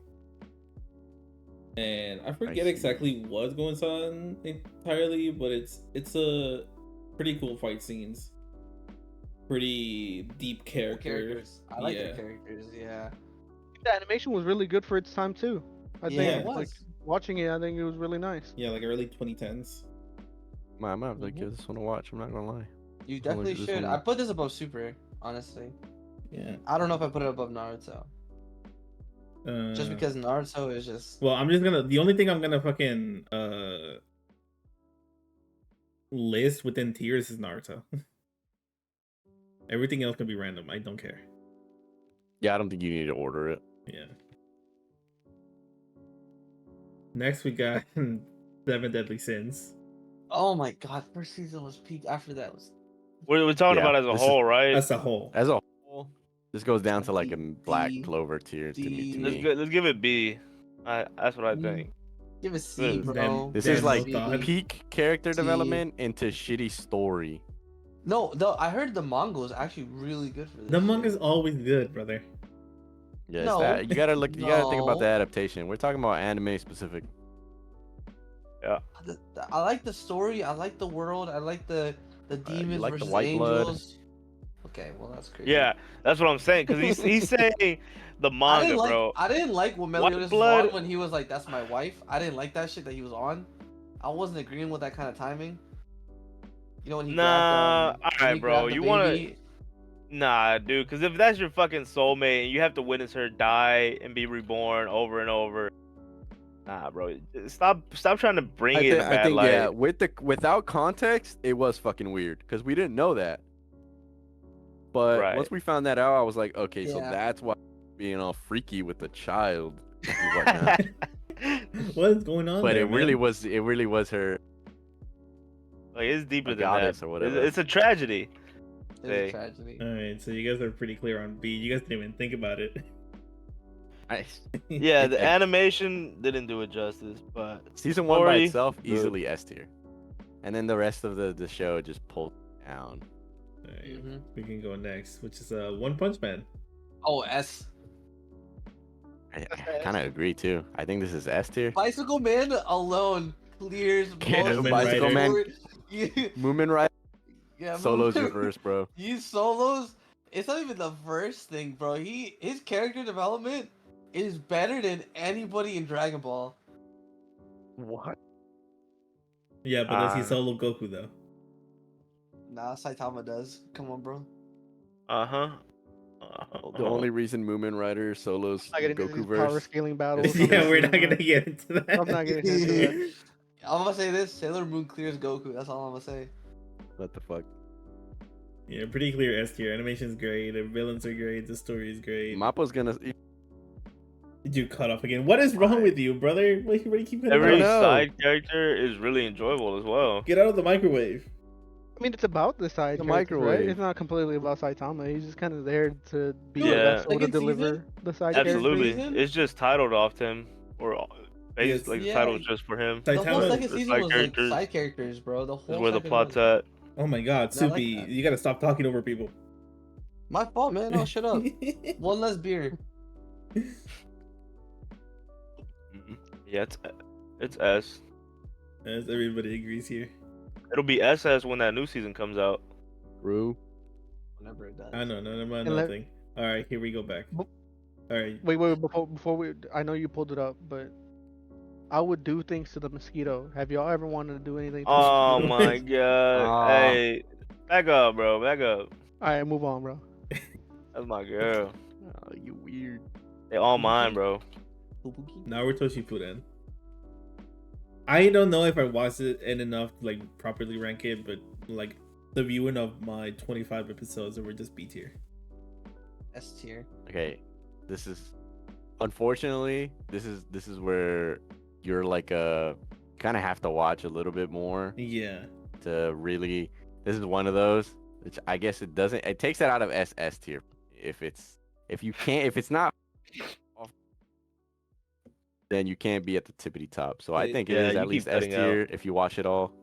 And I forget see. exactly what's going on entirely, but it's a pretty cool fight scenes, pretty deep characters. I like Yeah. their characters. Yeah. The animation was really good for its time too. I Yeah, think it was. like watching it, I think it was really nice. Yeah, like early 2010s. I might have to give this one a watch. I'm not gonna lie. You I'll definitely look at this should. one. I put this above Super, honestly. Yeah. I don't know if I put it above Naruto. Just Uh, because Naruto is just. Well, I'm just gonna. The only thing I'm gonna fucking list within tiers is Naruto. Everything else can be random. I don't care. Yeah, I don't think you need to order it. Yeah. Next we got Seven Deadly Sins. Oh my god, first season was peak. After that was. We're talking Yeah, about as a this is- whole, right? As a whole. As a whole, this goes down to like a D- black D- clover tier to me. To D- me. Let's give it B. That's what I Mm. think. Give it C, This- bro. This Damn, is like no thought. peak character See. development into shitty story. No, though I heard the manga was actually really good for this. The shit. manga's always good, brother. Yeah, No. you gotta look. You gotta think about No. the adaptation. We're talking about anime specific. I like the story. I like the world. I like the demons like the versus white blood? angels. Okay, well that's crazy. Yeah, that's what I'm saying. Because he's saying the I manga, didn't like. bro. I didn't like what White Meliodas was blood- on when he was like, "That's my wife." I didn't like that shit that he was on. I wasn't agreeing with that kind of timing. You know when he Nah, grabbed, alright, when he bro, grabbed the you wanna- baby. Nah, dude. Because if that's your fucking soulmate and you have to witness her die and be reborn over and over, nah, bro. Stop trying to bring it in a bad light. yeah, without context, it was fucking weird because we didn't know that. But Right. once we found that out, I was like, okay, so Yeah. that's why being all freaky with the child and whatnot. What is going on But there, it really man? was her. Like it's deeper A than goddess that. or whatever. It's a tragedy. It was Hey. a tragedy. Alright, so you guys are pretty clear on B. You guys didn't even think about it. Yeah, the animation didn't do it justice, but Season 1 by Story, itself, good. easily S tier. And then the rest of the show just pulled down. Alright, Mhm. we can go next, which is One Punch Man. Oh, S. I kind of agree too. I think this is S tier. Bicycle Man alone clears Yeah, most Bicycle of the Man. story. You- Moomin Right yeah, solos Moomin- your verse, bro. These solos, it's not even the first thing, bro. His character development is better than anybody in Dragon Ball. What? Yeah, but does he Uh, solo Goku though? Nah, Saitama does. Come on, bro. uh-huh. The only reason Moomin Rider solos Not getting into Goku these power verse. scaling battles. Yeah, we're not gonna get into that. I'm not getting into that. I'm gonna say this: Sailor Moon clears Goku. That's all I'm gonna say. What the fuck? Yeah, pretty clear S tier. Animation's great. The villains are great. The story is great. Mappa's gonna. Did you cut off again? What is wrong with you, brother? Why you keep cutting Every off? know. side character is really enjoyable as well. Get out of the microwave. I mean, it's about the side The characters, right? microwave. It's not completely about Saitama. He's just kind of there to be Yeah. the vessel to Second deliver season? the side Absolutely, season? it's just titled off him, or based Yes. like the Yeah. title just for him. The whole Saitama second the season side was characters like side characters, bro. The is whole where the second plot's one. at. Oh my god, I like Soupy, that. you gotta stop talking over people. My fault, man. Oh, shut up. One less beer. Yeah, it's S. As everybody agrees here. It'll be SS when that new season comes out. True. Whenever it does. I know, none of my And let- nothing. Alright, here we go back. Bo- Alright. Wait, before we, I know you pulled it up, but I would do things to the mosquito. Have y'all ever wanted to do anything to Oh the mosquito? my god! Hey, back up, bro. Back up. Alright, move on, bro. That's my girl. Oh, you weird. They all mine, bro. Naruto Shippuden. I don't know if I watched it enough to like properly rank it, but like the viewing of my 25 episodes that were just B tier. S tier. Okay, this is unfortunately this is where you're like kind of have to watch a little bit more Yeah. to really. This is one of those which I guess it doesn't. It takes that out of S tier if it's not. Then you can't be at the tippity top. So I think it Yeah, is you at keep least S cutting out. tier if you watch it all.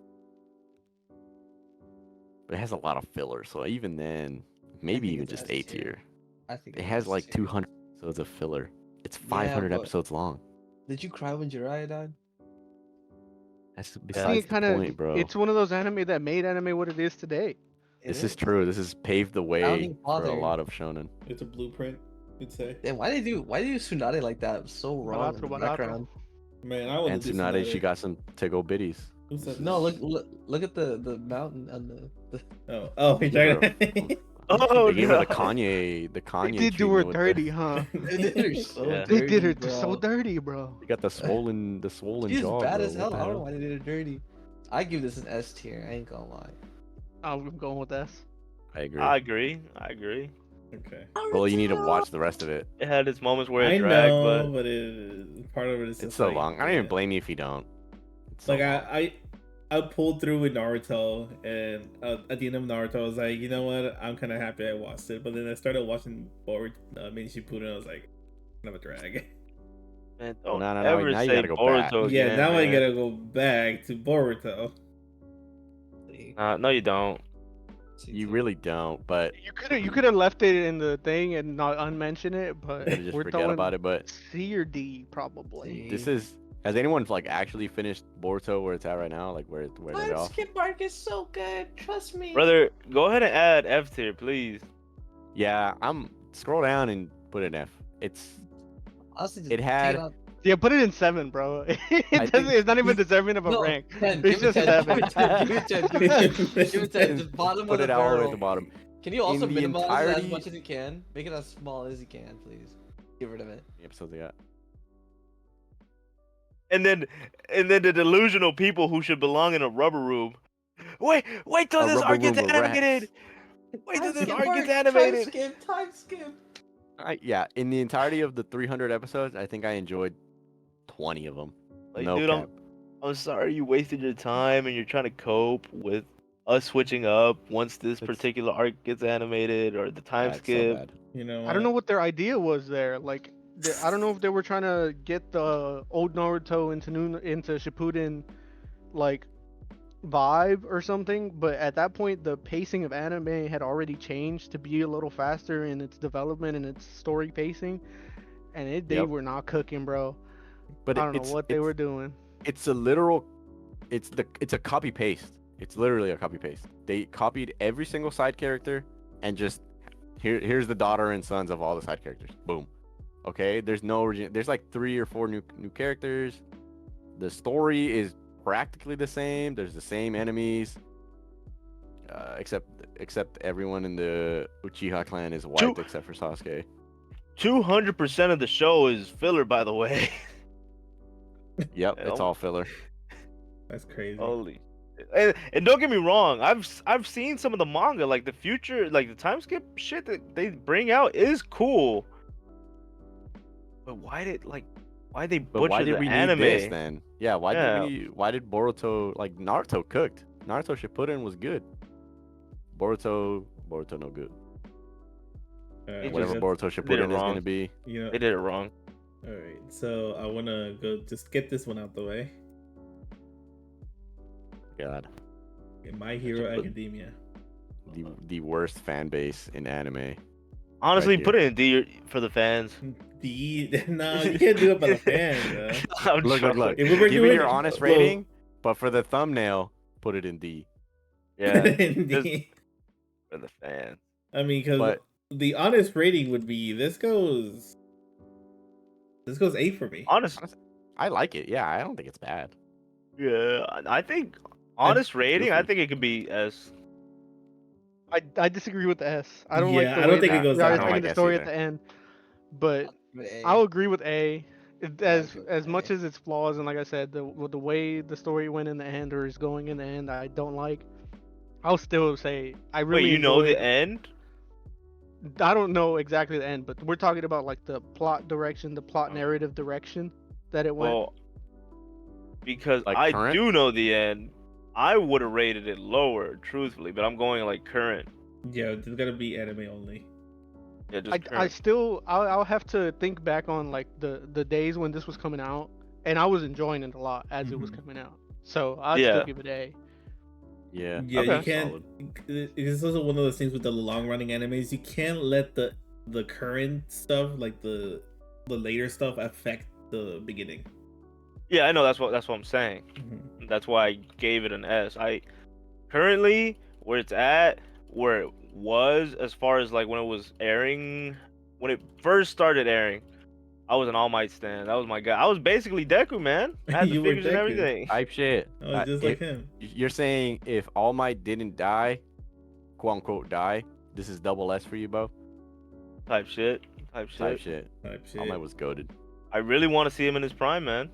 But it has a lot of filler, so even then, maybe think even it's just S A tier. tier. I think It has S like tier. 200 episodes of filler. It's 500 but- episodes long. Did you cry when Jiraiya died? That's I think besides it the kind of, point, bro. it's one of those anime that made anime what it is today. This It is true. This has paved the way Founding for a father. lot of shonen. It's a blueprint, you'd say. Damn, why did you Tsunade like that? So wrong. in the Barato. background. Man, I want And to do Tsunade, she got some tickle bitties. Who said No, that? look at the mountain on the Oh, you're Give her trying to. Oh they gave her no. the Kanye They treatment did do her with dirty, the, huh? They did her so Yeah. They dirty, did her bro. so dirty, bro. they got the swollen She's jaw, bad bro. as What hell. the I don't know hell? why they did her dirty. I give this an S tier. I ain't gonna lie. I'm going with S. I agree. I agree. I agree. Okay. Well, you need to watch the rest of it. It had its moments where I it dragged, know, but but it, part of it is It's just so like, long. I don't even yeah. blame you if you don't. It's so Like long. I pulled through with Naruto, and at the end of Naruto, I was like, you know what? I'm kind of happy I watched it. But then I started watching Boruto, Shippuden. I was like, kind of a drag. man, Well, don't no, ever now you say gotta go back. Boruto Yeah, again, now I man. gotta go back to Boruto. No, you don't. You really don't, but You could have left it in the thing and not unmention it, but gotta just we're forget throwing about it. But C or D probably. this is. Has anyone like actually finished Boruto where it's at right now? Like where it ended off? skip mark is so good. Trust me. Brother, go ahead and add F tier, please. Yeah, I'm scroll down and put an F. It's Honestly, just it had- take it out. Yeah, put it in 7, bro. It's not even deserving of a No, rank. 10. It's Give it just 10. 7. Give it 10. Give it 10. Give it 10. Give it 10. Just bottom put of it the all the way barrel. at the bottom. Can you also the minimize it as entirety- much as you can? Make it as small as you can, please. Get rid of it. The episodes they got. And then the delusional people who should belong in a rubber room. Wait till A this rubber arc gets room of animated. rats. Wait till this Skip arc mark, gets animated. Time skip. Yeah, in the entirety of the 300 episodes, I think I enjoyed 20 of them. Like, No dude, cap. I'm sorry you wasted your time and you're trying to cope with us switching up once this It's- particular arc gets animated or the time Yeah, it's so skip. bad. You know, I don't know what their idea was there. Like, I don't know if they were trying to get the old Naruto into Shippuden, like, vibe or something. But at that point, the pacing of anime had already changed to be a little faster in its development and its story pacing, and they Yep. were not cooking, bro. But I don't know what they were doing. It's a literal. It's a copy paste. It's literally a copy paste. They copied every single side character and just here's the daughter and sons of all the side characters. Boom. Okay. There's no origin. There's like 3 or 4 new characters. The story is practically the same. There's the same enemies. Except everyone in the Uchiha clan is white except for Sasuke. 200% of the show is filler, by the way. Yep, it's all filler. That's crazy. Holy. And don't get me wrong, I've seen some of the manga, like the future, like the time skip shit that they bring out is cool. But why they But butcher why did the we anime? need this then? Yeah, Yeah. why did Boruto like Naruto cooked? Naruto Shippuden was good. Boruto no good. It Whatever just Boruto did it Shippuden is wrong. gonna be. You know, They did it wrong. all right. So I wanna go just get this one out the way. God, My Hero Academia. the worst fan base in anime. Honestly, Right put it in D for the fans. No, you can't do it by the fans, bro. I'm Look. trolling. If we were Give me doing your honest well, rating, but for the thumbnail, put it in D. Yeah, D. for the fans. I mean, because But- the honest rating would be this goes 8 for me. Honest, I like it. Yeah, I don't think it's bad. yeah, I think honest rating. I goofy. think it could be S. I disagree with the S. I don't Yeah, like the I don't way think it that goes they are that high. taking I the guess story at either. the end. But Give it A. I'll agree with A. As give it as A. much as its flaws, and like I said, the way the story went in the end or is going in the end, I don't like. I'll still say I really Wait, you know enjoyed- the end? I don't know exactly the end, but we're talking about like the plot direction, the plot Oh. narrative direction that it went. Well, because Like I current? do know the end. I would have rated it lower, truthfully, but I'm going like current. Yeah, it's gotta be anime only. Yeah, just I current. still I'll have to think back on like the days when this was coming out, and I was enjoying it a lot as it was Mhm. coming out. So I'd Yeah. still give it A. Yeah. Yeah, you Okay. can't. Solid. It's also one of those things with the long running animes. You can't let the current stuff, like the later stuff, affect the beginning. Yeah, I know that's what I'm saying. Mhm. That's why I gave it an S. I currently where it's at, where it was as far as like when it was airing, when it first started airing, I was an All Might stan. That was my guy. I was basically Deku, man. I had the You were figures and Deku. everything. Type shit. I was just like him. You're saying if All Might didn't die, quote unquote die, this is double S for you, Bo? Type shit. Type shit. Type shit. All Might was goaded. I really want to see him in his prime, man.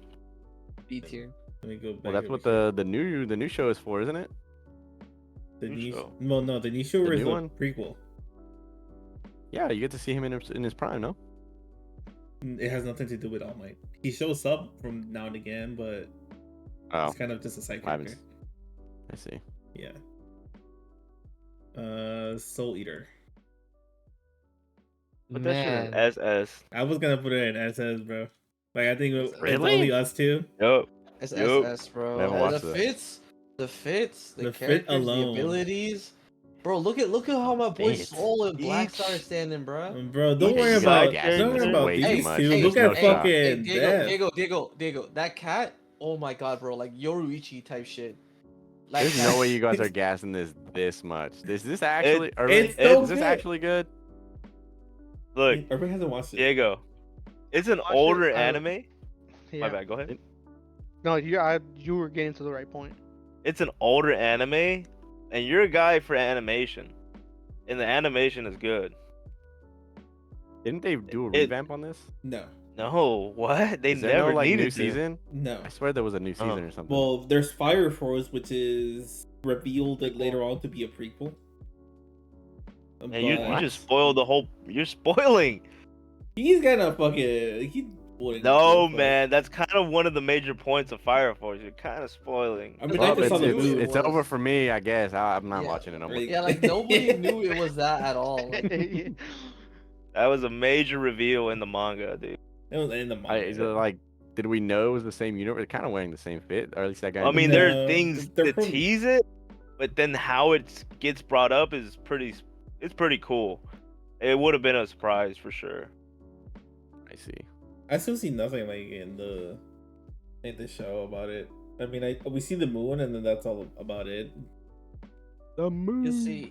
B tier. Let me go back. Well, that's over what here. the new show is for, isn't it? The new new show. Well, no, the new show The is new a one? prequel. Yeah, you get to see him in his prime, no? It has nothing to do with All Might. He shows up from now and again, but Oh, it's kind of just a side I haven't character. I see. Yeah. Soul Eater. Put that shit in Man. SS. I was gonna put it in SS, bro. Like I think it's Really? only us two. Yup. It's Yup. SS, bro. Never And watched the that. fits, the The fit characters, alone. the abilities. Bro, look at how my boy Fits. Soul and Black Each- Star standing, bro. Bro, don't Each worry side about character don't worry is about way these too much. two. There's Look no at shot. fucking Death. Diego, that cat. Oh my god, bro, like Yoruichi type shit. Like There's that- no way you guys are gassing this much. Is this actually? it's so is this good. actually good? Look, Everybody hasn't watched it. Diego. It's an Watch it, older anime. Yeah. My bad. Go ahead. No, you were getting to the right point. It's an older anime, and you're a guy for animation, and the animation is good. Didn't they do a It- revamp on this? No, No, what? They Is there never no like needed new to. season? no. I swear there was a new season or something. Well, there's Fire Force, which is revealed later on to be a prequel. And you But just spoiled the whole. You're spoiling. he's gonna fucking. He's spoiling No, the man, that's kind of one of the major points of Fire Force. You're kind of spoiling. I mean, Well, I just saw the it's- movie. it's over for me, I guess. I'm not Yeah. watching it no more. Really? Yeah, like nobody knew it was that at all. Like, That was a major reveal in the manga, dude. It was in the Is it manga. like, did we know it was the same universe? They're kind of wearing the same fit, or at least that guy. I mean, No, there are things they're to from- tease it, but then how it gets brought up is pretty. It's pretty cool. It would have been a surprise for sure. I see. I still see nothing like in the show about it. I mean, we see the moon, and then that's all about it. The moon.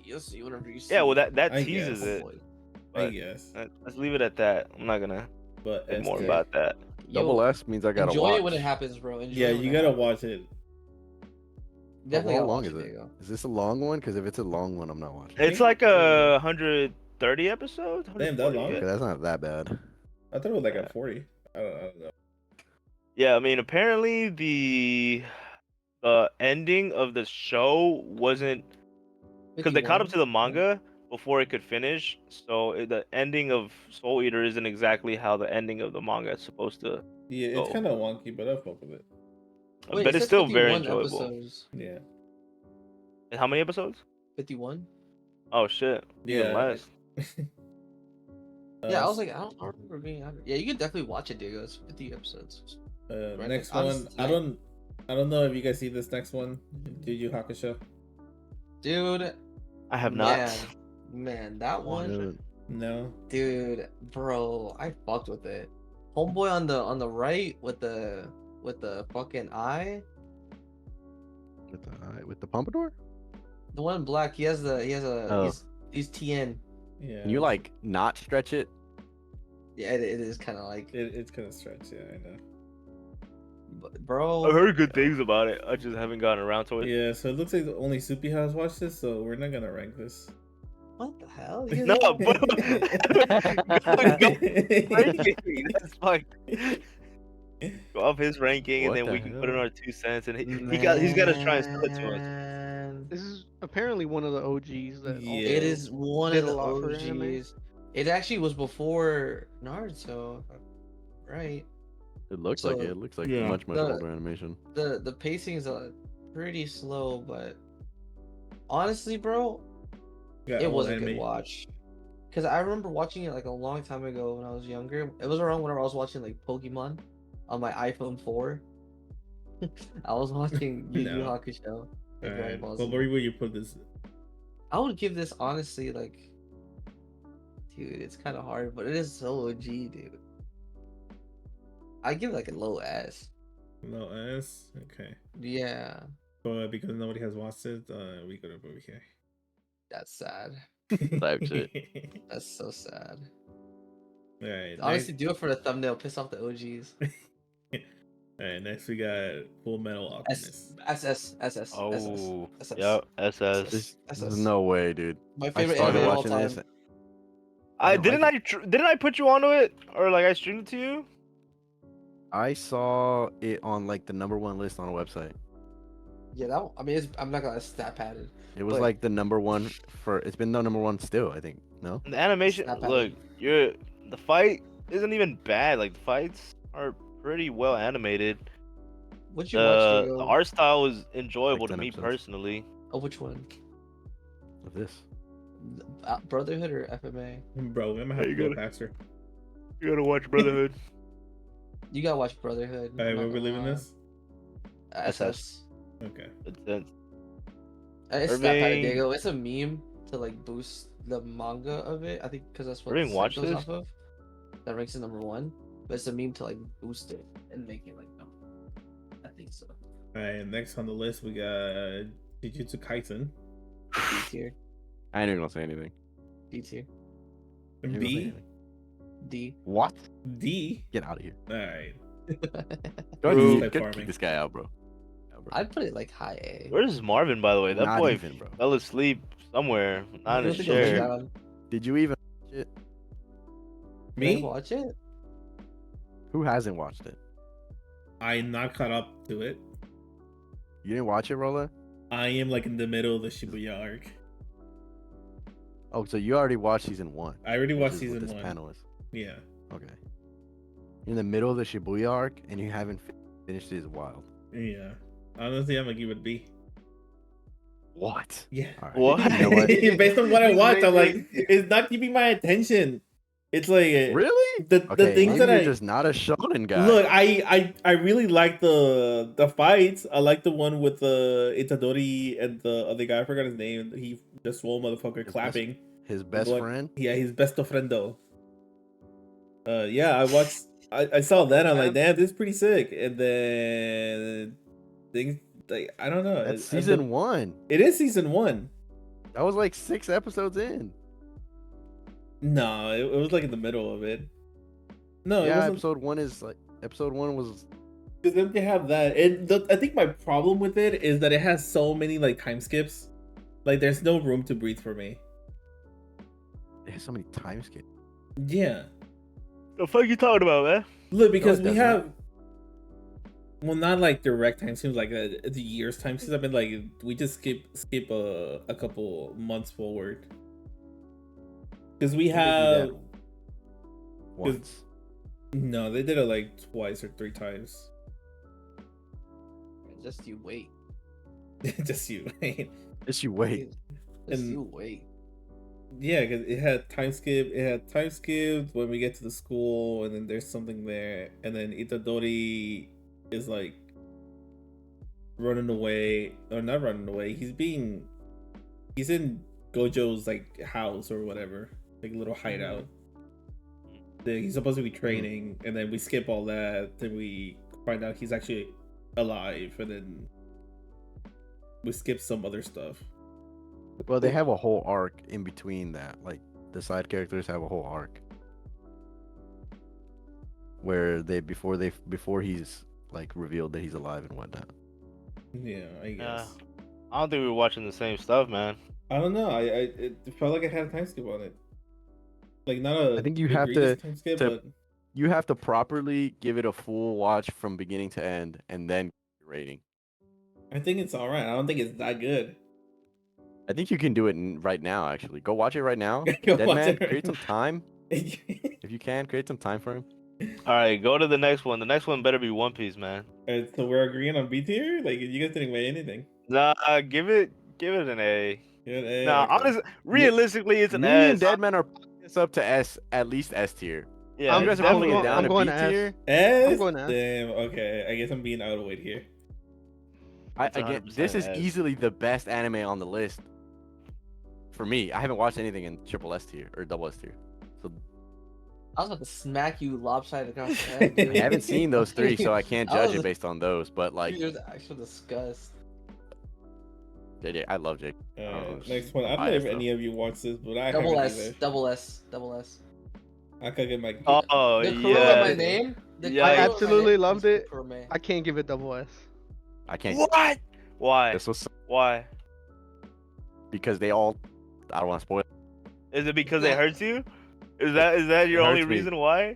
you'll see whenever you see. Yeah, well, that I teases guess. it. I But guess, let's leave it at that. I'm not gonna but say more SK. about that. Double S means I gotta enjoy watch. it when it happens, bro. Enjoy Yeah, it when you it gotta happens. watch it. Definitely How gotta long watch is it? Diego. Is this a long one? Because if it's a long one, I'm not watching. It's like 130 episodes. Damn, that 140, long? yeah. Okay, that's not that bad. I thought it was like at 40. I don't know. Yeah, I mean, apparently the ending of the show wasn't because they caught up to the manga before it could finish. So the ending of Soul Eater isn't exactly how the ending of the manga is supposed to. Yeah, it's Oh. kind of wonky, but I fuck with it. Wait, but it it's said still very 51 enjoyable. Episodes. Yeah. And how many episodes? 51. Oh shit, even Yeah. less. Yeah, I was like, I don't remember being. Yeah, you can definitely watch it, Diego. It's 50 episodes. right, next I'm one. just I don't know if you guys see this next one. Yu HAKUSHO. Dude, I have not. man, that one, No. dude, bro, I fucked with it. Homeboy on the right with the fucking eye, With the pompadour? the one in black. He has a Oh. he's TN. Yeah. Can you like not stretch it? Yeah, it is kind of like, It's kind of stretched. Yeah, I know. bro. I've heard good things about it. I just haven't gotten around to it. Yeah. So it looks like only Soupy has watched this, so we're not gonna rank this. What the hell? No, but ranking. That's fine. Go off his ranking, and What then the we can put in hell? our 2 cents. And he's got to try and sell it to us. Man. This is apparently one of the OGs that. Yeah. It is one Did of a the lot for anime. OGs. It actually was before Naruto, right? It looks So, like it. It looks like yeah. much The- older animation. The pacing is pretty slow, but honestly, bro, Got it old was a good anime. watch. Cause I remember watching it like a long time ago when I was younger. It was around whenever I was watching like Pokemon on my iPhone 4. I was watching Yu Yu No. Hakusho. and Dragon Alright. Ball Well, Z. where would you put this? I would give this honestly like, dude, it's kind of hard, but it is so OG, dude. I give it like a low S. No S. Okay. Yeah, But because nobody has watched it, we go to over here. that's sad. Type shit. That's so sad. All right. Honestly, do it for the thumbnail. Piss off the OGs. All right. Next we got Full Metal Alchemist. SS. Oh, SS. yep, SS. There's no way, dude. My I favorite started anime of all watching time. this. I didn't like didn't I put you onto it, or like I streamed it to you? I saw it on like the #1 list on a website. Yeah, that. I mean, I'm not gonna stat padded. It was But- like the #1 for. It's been the #1 still, I think. No. The animation, Snap at look, the fight isn't even bad. Like the fights are pretty well animated. What you watch, The Diego? art style was enjoyable Like to 10 me episodes. personally. Oh, which one? Of this. Brotherhood or FMA? Bro, I'm gonna have Hey, to you go faster. You gotta watch Brotherhood. You gotta watch Brotherhood. All right, I'm where not we gonna leaving lie. this? SS. Okay. It's stat padded, Irving- Diego. It's a meme to like boost the manga of it. I think because that's what Irving, the watch site goes this? off of. That ranks as #1, but it's a meme to like boost it and make it like I think so. All right. Next on the list we got Jujutsu Kaisen. B tier. I ain't even gonna say anything. B tier. Ain't gonna say B. anything. D. What? D. Get out of here. All right. Go Bro. ahead, Farming. kick this guy out, bro. Yeah, bro. I'd put it like high A. Where's Marvin, by the way? That Not boy even, bro. fell asleep somewhere, not in You his don't think it'll be chair. down? Did you even watch it? Did I Me? watch it? Who hasn't watched it? I'm not caught up to it. You didn't watch it, Rolla? I am like in the middle of the Shibuya arc. Oh, so you already watched season 1. I already which watched is season what this 1. panel is. Yeah. Okay. You're in the middle of the Shibuya arc and you haven't finished it is wild. Yeah. Honestly, I'm gonna give it a B. What? Yeah. All right. What? You know what? Based on what I watched, I'm like, it's not keeping my attention. It's like Really? the Okay, things maybe that you're I just not a shonen guy. look. I really like the fights. I like the one with the Itadori and the other guy. I forgot his name. He the swole motherfucker best- clapping. His best Boy- friend? Yeah, his best friendo. Yeah, I watched. I saw that. I'm like, damn, this is pretty sick. And then things like I don't know. That's season 1. It is season 1. That was like 6 episodes in. No, it was like in the middle of it. No, it Yeah, wasn't. episode 1 is like episode 1 was Because then they have that. I think my problem with it is that it has so many like time skips. Like, there's no room to breathe for me. it has so many time skips. Yeah. The fuck you talking about, man? Look, because it we doesn't. have. Well, not like direct time skips, like the years time skips. I mean, like we just skip a couple months forward. Because we They do that have once. no, they did it like twice or 3 times. Just you wait. Just you. Just you wait. Just And- you wait. Yeah, because it had time skip. It had time skip when we get to the school, and then there's something there, and then Itadori is like running away, or not running away. He's in Gojo's like house or whatever, like little hideout. Then he's supposed to be training, and then we skip all that. Then we find out he's actually alive, and then we skip some other stuff. Well, they have a whole arc in between that. Like the side characters have a whole arc where before he's like revealed that he's alive and whatnot. Yeah, I guess. I don't think we were watching the same stuff, man. I don't know. It felt like it had a time skip on it. Like not a. I think you have egregious to- time skip, to- but You have to properly give it a full watch from beginning to end and then rating. I think it's all right. I don't think it's that good. I think you can do it right now. Actually, go watch it right now. Go watch Deadman, it right create some now. time if you can. Create some time for him. All right, go to the next one. The next one better be One Piece, man. So we're agreeing on B tier. Like you guys didn't weigh anything. Nah, give it an A. Good, eh, Nah, okay. honestly, realistically, it's an Me S. and Deadman are putting this up to S, at least S tier. Yeah, I'm- You guys are it's pulling definitely it I'm down going to to B S. tier. S? I'm going S. Damn. Okay. I guess I'm being out of weight here. It's Again, 100% this is S. easily the best anime on the list. For me, I haven't watched anything in triple S tier or double S tier. So I was about to smack you lopsided across the head. Dude. I haven't seen those 3, so I can't I judge was- it based on those. But like, Dude, there's actual disgust. JJ, I love Jake. Alright, it's next one. I don't know biased, if any of you watched this, but I Double haven't S, either. double S, double S. I could get my. Oh The crew of my yeah. name. The Yeah, crew I of my absolutely name loved is it. Superman. I can't give it double S. I can't. What? Why? This was Why? because they all. I don't want to spoil. Is it because it hurts you? Is that your It only hurts me. reason why?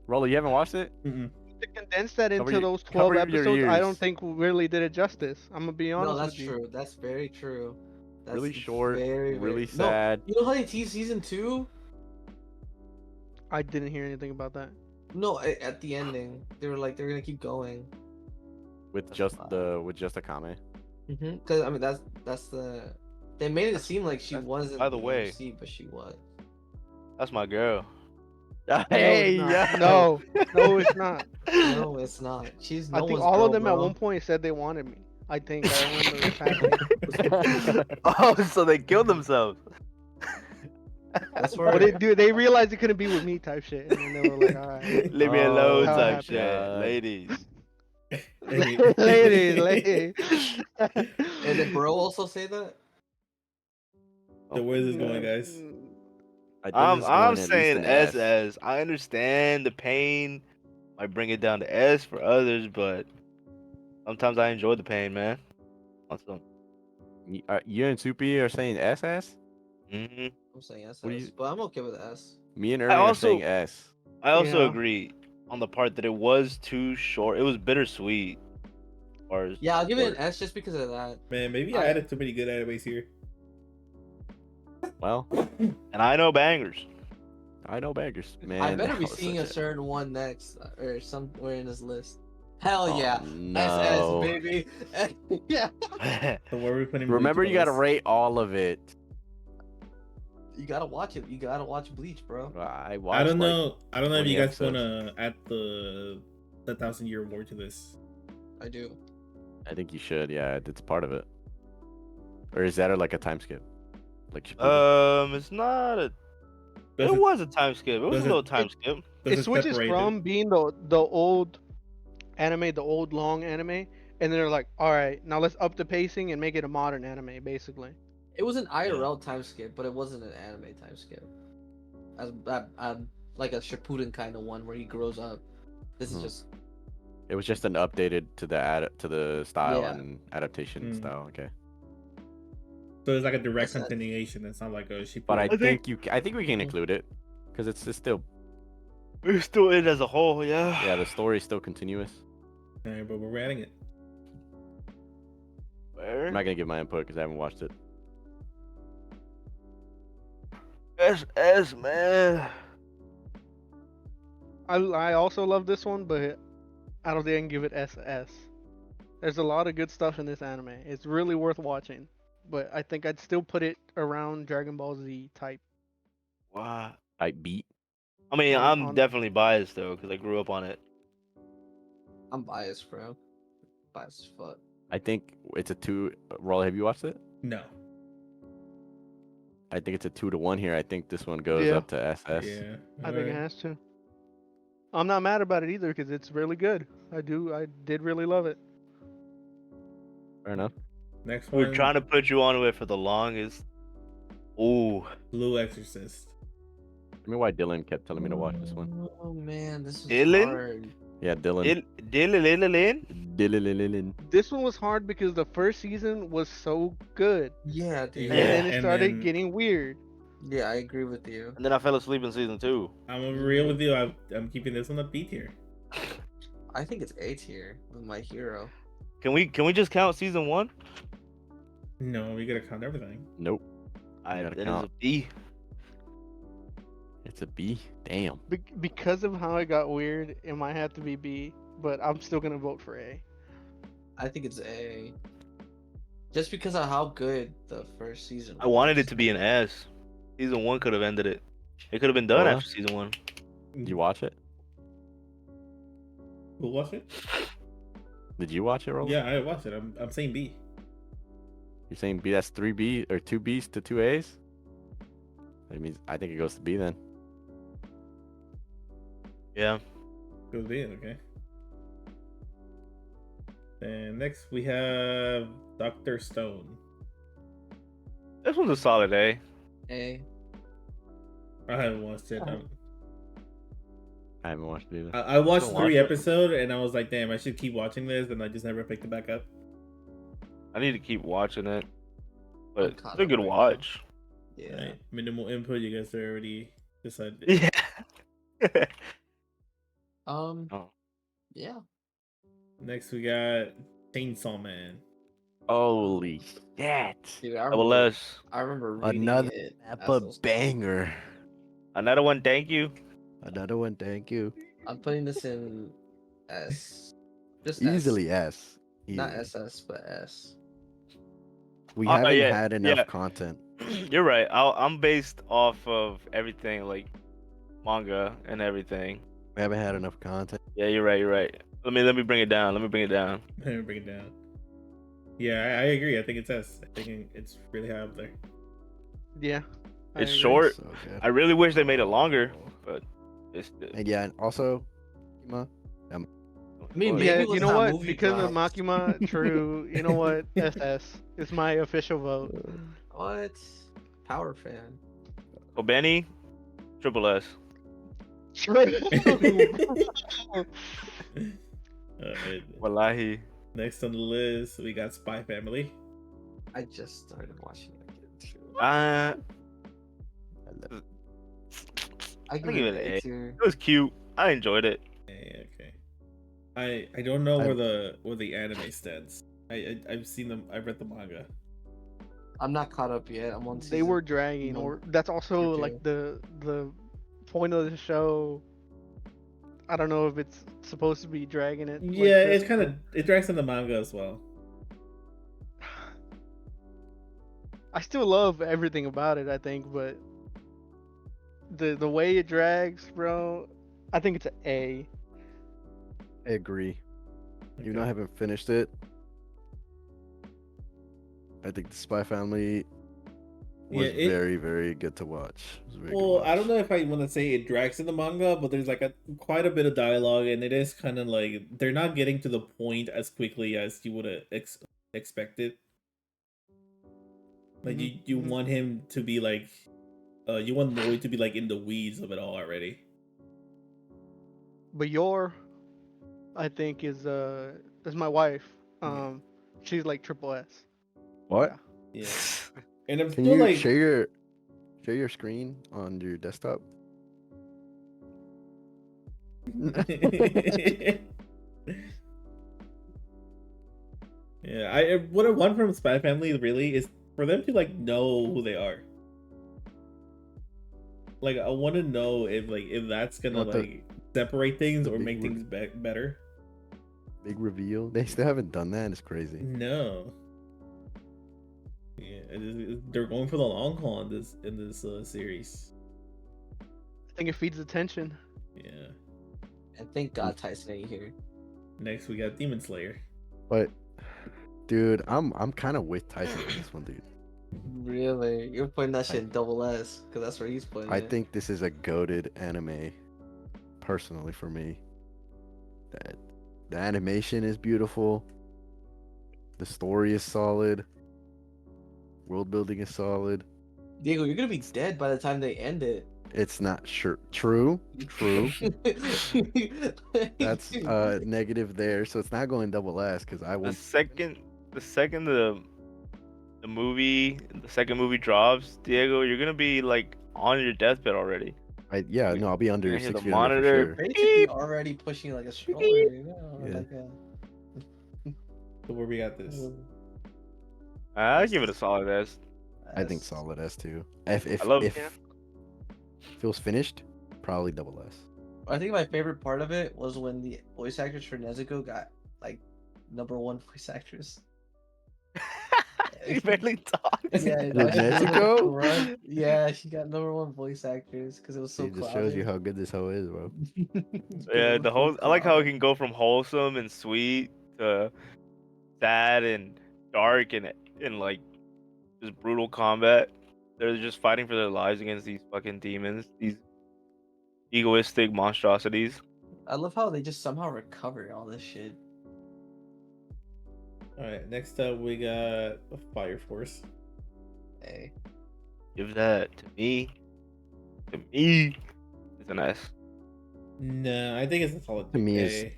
Roller, you haven't watched it? Mm-mm. To condense that Cover into your- those 12 cover your episodes, I don't ears. think really did it justice. I'm gonna be honest No, that's with you. true. That's very true. That's Really short, really No, sad. you know how they tease season 2? I didn't hear anything about that. No, at the ending, they were like they're gonna keep going. With That's just fine. with just AKAME. Because I mean that's the. They made it seem like she That's- wasn't. by the way. MC, but she was. That's my girl. Hey, no, yeah. no, no, it's not. No, it's not. She's no I think one's all girl, of them at bro. one point said they wanted me. I think I remember this happening. Oh, so they killed themselves. That's where. But they realized it couldn't be with me type shit, and then they were like, all right. Leave me Oh, alone, how it type happened. shit, God. ladies. ladies. And did bro also say that? So where's this going, guys? I think I'm this is going at least saying an S. SS. I understand the pain. I bring it down to S for others, but sometimes I enjoy the pain, man. Also, You and Soupy are saying SS? hmm I'm saying SS, What do you- but I'm okay with S. Me and Irving are also- saying S. I also Yeah. agree on the part that it was too short. It was bittersweet. As far as Yeah, I'll give it an short. S just because of that. Man, maybe I added too many good animes here. Well, And I know bangers. I know bangers, man. I better that be was seeing a such certain one next or somewhere in this list. Hell Oh, yeah, no. SS baby. Yeah, So where are we putting? Remember, Bleach you gotta on this? rate all of it. you gotta watch it. You gotta watch Bleach, bro. I watched. I don't like, know. I don't know if 20 you guys episodes. wanna add the 1,000-year war to this. I do. I think you should. Yeah, it's part of it. Or is that like a time skip? Like Shippuden? It's not a. Does It was a time skip. It was does a it- little time skip. does It switches separate from being the old anime, the old long anime, and then they're like, all right, now let's up the pacing and make it a modern anime, basically. It was an IRL time skip, but it wasn't an anime time skip. As like a Shippuden kind of one where he grows up. This is Mhm. just It was just an updated to the style Yeah. and adaptation Mm. style. Okay. So it's like a direct That's it. continuation. It's not like a Shippuden. But I think- think I think we can include it because it's still We're still in as a whole, yeah. yeah the story is still continuous. Alright, but we're adding it. Where? I'm not gonna give my input because I haven't watched it. SS, man. I also love this one, but I don't think I can give it SS. There's a lot of good stuff in this anime. It's really worth watching, but I think I'd still put it around Dragon Ball Z type. Wow. I beat. I mean, I'm on- definitely biased though, because I grew up on it. I'm biased, bro. Biased as fuck. I think it's a 2. Roll, have you watched it? No. I think it's a 2-1 here. I think this one goes Yeah. up to SS. Yeah. I think it alright. has to. I'm not mad about it either because it's really good. I did really love it. Fair enough. Next one. We're trying to put you onto it for the longest. Ooh. Blue Exorcist. I mean, why Dylan kept telling me to watch this one. Oh man, this is Dylan? hard. Yeah, Dylan. Dylan. Dylan. This one was hard because the first season was so good, Yeah, dude. Yeah. and then it and started then- getting weird. Yeah, I agree with you. And then I fell asleep in season 2. I'm gonna be real with you. I'm keeping this one a B tier. I think it's A tier with My Hero. Can we just count season 1? No, we gotta count everything. Nope. I gotta that is count. a B. It's a B. Damn. Because of how it got weird, it might have to be B, but I'm still gonna vote for A. I think it's A. Just because of how good the first season was. I wanted it to be an S. Season 1 could have ended it. It could have been done Well, after season 1. Did you watch it? Who watched it? Did you watch it, Roll? Yeah, I watched it. I'm saying B. You're saying B? That's 3 B or 2 Bs to 2 As? That means I think it goes to B then. Yeah. Goes B. Okay. And next we have Dr. Stone. This one's a solid A. A. I haven't watched it. I haven't watched it either. I watched Don't 3 watch it. episodes and I was like, damn, I should keep watching this, and I just never picked it back up. I need to keep watching it, but I'm it's caught a up good right now. watch. Yeah. Right. Minimal input. You guys are already decided. Yeah. Um. Oh. Yeah. Next we got Chainsaw Man. Holy shit! Dude, I Double remember. S. I remember reading Another it. as Appa those- banger. Another one. Thank you. Another one, thank you. I'm putting this in S. Just Easily S. S. Not Easily. SS, but S. We Oh, haven't yeah, had enough yeah. content. You're right. I'm based off of everything, like manga and everything. We haven't had enough content. Yeah, you're right. You're right. Let me bring it down. Let me bring it down. Let me bring it down. Yeah, I agree. I think it's S. I think it's really high up there. Yeah. I It's agree. short. So good. I really wish they made it longer, but it's And yeah, and also, Kima, I mean, maybe Yeah, it was you know how what? movie Because of dropped. Makima, true. You know what? SS is my official vote. What? Power fan. Benny, triple S. Alright, Wallahi. next on the list, we got Spy Family. I just started watching it again too. I give give it it an an A A. tier. It was cute. I enjoyed it. Okay. I don't know where the anime stands. I've seen them. I've read the manga. I'm not caught up yet. I'm on. They were dragging, one or that's also or like the point of the show. I don't know if it's supposed to be dragging it. like Yeah, this, it's kind of it drags in the manga as well. I still love everything about it, I think, but the way it drags, bro, I think it's an A. I agree. Even though I Okay. haven't finished it, I think the Spy Family was Yeah, very, very good to watch. It was a very good Well, I watch. don't know if I want to say it drags in the manga, but there's like quite a bit of dialogue, and it is kind of like they're not getting to the point as quickly as you would have expected. Like you Mhm. want him to be like, you want Moe to be like in the weeds of it all already. But I think is my wife. Yeah. She's like triple S. What? Yeah, and I'm Can still you like, share your screen on your desktop? yeah. What I want from Spy Family really is for them to like know who they are. Like I want to know if that's gonna Want the- like separate things the or big make things better. Big reveal. They still haven't done that. It's crazy. No. Yeah, they're going for the long haul in this series. I think it feeds attention. Yeah. And thank God Tyson ain't here. Next we got Demon Slayer. But, dude, I'm kind of with Tyson on this one, dude. Really? You're putting that shit in double S because that's where he's putting I it. think this is a goated anime, personally for me. The animation is beautiful. The story is solid. World building is solid. Diego, you're gonna be dead by the time they end it. It's not sure. True. That's negative there. So it's not going double S because I The won't. second the second movie drops, Diego, you're gonna be like on your deathbed already. Yeah, no, I'll be under Gonna hear 6 the feet under for monitor. sure. Basically already pushing like a stroller, you know? Yeah. Like So where we got this? I give it a solid S. I think solid S too. If I love- if it was finished, probably double S. I think my favorite part of it was when the voice actress for Nezuko got like #1 voice actress. He barely talks. Yeah, With Nezuko? Yeah, she got #1 voice actress because it was so It just clouded. shows you how good this hoe is, bro. Yeah, the whole I like how it can go from wholesome and sweet to sad and dark and like just brutal combat. They're just fighting for their lives against these fucking demons, these egoistic monstrosities. I love how they just somehow recover all this shit. Alright, next up we got Fire Force. Hey, Give that to me. To me, it's an S. No, I think it's a solid To me, A.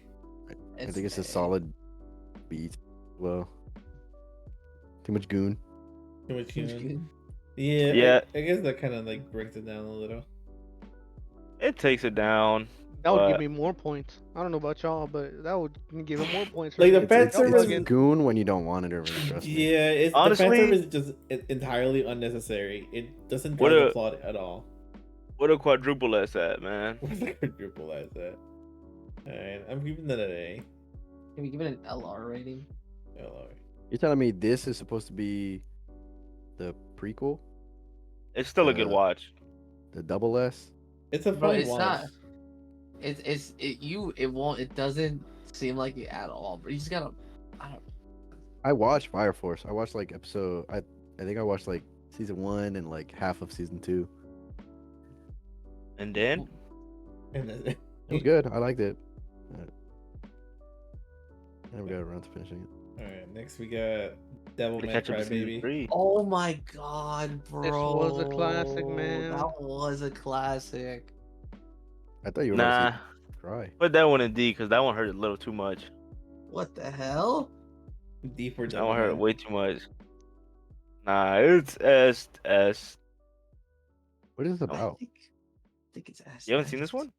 I think it's a A. solid B. Well, too much goon. Too much Huge human. good. Yeah, Yeah. I guess that kind of like brings it down a little. It takes it down. That would give But- me more points. I don't know about y'all, but that would give it more points. Like, the me. fan Y'all service- bugging. Goon when you don't want it, or trust me. Yeah, it's the Honestly- fan service is just entirely unnecessary. It doesn't What drive the a- plot at all. What a quadruple S at, man. What's the quadruple as that? Alright, I'm giving that an A. Can we give it an LR rating? Oh, You're telling me this is supposed to be the prequel, It's still a good watch. the double S? it's a Bro, fun it's watch. not. It doesn't seem like it at all. But you just gotta. I don't. I watched Fire Force. I watched like episode. I think I watched like season 1 and like half of season 2. And then And then- It was good. I liked it. Never got around to finishing it. Alright, next we got Devilman catch up to season Crybaby. 3. Oh my god, bro! was a classic, man. That was a classic. I thought you were Nah, about to cry. put that one in D because that one hurt a little too much. What the hell? D for That one hurt Devilman. way too much. Nah, it's S. What is it I about? think it's S. You haven't seen this one?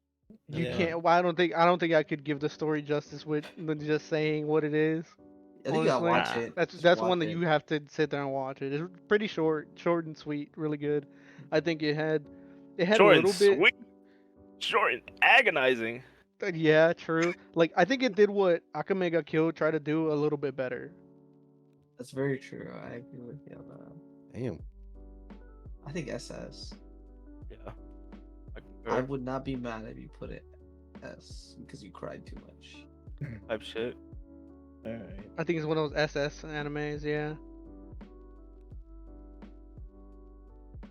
You Yeah. can't. Well, I don't think I could give the story justice with just saying what it is. I think you gotta honestly. watch Nah. it. That's Just one watch that it. you have to sit there and watch it. It's pretty short and sweet, really good. I think it had Short a and little bit. sweet. Short and agonizing. Yeah, true. Like I think it did what AKAME got killed tried to do a little bit better. That's very true. I agree with you on that. Damn. I think SS. Yeah. I would not be mad if you put it S because you cried too much. Type shit. Alright. I think it's one of those SS animes. Yeah.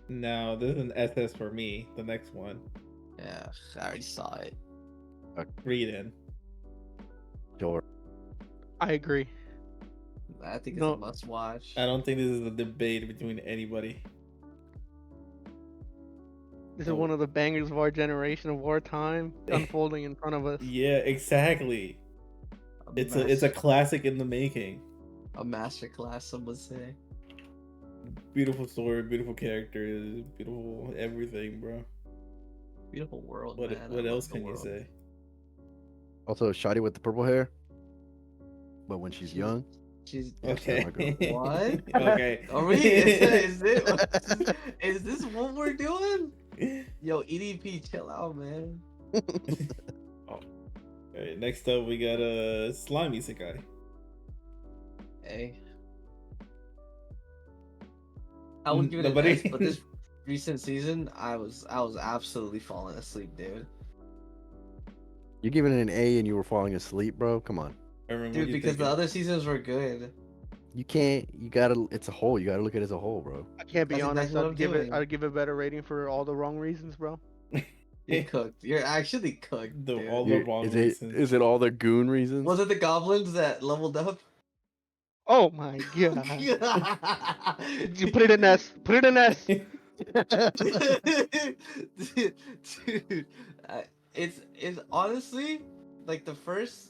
Now, this is an SS for me. The next one. Yeah, I already saw it. Read in. Sure. I agree. I think it's No. a must watch. I don't think this is a debate between anybody. This is Oh. one of the bangers of our generation of our time unfolding in front of us. Yeah, exactly. It's a classic in the making. a master class. Some would say. Beautiful story, beautiful characters, beautiful everything, bro. Beautiful world. What man. I what love else the can you world. say? Also, Shotty with the purple hair, but when she's She's- young, She's Okay. What? Okay. Are we? Is this what we're doing? Yo, EDP, chill out, man. Alright, next up we got a slimy Isekai. Hey. I would give it Nobody- an S, but this recent season, I was absolutely falling asleep, dude. you're giving it an A and you were falling asleep, bro. Come on. Aaron, what Dude, do you because the think? other seasons were good. You can't. You gotta. It's a whole. You gotta look at it as a whole, bro. I can't be That's honest. exactly what I'm doing. I'd give it a better rating for all the wrong reasons, bro. You're cooked. You're actually cooked. The- dude. all the wrong Is reasons. it all the goon reasons? Was it the goblins that leveled up? Oh my god. You put it in S. Put it in S. Dude, it's honestly like the first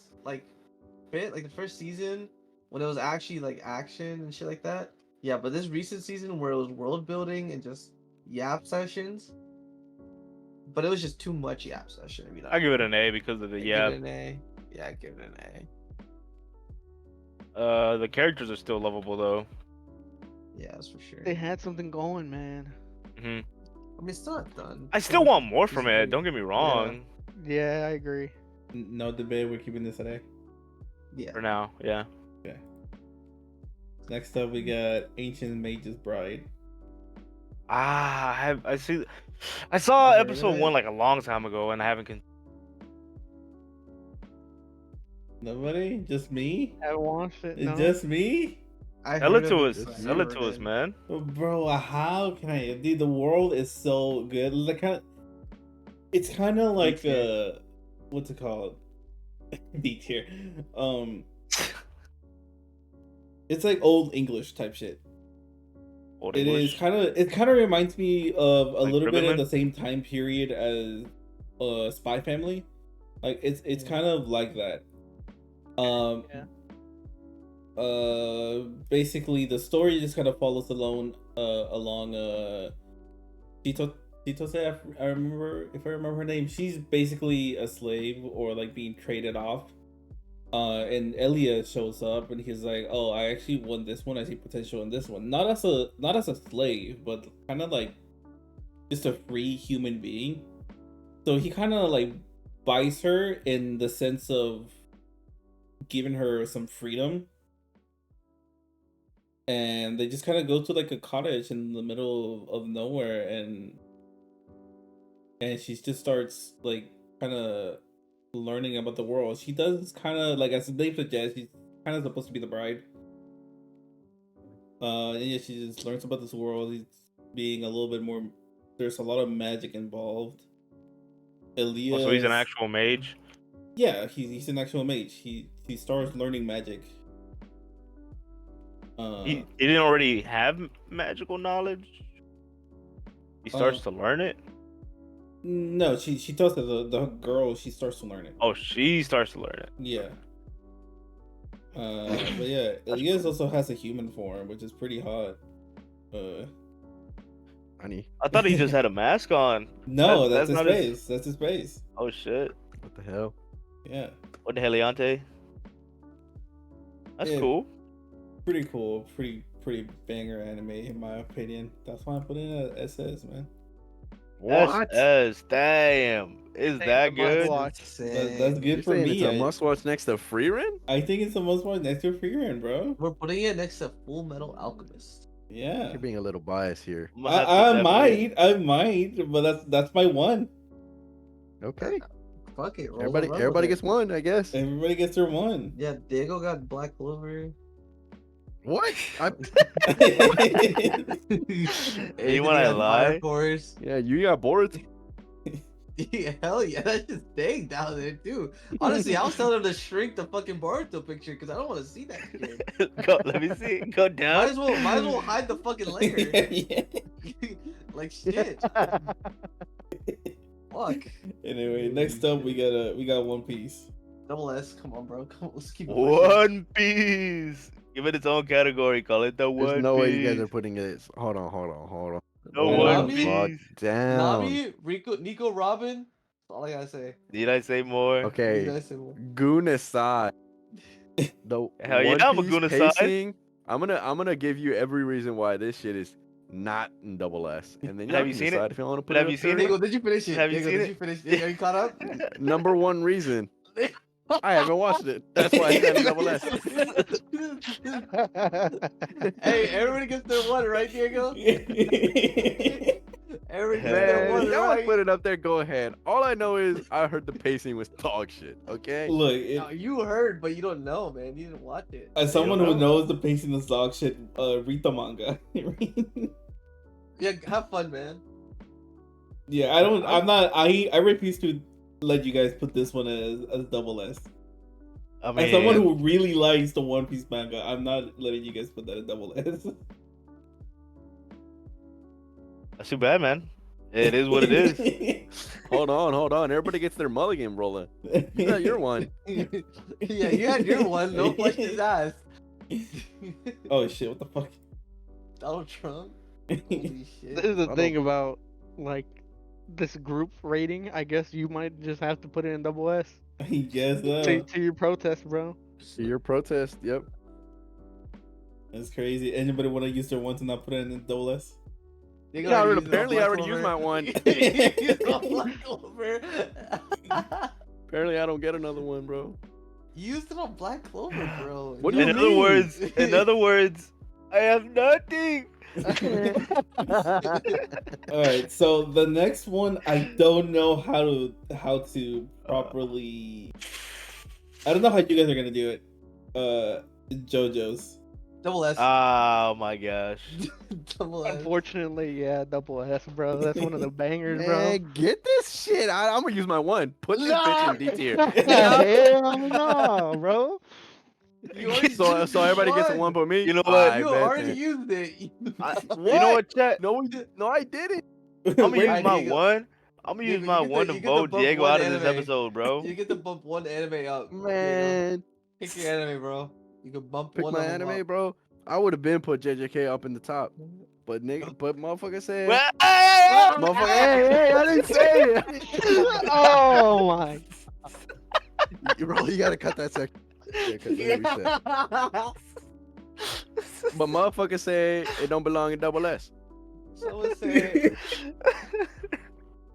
the first season when it was actually like action and shit like that. Yeah, but this recent season where it was world building and just yap sessions, but it was just too much yap session. I mean, I give it an A because of the give yeah. it an A. Yeah, I give it an A. The characters are still lovable though. Yeah, that's for sure. They had something going, man. hmm I mean, it's still not done. I still want more from Season it. three. Don't get me wrong. Yeah, I agree. No debate, we're keeping this at A. Yeah. For now, yeah. Okay. Next up we got Ancient Mage's Bride. I see. I saw I've heard of episode it. 1 like a long time ago, and I haven't. Nobody? Just me? I haven't watched it. No. Just me? I Sell heard it to of us. but I Sell it never to us, did. man. Bro, how can I? Dude, the world is so good. Like, it's kind of like tier. what's it called? B tier. It's like old English type shit. Old It English. is kind of. It kind of reminds me of a Like little bit of Ribbon the same time period as Spy Family, Like it's kind of like that. Yeah. Basically the story just kind of follows along Chitose, I remember, if I remember her name, she's basically a slave or like being traded off. And Elia shows up and he's like, "Oh, I actually won this one. I see potential in this one. Not as a slave, but kind of like just a free human being." So he kind of like buys her in the sense of giving her some freedom. And they just kind of go to like a cottage in the middle of nowhere, and she just starts like kind of learning about the world. She does kind of like, as the name suggests, she's kind of supposed to be the bride. And yeah, she just learns about this world. It's being a little bit more. There's a lot of magic involved. Elias, Oh, so he's an actual mage. yeah, he's an actual mage. He starts learning magic. He didn't already have magical knowledge. He starts to learn it. No, she tells the girl she starts to learn it. Oh, she starts to learn it. Yeah. But yeah, Elias also has a human form, which is pretty hot. Honey, I thought he just had a mask on. No, that's his not face. That's his face. Oh shit! what the hell? Yeah. What the heliante? That's Yeah. cool. Pretty cool. Pretty banger anime in my opinion. That's why I put in a SS, man. Yes, damn. Is Thank that the good? must-watch. That's good You're for saying me. it's a must watch next to Free Run? I think it's the most one next to Freerun, bro. We're putting it next to Full Metal Alchemist. Yeah. You're being a little biased here. I'm gonna have to I definitely- might, but that's my one. Okay. Fuck it. roll Everybody the run everybody with gets it. one, I guess. Everybody gets their one. Yeah, Diego got Black Clover. What? You wanna lie? Force. Yeah, you got Boruto. Yeah, hell yeah, that's just dang down there too. Honestly, I was telling him to shrink the fucking Boruto picture because I don't want to see that shit. Go, let me see. Go Might down. as well hide the fucking layer. Yeah. Like shit. Fuck. Anyway, next up we got One Piece. Double S, come on, bro. Come on, let's keep it. One Piece. Give it its own category. Call it the One There's Piece. no way you guys are putting it. Hold on. No Nami? One Fuck Piece. down. Nami, Nico, Robin. That's all I gotta say. Did I say more? You Okay, guys say more. Goon aside, the Hell yeah, One I'm a Piece Goon aside. pacing, I'm gonna give you every reason why this shit is not in double S, and then Have you you seen it? decide if you want to put Have it you up seen there or Diego, did you finish it? Have you Diego, seen did it? you finish it? Are you caught up? not. Number one reason, I haven't watched it. That's why I said in double S. Hey, everybody gets their one, right, Diego? Everybody gets Man, their one, Y'all want to right? put it up there? Go ahead. All I know is I heard the pacing was dog shit. Okay. Look, No, you heard, but you don't know, man. You didn't watch it. as someone You who don't know. knows the pacing of dog shit, read the manga. Yeah, have fun, man. Yeah, I refuse to let you guys put this one as double S. I mean, As someone who really likes the One Piece manga, I'm not letting you guys put that as double S. that's too bad, man. It is what it is. Hold on. Everybody gets their mulligan rolling. You got your one. Yeah, you had your one. No questions asked. Oh shit, what the fuck? Donald Trump. Holy shit. This is the I thing don't- about like this group rating. I guess you might just have to put it in double S I guess to your protest, bro. Your protest. Yep. That's crazy. Anybody want to use their one to not put it in double S? You Yeah, gotta use it on apparently I Black already used Clover. my one. Use it on Black Clover. Apparently I don't get another one, bro. You used it on Black Clover, bro. What do you in mean? other words, I have nothing. All right, so the next one, I don't know how to properly. I don't know how you guys are gonna do it. JoJo's. Double S. Oh my gosh. Double S. Unfortunately, yeah, double S, bro. That's one of the bangers, bro. Man, get this shit. I'm gonna use my one. Put this bitch in D tier. Hell no, bro. You already So used everybody gets a one. one but me. You know what? I You bet already then. used it. You know what, chat? No, I didn't. I'm gonna Wait, use my Diego. one. I'm gonna Diego, use my you get to- one to you get to vote bump Diego one out of this anime. episode, bro. You get to bump one anime up. Diego. Man, Pick your anime, bro. You can bump pick one my of them anime, up. bro. I would have been put JJK up in the top, but nigga, but motherfucker said, Well, motherfucker, hey, I didn't say it. Oh my. Bro, you gotta cut that section. Yeah, 'cause that's what we said. But motherfucker say it don't belong in double S. Someone say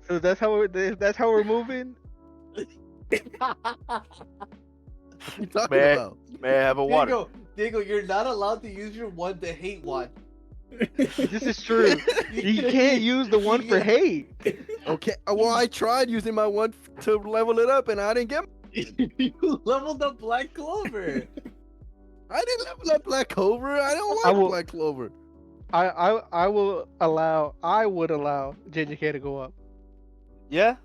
So that's how we're moving. What you talking Man. about? May I have a water? Diego, you're not allowed to use your one to hate one. This is true. You can't use the one for hate. Okay, well I tried using my one to level it up and I didn't get. You leveled up Black Clover. I didn't level up Black Clover. I don't I like will- Black Clover. I would allow JJK to go up. Yeah.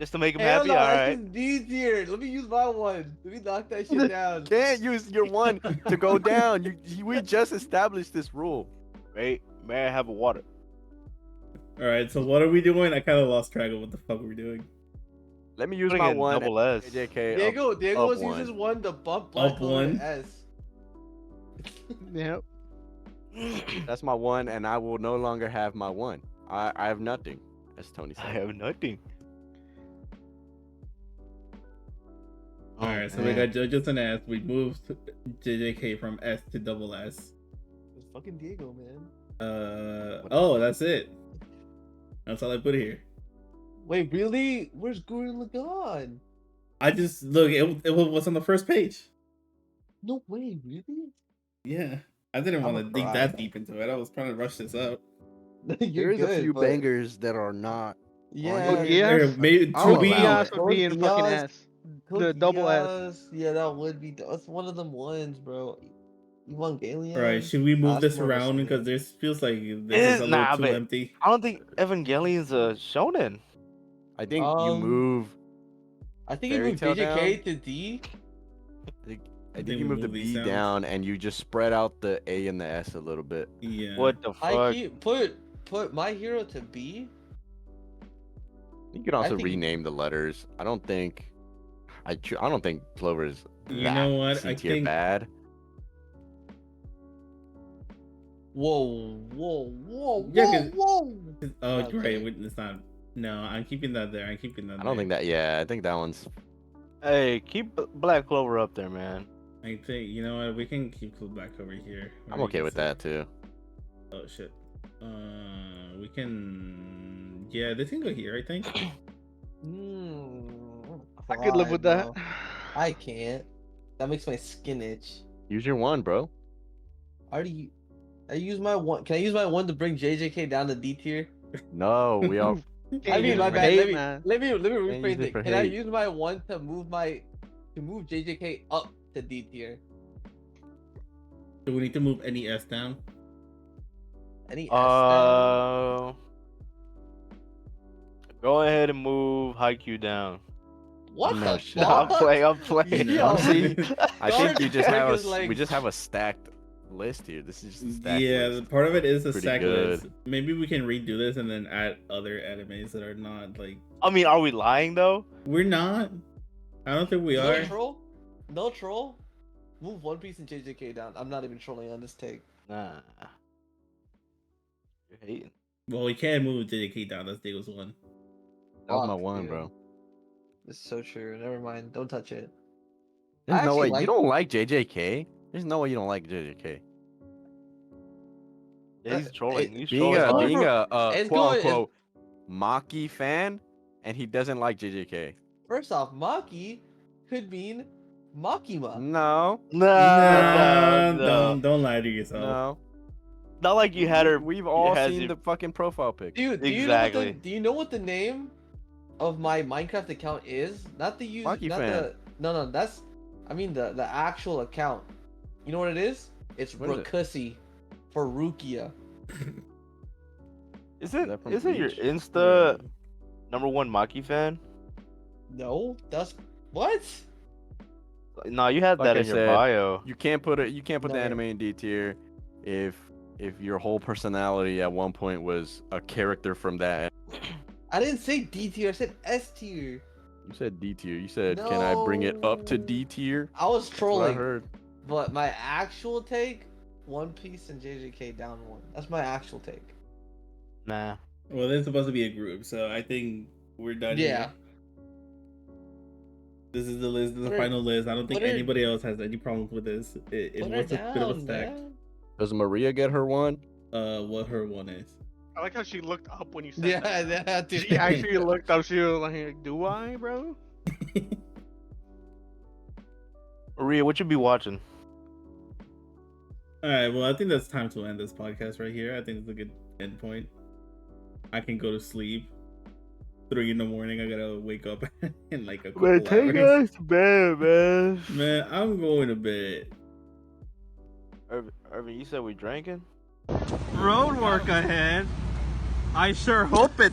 Just to make him Hell happy. no, All that's right. just D tier. Let me use my one. Let me knock that shit down. Can't use your one to go down. We just established this rule. May I have a water? All right, so what are we doing? I kind of lost track of what the fuck we're doing. Let me use Putting my in one. double S. JJK. Diego up was one. uses one to bump Black Up Clover one. to S. Yep. That's my one, and I will no longer have my one. I have nothing, as Tony I said. have nothing. All right, so we got Judges and S. We moved JJK from S to double S. It's fucking Diego, man. Oh, that's it. That's all I put here. Wait, really? Where's Gurren Lagann? I just look. It was on the first page. No way, really? Yeah, I didn't want to I'ma dig cry. that deep into it. I was trying to rush this up. You're There's a good, few but- bangers that are not. Yeah. Oh, yeah. Or maybe I'll to be allow it. Tobias would be in fucking S. The double S. Codias, yeah, that would be. That's one of them ones, bro. Evangelion. All right. Should we move That's this more of a around spin. because this feels like this is a little too but empty. I don't think Evangelion's a shonen. I think you move. I think you Fairy moved Tail JJK down? to D. I think you move the these B down and you just spread out the A and the S a little bit. Yeah. What the fuck? HAIKYUU, put My Hero to B. You can also think- rename the letters. I don't think. I don't think Clover is. You that know what? C I tier think bad. Whoa, whoa, whoa, Yeah, whoa, 'cause- whoa. Oh, Okay. great. It's not. No, I'm keeping that there. I'm keeping that. I don't think that. Yeah, I think that one's. Hey, keep Black Clover up there, man. I think you know what. We can keep back over here. I'm okay with that too. Oh shit. We can. Yeah, this can go here. I think. I could live with that. bro. I can't. That makes my skin itch. Use your one, bro. I use my one. Can I use my one to bring JJK down to D tier? No, we all. I mean, my for bad. hate, man. Let me use rephrase it it. for Can I hate. use my one to move JJK up to D tier? Do we need to move any S down? Any S down? Go ahead and move HAIKYUU down. What no the shit. I'm fuck? playing. I'm playing. Yo. See, I think you just have Dark is a. like- We just have a stacked list here. This is just a stacked Yeah, list. part of it is a Pretty stack good. list. Maybe we can redo this and then add other animes that are not like. I mean, are we lying though? We're not. I don't think we No are. troll. No troll. Move One Piece and JJK down. I'm not even trolling on this take. Nah. You're hating. Well, we can move JJK down. That's Diego's one. That was my Fuck, one, dude. bro. This is so true. Never mind. Don't touch it. There's I no way actually you don't like JJK. There's no way you don't like JJK. Yeah, he's trolling. He's Being trolling. a hard. being a It's quote going- unquote Maki fan, and he doesn't like JJK. First off, Maki could mean Makima. No, Nah, Don't lie to yourself. no. Not like you had her. We've all has seen you- the fucking profile pic. Dude, do Exactly. you know what the name of my Minecraft account is? Not the use. Maki not fan. the. No, that's. I mean the actual account. You know what it is? It's What is it? Rakusi for Rukia. Isn't that from isn't your Bleach? Insta #1 Maki fan? No, that's what? No, you had Like that I in your said, bio. You can't put it. You can't put the No. anime in D tier if your whole personality at one point was a character from that. I didn't say D tier. I said S tier. You said D tier. You said, can I bring it up to No. D tier? I was That's what I trolling. heard. But my actual take, One Piece and JJK down one. That's my actual take. Nah. Well, they're supposed to be a group, so I think we're done. Yeah. Here. This is the list. This is the Put her- final list. I don't think put her- anybody else has any problems with this. It Put her was a bit of a down, stack. man. Does Maria get her one? What her one is. I like how she looked up when you said Yeah, that. yeah, dude. She actually looked up. She was like, "Do I, bro?" Maria, what you be watching? All right. Well, I think that's time to end this podcast right here. I think it's a good end point. I can go to sleep. 3 in the morning. I gotta wake up in like a couple hours. to bed, man. Man, I'm going to bed. Irvin, you said we drinking? Road work ahead. I sure hope it.